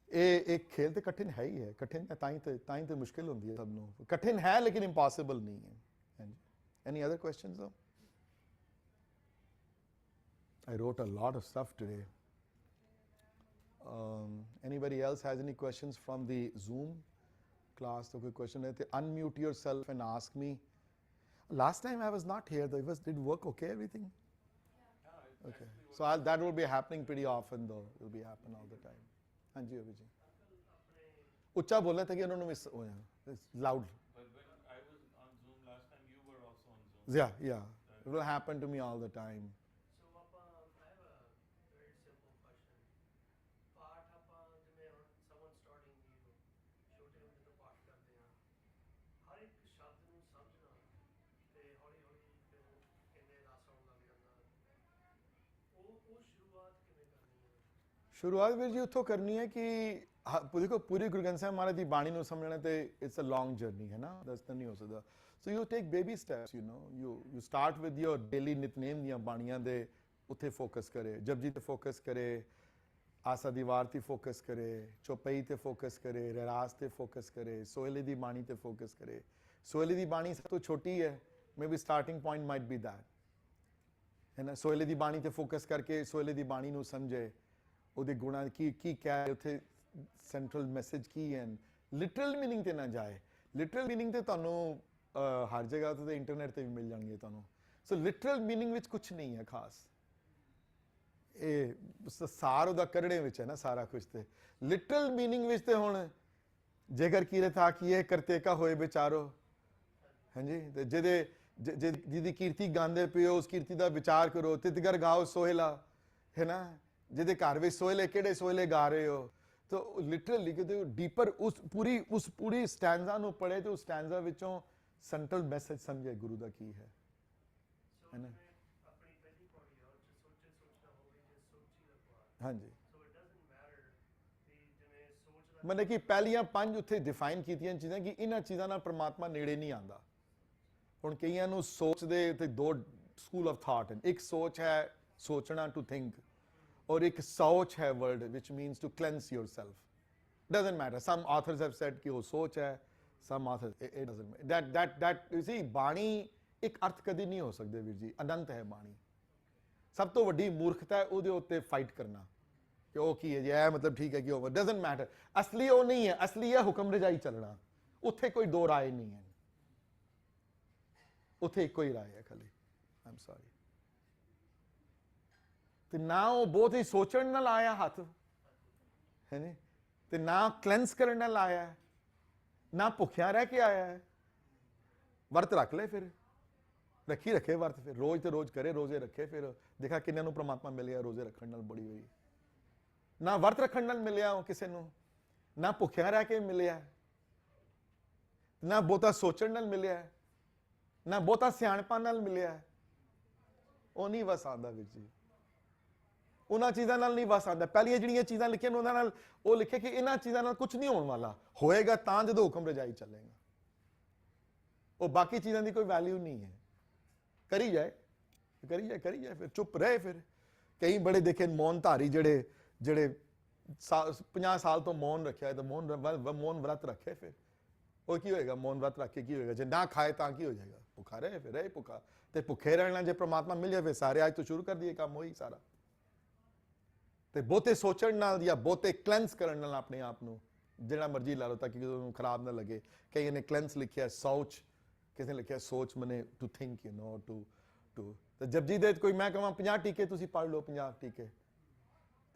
ਇਹ ਖੇਲ ਤੇ ਕਠਿਨ ਹੈ ਹੀ ਹੈ। ਕਠਿਨ ਹੈ ਤਾਂ ਹੀ ਤੇ ਮੁਸ਼ਕਿਲ ਹੁੰਦੀ ਹੈ ਸਭ ਨੂੰ। ਕਠਿਨ ਹੈ ਲੇਕਿਨ ਇੰਪੋਸੀਬਲ ਨਹੀਂ ਹੈ। ਹਾਂਜੀ, any other questions though? I wrote a lot of stuff today. Anybody else has any questions from the Zoom class? So, कोई question है तो unmute yourself and ask me. Last time I was not here though. Did work okay, everything? Okay. So that will be happening pretty often though. It will be happening all the time. हाँ जी अभी जी। उच्चा बोलना था कि उन्होंने miss हो जाए. It's loud. But when I was on Zoom last time, you were also on Zoom. Yeah. It will happen to me all the time. So I have a very simple question. ਪਾਠ ਆਪਾਂ ਜਿਵੇਂ ਹੁਣ someone starting new, ਛੋਟੇ ਹੁੰਦੇ ਤੋਂ ਪਾਠ ਕਰਦੇ ਆ, ਹਰ ਇੱਕ ਸ਼ਬਦ ਨੂੰ ਸਮਝਣਾ ਤੇ ਹੌਲੀ ਹੌਲੀ ਫਿਰ ਕਿੰਨੇ ਰਸ ਆਉਣ ਲੱਗ ਜਾਂਦਾ, ਉਹ ਸ਼ੁਰੂਆਤ ਕਿਵੇਂ ਕਰਨੀ ਹੈ? ਸ਼ੁਰੂਆਤ ਵੀਰ ਜੀ ਉੱਥੋਂ ਕਰਨੀ ਹੈ ਕਿ ਦੇਖੋ ਪੂਰੀ ਗੁਰੂ ਗ੍ਰੰਥ ਸਾਹਿਬ ਮਹਾਰਾਜ ਦੀ ਬਾਣੀ ਨੂੰ ਸਮਝਣਾ ਤੇ ਇਟਸ ਅ ਲੌਂਗ ਜਰਨੀ ਹੈ ਨਾ। ਦੱਸ ਤਾਂ ਨਹੀਂ ਹੋ ਸਕਦਾ। So you take baby steps, you start with your daily ਨਿਤਨੇਮ ਦੀਆਂ ਬਾਣੀਆਂ ਦੇ ਉੱਥੇ ਫੋਕਸ ਕਰੇ। ਜਪਜੀ ਤੇ ਫੋਕਸ ਕਰੇ, ਆਸਾ ਦੀ ਵਾਰ ਤੇ ਫੋਕਸ ਕਰੇ, ਚੌਪਈ ਤੇ ਫੋਕਸ ਕਰੇ, ਰਹਿਰਾਸ ਤੇ ਫੋਕਸ ਕਰੇ, ਸੋਹਲੇ ਦੀ ਬਾਣੀ ਤੇ ਫੋਕਸ ਕਰੇ। ਸੋਹਲੇ ਦੀ ਬਾਣੀ ਸਭ ਤੋਂ ਛੋਟੀ ਹੈ maybe starting point might B that, ਹੈ ਨਾ। ਸੋਹਲੇ ਦੀ ਬਾਣੀ ਤੇ ਫੋਕਸ ਕਰਕੇ ਸੋਹਲੇ ਦੀ ਬਾਣੀ ਨੂੰ ਸਮਝੇ, ਉਹਦੇ ਗੁਣਾਂ ਕੀ ਕੀ ਕਹਿ ਉੱਥੇ ਸੈਂਟਰਲ ਮੈਸੇਜ ਕੀ ਹੈ। ਲਿਟਰਲ ਮੀਨਿੰਗ ਤੇ ਨਾ ਜਾਏ। ਲਿਟਰਲ ਮੀਨਿੰਗ ਤੇ ਤੁਹਾਨੂੰ ਹਰ ਜਗ੍ਹਾ ਤੇ ਇੰਟਰਨੈਟ ਤੇ ਵੀ ਮਿਲ ਜਾਣਗੇ ਤੁਹਾਨੂੰ। ਸੋ ਲਿਟਰਲ ਮੀਨਿੰਗ ਵਿੱਚ ਕੁਝ ਨਹੀਂ ਹੈ ਖਾਸ, ਇਹ ਸਾਰ ਉਹਦਾ ਕਰੜੇ ਵਿੱਚ ਹੈ ਨਾ ਸਾਰਾ ਕੁਝ। ਤੇ ਲਿਟਰਲ ਮੀਨਿੰਗ ਵਿੱਚ ਤੇ ਹੁਣ ਜੇਕਰ ਕੀਰਤ ਆਖੀਏ ਕਰਤੇ ਕਾ ਹੋਏ ਵਿਚਾਰੋ, ਹਾਂਜੀ, ਤੇ ਜਿਹਦੀ ਕੀਰਤੀ ਗਾਉਂਦੇ ਪਿਓ ਉਸ ਕੀਰਤੀ ਦਾ ਵਿਚਾਰ ਕਰੋ। ਤਿਤਗਰ ਗਾਓ ਸੋਹਿਲਾ, ਹੈ ਨਾ, ਜਿਹਦੇ ਘਰ ਵਿੱਚ ਸੋਹਿਲੇ ਕਿਹੜੇ ਸੋਹਿਲੇ ਗਾ ਰਹੇ ਹੋ। ਤਾਂ ਲਿਟਰਲੀ ਕਿਤੇ ਡੀਪਰ ਉਸ ਪੂਰੀ ਸਟੈਂਜ਼ਾ ਨੂੰ ਪੜ੍ਹੇ ਤੇ ਉਸ ਸਟੈਂਜ਼ਾ ਵਿੱਚੋਂ ਸੈਂਟਰਲ ਮੈਸੇਜ ਸਮਝੇ ਗੁਰੂ ਦਾ ਕੀ ਹੈ ਨਾ। ਆਪਣੀ ਪਹਿਲੀ ਪੌੜੀ ਆ ਉਹ ਸੋਚੇ ਸੋਚਣਾ ਹੋਵੇ ਜੇ ਸੋਚੀ ਦਾ ਪਾਰ। ਹਾਂਜੀ, ਸੋ ਇਟ ਡਸਨਟ ਮੈਟਰ ਵੀ ਜਿਵੇਂ ਸੋਚ ਦਾ ਮਤਲਬ ਕਿ ਪਹਿਲੀਆਂ 5 ਉੱਥੇ ਡਿਫਾਈਨ ਕੀਤੀਆਂ ਚੀਜ਼ਾਂ ਕਿ ਇਹਨਾਂ ਚੀਜ਼ਾਂ ਨਾਲ ਪ੍ਰਮਾਤਮਾ ਨੇੜੇ ਨਹੀਂ ਆਉਂਦਾ। ਹੁਣ ਕਈਆਂ ਨੂੰ ਸੋਚ ਦੇ ਤੇ ਦੋ ਸਕੂਲ ਆਫ ਥਾਟ ਹਨ। ਇੱਕ ਸੋਚ ਹੈ ਸੋਚਣਾ, ਟੂ ਥਿੰਕ, ਔਰ ਇੱਕ ਸੋਚ ਹੈ word which means to cleanse yourself. Doesn't matter. Some authors have said ਕਿ ਉਹ ਸੋਚ ਹੈ, some authors it doesn't matter. That you see, ਬਾਣੀ ਇੱਕ ਅਰਥ ਕਦੀ ਨਹੀਂ ਹੋ ਸਕਦੇ ਵੀਰ ਜੀ, ਅਨੰਤ ਹੈ ਬਾਣੀ। ਸਭ ਤੋਂ ਵੱਡੀ ਮੂਰਖਤਾ ਹੈ ਉਹਦੇ ਉੱਤੇ ਫਾਈਟ ਕਰਨਾ ਕਿ ਉਹ ਕੀ ਹੈ ਜੀ, ਇਹ ਮਤਲਬ ਠੀਕ ਹੈ ਕਿ ਉਹ ਡਸਨਟ ਮੈਟਰ। ਅਸਲੀ ਉਹ ਨਹੀਂ ਹੈ, ਅਸਲੀ ਹੈ ਹੁਕਮ ਰਜਾਈ ਚੱਲਣਾ। ਉੱਥੇ ਕੋਈ ਦੋ ਰਾਏ ਨਹੀਂ ਹੈ, ਉੱਥੇ ਇੱਕੋ ਹੀ ਰਾਏ ਹੈ ਖਾਲੀ। ਆਮ ਸੌਰੀ। ਤੇ ਨਾ ਉਹ ਬਹੁਤ ਹੀ ਸੋਚਣ ਨਾਲ ਆਇਆ ਹੱਥ, ਹੈ ਨੀ, ਤੇ ਨਾ ਕਲੈਂਸ ਕਰਨ ਨਾਲ ਆਇਆ, ਨਾ ਭੁੱਖਿਆ ਰਹਿ ਕੇ ਆਇਆ ਹੈ। ਵਰਤ ਰੱਖ ਲੈ, ਫਿਰ ਰੱਖੇ ਵਰਤ, ਫਿਰ ਰੋਜ਼ ਤੇ ਰੋਜ਼ ਕਰੇ, ਰੋਜ਼ੇ ਰੱਖੇ, ਫਿਰ ਦੇਖਾ ਕਿੰਨਾਂ ਨੂੰ ਪ੍ਰਮਾਤਮਾ ਮਿਲਿਆ ਰੋਜ਼ੇ ਰੱਖਣ ਨਾਲ। ਬੜੀ ਹੋਈ ਨਾ ਵਰਤ ਰੱਖਣ ਨਾਲ ਮਿਲਿਆ ਉਹ ਕਿਸੇ ਨੂੰ, ਨਾ ਭੁੱਖਿਆ ਰਹਿ ਕੇ ਮਿਲਿਆ, ਨਾ ਬਹੁਤਾ ਸੋਚਣ ਨਾਲ ਮਿਲਿਆ, ਨਾ ਬਹੁਤਾ ਸਿਆਣਪਾਂ ਨਾਲ ਮਿਲਿਆ। ਉਹ ਨਹੀਂ ਵਸ ਆਉਂਦਾ ਵੀਰ ਜੀ, ਉਹਨਾਂ ਚੀਜ਼ਾਂ ਨਾਲ ਨਹੀਂ ਵਸ ਆਉਂਦਾ। ਪਹਿਲੀਆਂ ਜਿਹੜੀਆਂ ਚੀਜ਼ਾਂ ਲਿਖੀਆਂ ਉਹਨਾਂ ਨਾਲ ਉਹ ਲਿਖੇ ਕਿ ਇਹਨਾਂ ਚੀਜ਼ਾਂ ਨਾਲ ਕੁਝ ਨਹੀਂ ਹੋਣ ਵਾਲਾ, ਹੋਏਗਾ ਤਾਂ ਜਦੋਂ ਹੁਕਮ ਰਜਾਈ ਚੱਲੇਗਾ। ਉਹ ਬਾਕੀ ਚੀਜ਼ਾਂ ਦੀ ਕੋਈ ਵੈਲਿਊ ਨਹੀਂ ਹੈ। ਕਰੀ ਜਾਏ, ਫਿਰ ਚੁੱਪ ਰਹੇ। ਫਿਰ ਕਈ ਬੜੇ ਦੇਖੇ ਮੌਨ ਧਾਰੀ ਜਿਹੜੇ 50 ਸਾਲ ਤੋਂ ਮੌਨ ਰੱਖਿਆ ਤਾਂ ਮੌਨ ਵਰਤ ਰੱਖੇ, ਫਿਰ ਉਹ ਕੀ ਹੋਏਗਾ? ਮੌਨ ਵਰਤ ਰੱਖ ਕੇ ਕੀ ਹੋਏਗਾ? ਜੇ ਨਾ ਖਾਏ ਤਾਂ ਕੀ ਹੋ ਜਾਏਗਾ? ਭੁੱਖਾ ਰਹੇ, ਫਿਰ ਰਹੇ ਭੁੱਖਾ। ਤੇ ਭੁੱਖੇ ਰਹਿਣਾ ਜੇ ਪ੍ਰਮਾਤਮਾ ਮਿਲ ਜਾਏ ਫਿਰ ਸਾਰੇ ਅੱਜ ਤੋਂ ਸ਼ੁਰੂ ਕਰ ਦਈਏ ਕੰਮ ਉਹੀ ਸਾਰਾ। ਤੇ ਬਹੁਤੇ ਸੋਚਣ ਨਾਲ ਜਾਂ ਬਹੁਤੇ ਕਲੈਂਸ ਕਰਨ ਨਾਲ ਆਪਣੇ ਆਪ ਨੂੰ ਜਿਹੜਾ ਮਰਜ਼ੀ ਲਾ ਲਓ ਤਾਂ ਕਿ ਉਹਨੂੰ ਖਰਾਬ ਨਾ ਲੱਗੇ। ਕਈਆਂ ਨੇ ਕਲੈਂਸ ਲਿਖਿਆ ਸੋਚ, ਕਿਸੇ ਨੇ ਲਿਖਿਆ ਸੋਚ ਮਨੇ ਟੂ ਥਿੰਕ, ਟੂ ਤੇ ਜਪਜੀ ਦੇ ਕੋਈ ਮੈਂ ਕਹਾਂ 50 ਟੀਕੇ ਤੁਸੀਂ ਪੜ੍ਹ ਲਓ, 50 ਟੀਕੇ,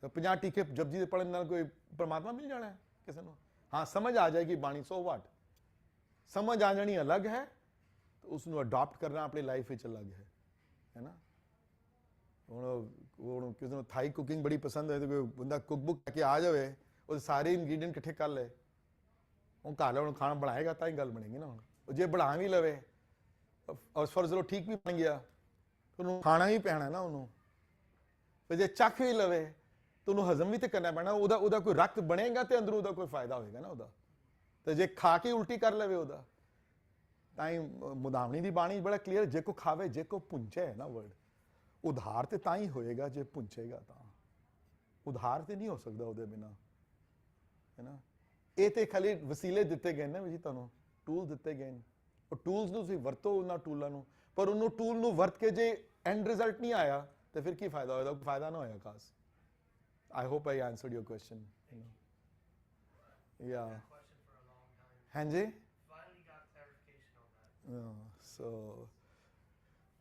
ਤਾਂ 50 ਟੀਕੇ ਜਪਜੀ ਦੇ ਪੜ੍ਹਨ ਨਾਲ ਕੋਈ ਪ੍ਰਮਾਤਮਾ ਮਿਲ ਜਾਣਾ ਕਿਸੇ ਨੂੰ? ਹਾਂ, ਸਮਝ ਆ ਜਾਏਗੀ ਬਾਣੀ, ਸੋ ਵਾਟ। ਸਮਝ ਆ ਜਾਣੀ ਅਲੱਗ ਹੈ, ਉਸ ਨੂੰ ਅਡਾਪਟ ਕਰਨਾ ਆਪਣੀ ਲਾਈਫ ਵਿੱਚ ਅਲੱਗ ਹੈ ਨਾ। ਹੁਣ ਕਿਸੇ ਨੂੰ ਥਾਈ ਕੁਕਿੰਗ ਬੜੀ ਪਸੰਦ ਹੈ ਤੇ ਕੋਈ ਬੰਦਾ ਕੁੱਕ ਬੁੱਕ ਲੈ ਕੇ ਆ ਜਾਵੇ, ਉਹਦੇ ਸਾਰੇ ਇੰਗਰੀਡੀਐਂਟ ਇਕੱਠੇ ਕਰ ਲਏ, ਉਹ ਘਰ ਲੈ ਹੁਣ ਖਾਣਾ ਬਣਾਏਗਾ ਤਾਂ ਹੀ ਗੱਲ ਬਣੇਗੀ ਨਾ। ਹੁਣ ਉਹ ਜੇ ਬਣਾ ਵੀ ਲਵੇ ਔਰ ਫਰਜ਼ ਲੋ ਠੀਕ ਵੀ ਬਣ ਗਿਆ, ਉਹਨੂੰ ਖਾਣਾ ਹੀ ਪੈਣਾ ਨਾ ਉਹਨੂੰ। ਫਿਰ ਜੇ ਚੱਖ ਵੀ ਲਵੇ ਤਾਂ ਉਹਨੂੰ ਹਜ਼ਮ ਵੀ ਤੇ ਕਰਨਾ ਪੈਣਾ। ਉਹਦਾ ਕੋਈ ਰਕਤ ਬਣੇਗਾ ਤੇ ਅੰਦਰੋਂ ਉਹਦਾ ਕੋਈ ਫਾਇਦਾ ਹੋਏਗਾ ਨਾ ਉਹਦਾ। ਤੇ ਜੇ ਖਾ ਕੇ ਉਲਟੀ ਕਰ ਲਵੇ ਉਹਦਾ ਤਾਂ ਹੀ ਮੁਦਾਵਣੀ ਦੀ ਬਾਣੀ ਬੜਾ ਕਲੀਅਰ, ਜੇ ਕੋ ਖਾਵੇ ਜੇ ਕੋ ਪੁੰਚੇ ਹੈ ਨਾ ਵਰਡ। ਉਧਾਰ ਤੇ ਤਾਂ ਹੀ ਹੋਏਗਾ ਜੇ ਪੁੰਚੇਗਾ ਤਾਂ, ਉਧਾਰ ਤੇ ਨਹੀਂ ਹੋ ਸਕਦਾ ਉਹਦੇ ਬਿਨਾ, ਹੈ ਨਾ। ਇਹ ਤੇ ਖਾਲੀ ਵਸੀਲੇ ਦਿੱਤੇ ਗਏ ਨੇ ਵੀ ਜੀ, ਤੁਹਾਨੂੰ ਟੂਲ ਦਿੱਤੇ ਗਏ ਨੇ। ਉਹ ਟੂਲਸ ਨੂੰ ਤੁਸੀਂ ਵਰਤੋ ਉਹਨਾਂ ਟੂਲਾਂ ਨੂੰ, ਪਰ ਉਹਨੂੰ ਟੂਲ ਨੂੰ ਵਰਤ ਕੇ ਜੇ ਐਂਡ ਰਿਜ਼ਲਟ ਨਹੀਂ ਆਇਆ ਤੇ ਫਿਰ ਕੀ ਫਾਇਦਾ ਹੋਏਗਾ? ਫਾਇਦਾ ਨਾ ਹੋਇਆ ਖਾਸ। I hope I answered your question. Yeah. question for a long time. ਹਾਂਜੀ। Finally got clarification on that. So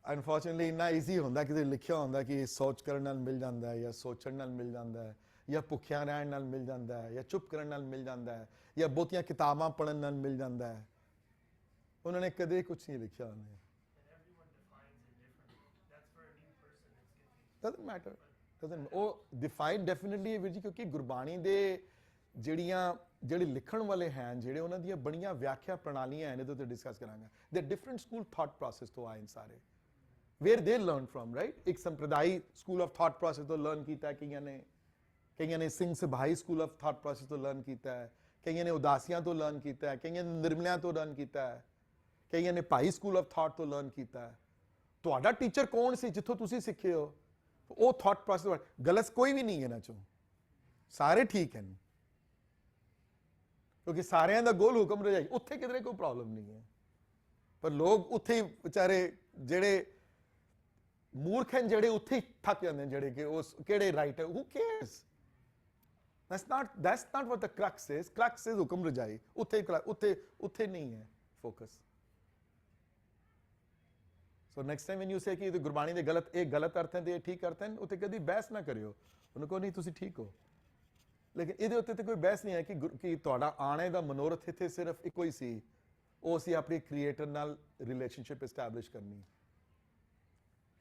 unfortunately ਇੰਨਾ ਈਜ਼ੀ ਹੁੰਦਾ ਕਿ ਲਿਖਿਆ ਹੁੰਦਾ ਕਿ ਸੋਚ ਕਰਨ ਨਾਲ ਮਿਲ ਜਾਂਦਾ ਹੈ, ਜਾਂ ਸੋਚਣ ਨਾਲ ਮਿਲ ਜਾਂਦਾ ਹੈ, ਜਾਂ ਭੁੱਖਿਆ ਰਹਿਣ ਨਾਲ ਮਿਲ ਜਾਂਦਾ ਹੈ, ਜਾਂ ਚੁੱਪ ਕਰਨ ਨਾਲ ਮਿਲ ਜਾਂਦਾ ਹੈ, ਜਾਂ ਬਹੁਤੀਆਂ ਕਿਤਾਬਾਂ ਪੜ੍ਹਨ ਨਾਲ ਮਿਲ ਜਾਂਦਾ ਹੈ। ਉਹਨਾਂ ਨੇ ਕਦੇ ਕੁਝ ਨਹੀਂ ਲਿਖਿਆ ਉਹਨੇ। And everyone defines it differently. That's for a new person. It's confusing. Doesn't matter. ਉਹ ਡਿਫਾਈਨ ਡੈਫੀਨਿਟਲੀ ਹੈ ਵੀਰ ਜੀ, ਕਿਉਂਕਿ ਗੁਰਬਾਣੀ ਦੇ ਜਿਹੜੇ ਲਿਖਣ ਵਾਲੇ ਹਨ, ਜਿਹੜੇ ਉਹਨਾਂ ਦੀਆਂ ਬੜੀਆਂ ਵਿਆਖਿਆ ਪ੍ਰਣਾਲੀਆਂ ਹਨ, ਇਹਦੇ ਉੱਤੇ ਡਿਸਕਸ ਕਰਾਂਗੇ। ਦੇ ਡਿਫਰੈਂਟ ਸਕੂਲ ਥਾਟ ਪ੍ਰੋਸੈਸ ਤੋਂ ਆਏ ਸਾਰੇ, ਵੇਅਰ ਦੇ ਲਰਨ ਫਰਮ, ਰਾਈਟ। ਇੱਕ ਸੰਪਰਦਾਈ ਸਕੂਲ ਆਫ ਥਾਟ ਪ੍ਰੋਸੈਸ ਤੋਂ ਲਰਨ ਕੀਤਾ, ਕਈਆਂ ਨੇ ਸਿੰਘ ਸਭਾਈ ਸਕੂਲ ਆਫ ਥਾਟ ਪ੍ਰੋਸੈਸ ਤੋਂ ਲਰਨ ਕੀਤਾ ਹੈ, ਕਈਆਂ ਨੇ ਉਦਾਸੀਆਂ ਤੋਂ ਲਰਨ ਕੀਤਾ ਹੈ, ਕਈਆਂ ਨੇ ਨਿਰਮਲਿਆਂ ਤੋਂ ਲਰਨ ਕੀਤਾ ਹੈ, ਕਈਆਂ ਨੇ ਭਾਈ ਸਕੂਲ ਆਫ ਥਾਟ ਤੋਂ ਲਰਨ ਕੀਤਾ ਹੈ। ਤੁਹਾਡਾ ਟੀਚਰ ਕੌਣ ਸੀ ਜਿੱਥੋਂ ਤੁਸੀਂ ਸਿੱਖੇ ਹੋ? ਉਹ ਥਾਟ ਪ੍ਰੋਸੈਸ ਗਲਤ ਕੋਈ ਵੀ ਨਹੀਂ ਇਹਨਾਂ ਚੋਂ, ਸਾਰੇ ਠੀਕ ਹਨ, ਕਿਉਂਕਿ ਸਾਰਿਆਂ ਦਾ ਗੋਲ ਹੁਕਮ ਰਜਾਈ। ਉੱਥੇ ਕਿਧਰੇ ਕੋਈ ਪ੍ਰੋਬਲਮ ਨਹੀਂ ਹੈ। ਪਰ ਲੋਕ ਉੱਥੇ ਹੀ ਵਿਚਾਰੇ ਜਿਹੜੇ ਮੂਰਖ ਹਨ, ਜਿਹੜੇ ਉੱਥੇ ਹੀ ਥੱਕ ਜਾਂਦੇ ਨੇ, ਜਿਹੜੇ ਕਿ ਉਸ ਕਿਹੜੇ ਰਾਈਟ ਹੈ, who cares? That's not what the crux is. Crux is ਹੁਕਮ ਰਜਾਈ, ਉੱਥੇ ਨਹੀਂ ਹੈ focus. So next time when you say ਕਿ ਗੁਰਬਾਣੀ ਦੇ ਗਲਤ ਅਰਥ ਹੈ ਤੇ ਇਹ ਠੀਕ ਅਰਥ ਹੈ, ਉੱਥੇ ਕਦੀ ਬਹਿਸ ਨਾ ਕਰਿਓ, ਉਹਨੂੰ ਕਹੋ ਨਹੀਂ ਤੁਸੀਂ ਠੀਕ ਹੋ। ਲੇਕਿਨ ਇਹਦੇ ਉੱਤੇ ਤੇ ਕੋਈ ਬਹਿਸ ਨਹੀਂ ਹੈ ਕਿ ਤੁਹਾਡਾ ਆਣੇ ਦਾ ਮਨੋਰਥ ਇੱਥੇ ਸਿਰਫ ਇੱਕੋ ਹੀ ਸੀ, ਉਹ ਸੀ ਆਪਣੀ ਕ੍ਰੀਏਟਰ ਨਾਲ ਰਿਲੇਸ਼ਨਸ਼ਿਪ ਐਸਟੈਬਲਿਸ਼ ਕਰਨੀ।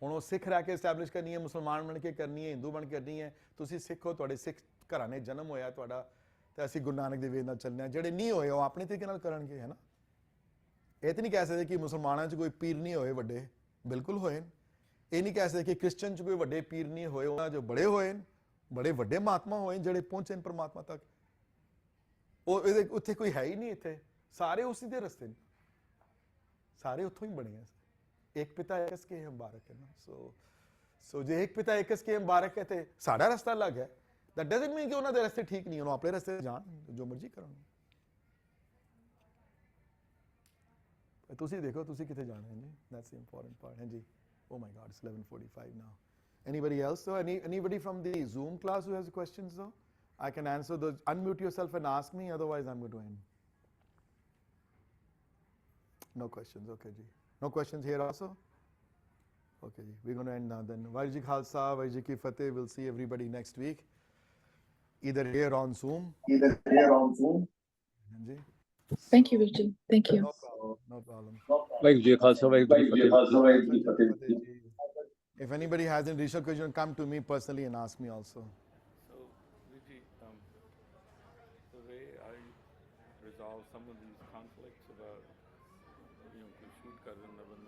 ਹੁਣ ਉਹ ਸਿੱਖ ਰਹਿ ਕੇ ਐਸਟੈਬਲਿਸ਼ ਕਰਨੀ ਹੈ, ਮੁਸਲਮਾਨ ਬਣ ਕੇ ਕਰਨੀ ਹੈ, ਹਿੰਦੂ ਬਣ ਕੇ ਕਰਨੀ ਹੈ। ਤੁਸੀਂ ਸਿੱਖ ਹੋ, ਤੁਹਾਡੇ ਸਿੱਖ ਘਰਾਂ ਨੇ ਜਨਮ ਹੋਇਆ ਤੁਹਾਡਾ, ਤੇ ਅਸੀਂ ਗੁਰੂ ਨਾਨਕ ਦੇ ਵੇ ਨਾਲ ਚੱਲਣਾ। ਜਿਹੜੇ ਨਹੀਂ ਹੋਏ ਉਹ ਆਪਣੇ ਤਰੀਕੇ ਨਾਲ ਕਰਨਗੇ, ਹੈ ਨਾ। ਇਹ ਤਾਂ ਨਹੀਂ ਕਹਿ ਸਕਦੇ ਕਿ ਮੁਸਲਮਾਨਾਂ 'ਚ ਕੋਈ ਪੀਰ ਨਹੀਂ ਹੋਏ ਵੱਡੇ, ਬਿਲਕੁਲ ਹੋਏ। ਇਹ ਨਹੀਂ ਕਹਿ ਸਕਦੇ ਕਿ ਕ੍ਰਿਸਚਨ 'ਚ ਕੋਈ ਵੱਡੇ ਪੀਰ ਨਹੀਂ ਹੋਏ, ਉਹਨਾਂ 'ਚ ਬੜੇ ਹੋਏ, ਬੜੇ ਵੱਡੇ ਮਹਾਤਮਾ ਹੋਏ ਜਿਹੜੇ ਪਹੁੰਚੇ ਨੇ ਪਰਮਾਤਮਾ ਤੱਕ। ਉਹ ਇਹਦੇ ਉੱਥੇ ਕੋਈ ਹੈ ਹੀ ਨਹੀਂ, ਇੱਥੇ ਸਾਰੇ ਉਸੇ ਦੇ ਰਸਤੇ ਨੇ, ਸਾਰੇ ਉੱਥੋਂ ਹੀ ਬਣੇ ਆ। ਇੱਕ ਪਿਤਾ ਇੱਕ ਕੇ ਮੁਬਾਰਕ ਹੈ ਨਾ। ਸੋ ਜੇ ਇੱਕ ਪਿਤਾ ਇੱਕ ਕੇ ਮੁਬਾਰਕ ਹੈ ਤੇ ਸਾਡਾ ਰਸਤਾ ਅਲੱਗ ਹੈ। That doesn't mean ਕਿ ਉਹਨਾਂ ਦੇ ਰਸਤੇ ਠੀਕ ਨਹੀਂ, ਉਹਨੂੰ ਆਪਣੇ ਰਸਤੇ ਜਾਣ, ਜੋ ਮਰਜ਼ੀ ਕਰਨ। ਤੁਸੀਂ ਦੇਖੋ ਤੁਸੀਂ ਕਿੱਥੇ ਜਾਣਾ ਹੈ ਜੀ, that's the important part ਹੈ ਜੀ। Oh my God, it's 11:45 now. Anybody else though? Anybody from the Zoom class who has questions though? I can answer those. Unmute yourself and ask me, otherwise I'm going to end. No questions, okay ji. No questions here also? Okay ji, we're going to end now then. Vaheguru Ji Khalsa, Vaheguru Ji Ki Fateh. We'll see everybody next week, either here on Zoom. Ji. Thank you, Vijay. Thank you. No problem. No problem. Vaheguru Ji Ka Khalsa, Vaheguru Ji Ki Fateh. If anybody has any additional question, come to me personally and ask me also. So, Vijay, the way I resolve some of these conflicts about, कोई shoot कर रहा है बंदा